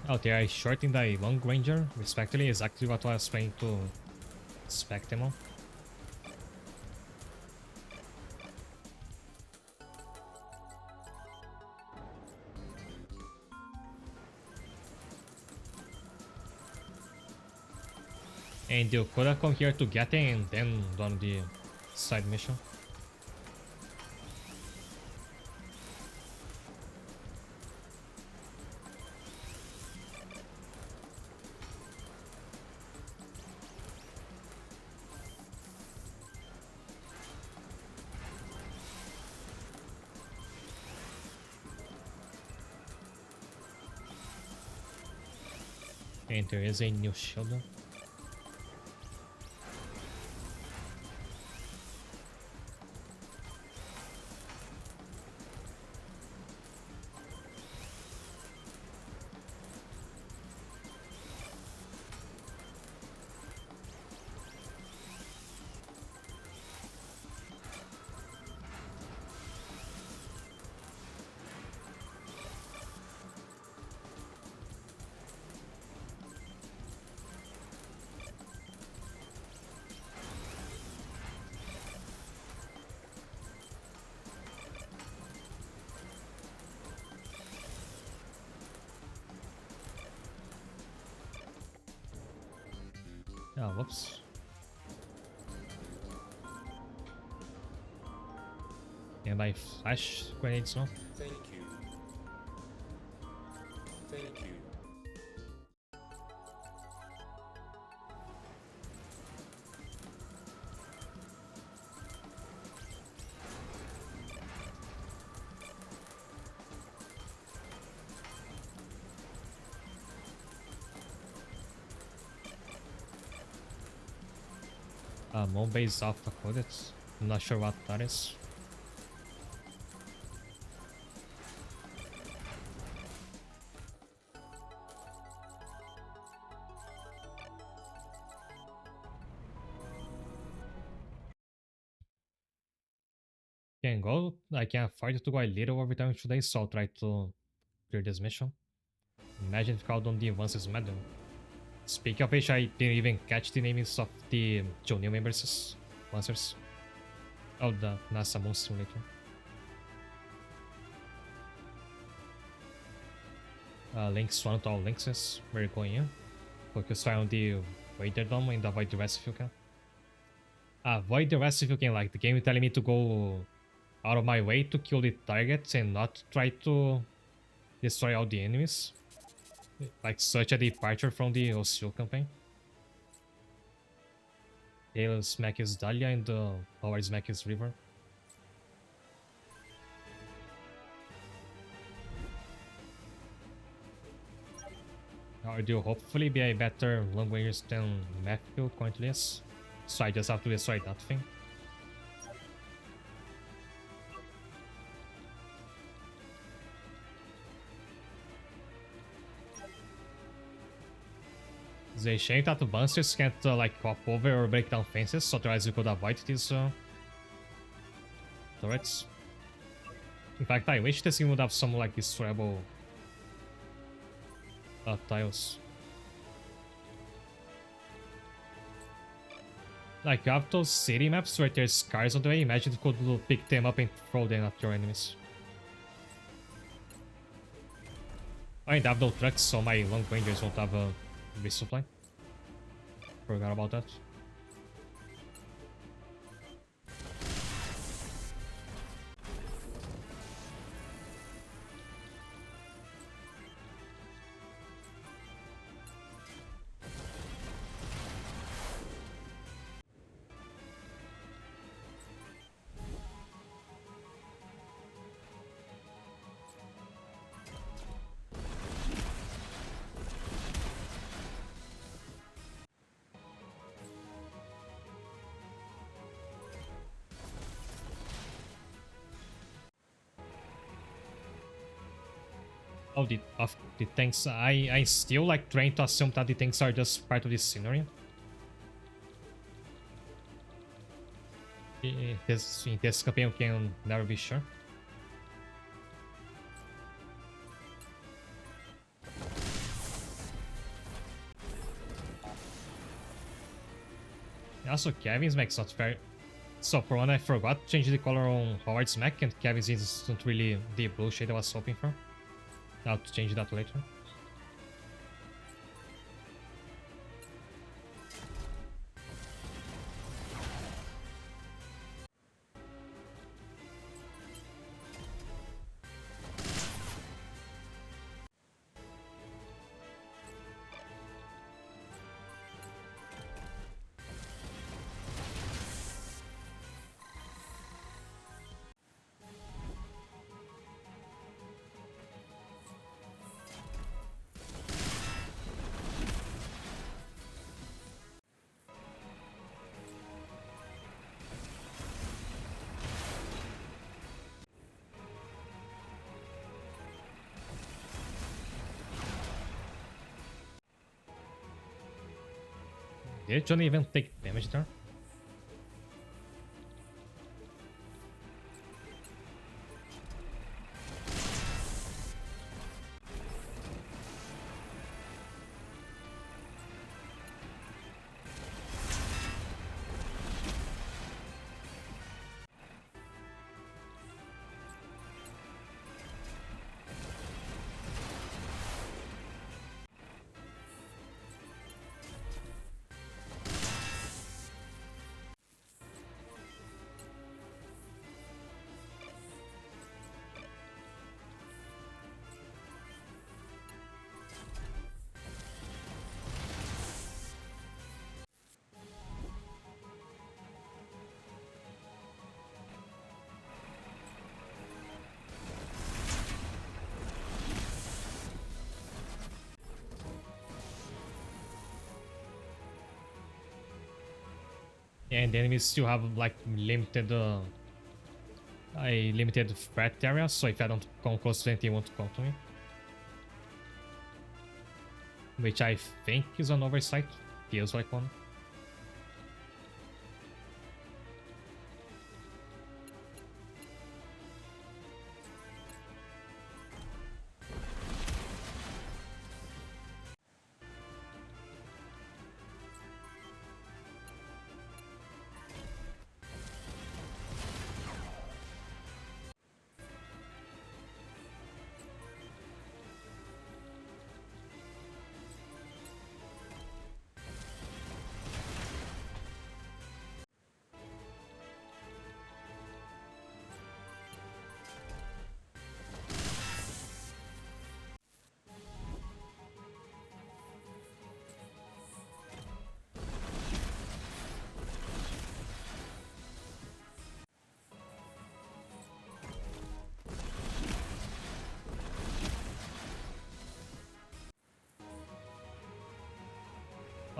Oh, they are short in the long ranger, respectively, exactly what I was trying to spec them on. And you could have come here to get it and then done the side mission. And there is a new shield. Oh, whoops. And I flash grenades now. Thank you. Thank you. Moon-based alpha coded. I'm not sure what that is. Can go. I can afford to go a little overtime today, so I'll try to clear this mission. Imagine if called on the advances medal. Speaking of which, I didn't even catch the names of the two new members. Lancers. Oh, the NASA Moon Simulator. Links 1 to all links. We're going in. Focus fire on the Vader Dome and avoid the rest if you can. Avoid the rest if you can. Like, the game is telling me to go out of my way to kill the targets and not try to destroy all the enemies. Like, such a departure from the OCO campaign. Tail smack is Dahlia and power smack is River. Or do hopefully be a better long range than Matthew currently is. So I just have to destroy that thing. It's a shame that the monsters can't like hop over or break down fences, so otherwise you could avoid these turrets. In fact, I wish this game would have some like destroyable tiles. Like you have those city maps where there's cars on the way. Imagine you could pick them up and throw them at your enemies. I have no trucks, so my long rangers won't have a resupply. Forgot about that. Oh, the tanks. I still like trying to assume that the tanks are just part of the scenery. In this campaign, you can never be sure. Also, Kevin's mech is not very. So for one, I forgot to change the color on Howard's mech, and Kevin's isn't really the blue shade I was hoping for. I'll have to change that later. Did Johnny even take damage there? And the enemies still have like limited a limited threat area, so if I don't come close to anything, it won't come to me. Which I think is an oversight. Feels like one.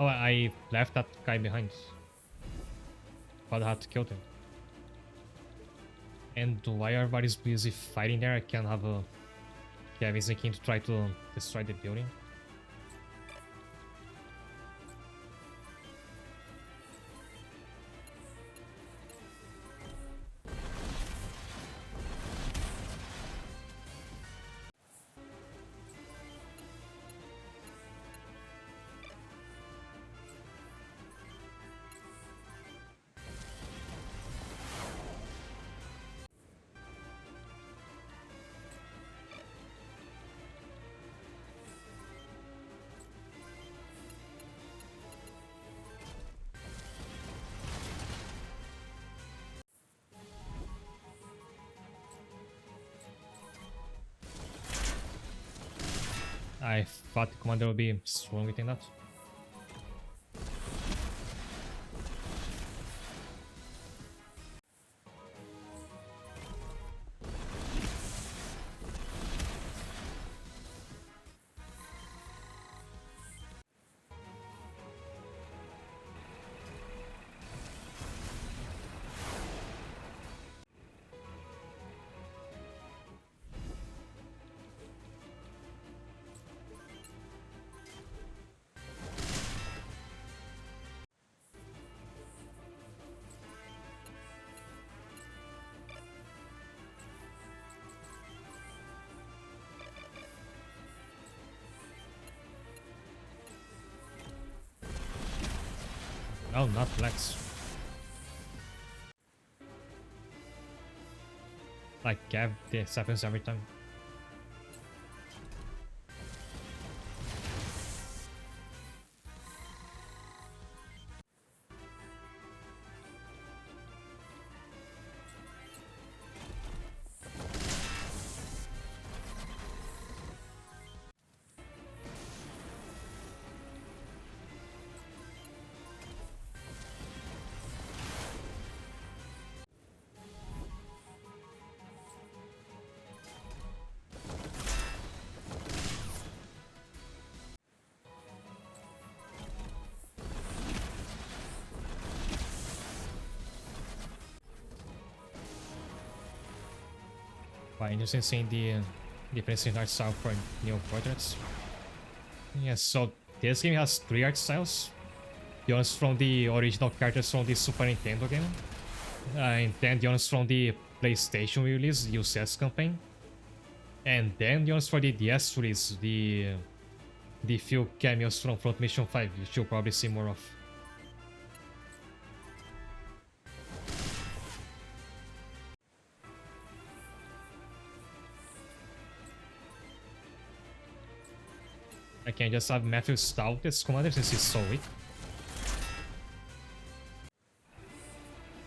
Oh, I left that guy behind. But I had to kill him. And why everybody's busy fighting there? I can have a Kevin sneaking to try to destroy the building. I thought the commander would be stronger than that. No, not flex. Like Gav, this happens every time. Quite interesting seeing the difference in art style for new portraits. Yes, so this game has 3 art styles. The ones from the original characters from the Super Nintendo game. And then the ones from the PlayStation release, the UCS campaign. And then the ones for the DS release, the few cameos from Front Mission 5, which you'll probably see more of. I can just have Matthew Stout as commander since he's so weak.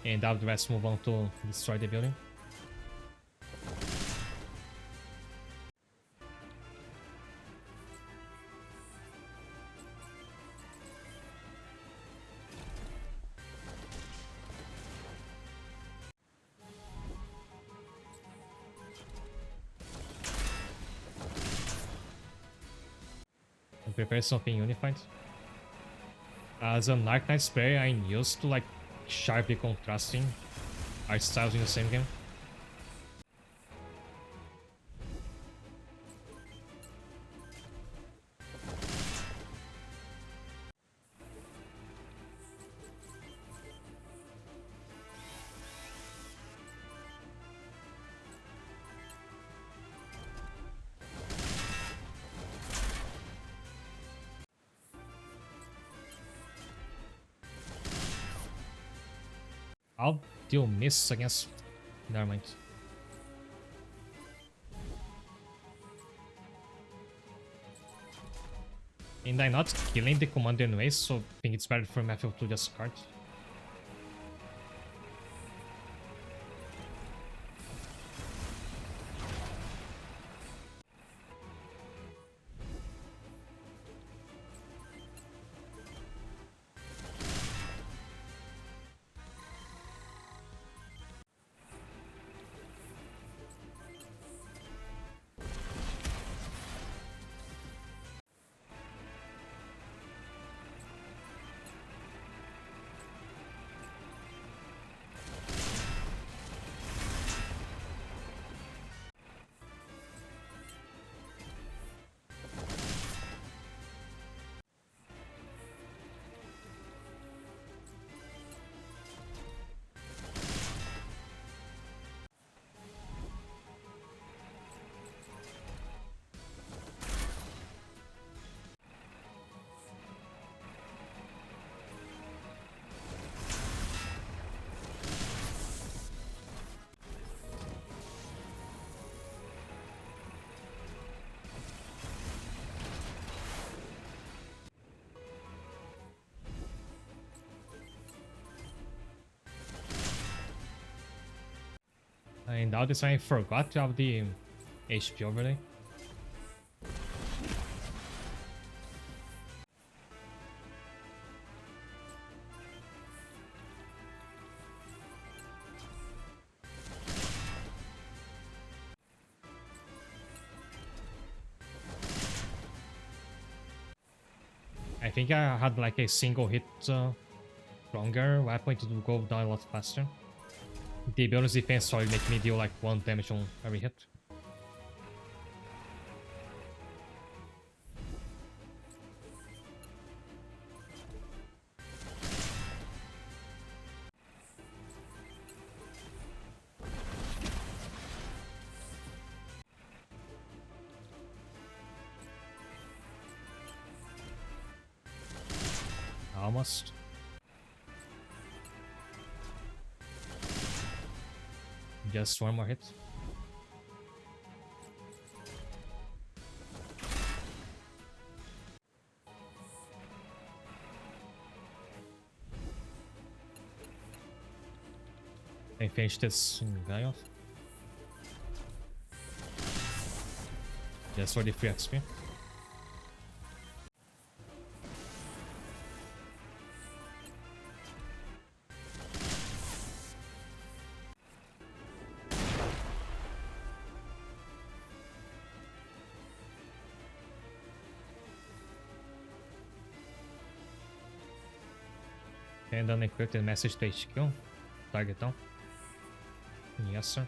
And have the rest move on to destroy the building. And prepare something unified. As an Arcanine player, I'm used to like sharply contrasting art styles in the same game. I'll deal miss against... Never mind. And I'm not killing the commander anyway, so I think it's better for Matthew to just card. And now this I forgot to have the HP overlay. I think I had like a single hit stronger weapon to go down a lot faster. The bonus defense started making me deal like 1 damage on every hit. Almost. Just one more hit. I finish this guy off. Just for the free XP. And then equip the message to HQ. Target down. Yes, sir.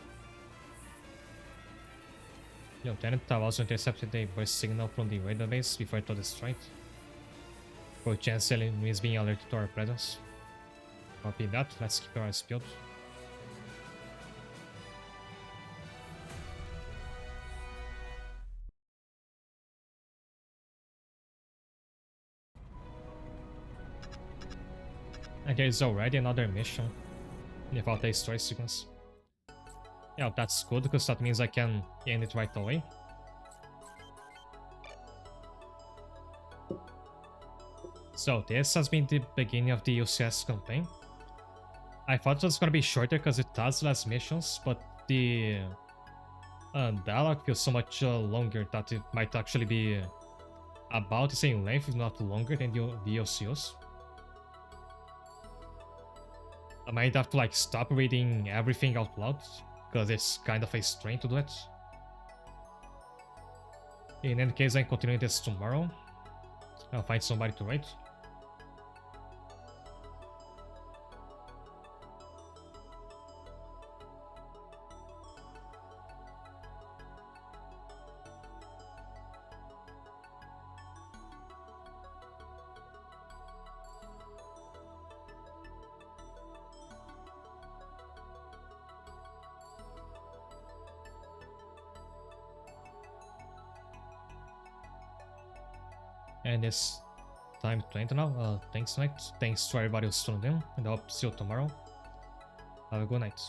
Lieutenant have also intercepted a burst signal from the radar base before it was destroyed. For chance is being alerted to our presence. Copy that, let's keep our eyes peeled. And there is already another mission without a story sequence. Yeah, that's good because that means I can end it right away. So this has been the beginning of the UCS campaign. I thought it was gonna be shorter because it has less missions, but the dialogue feels so much longer that it might actually be about the same length, if not longer, than the OCOs. I might have to like stop reading everything out loud, because it's kind of a strain to do it. In any case, I'm continuing this tomorrow. I'll find somebody to write. And it's time to end now. Thanks, night. Thanks to everybody who's tuned in, and I hope to see you tomorrow. Have a good night.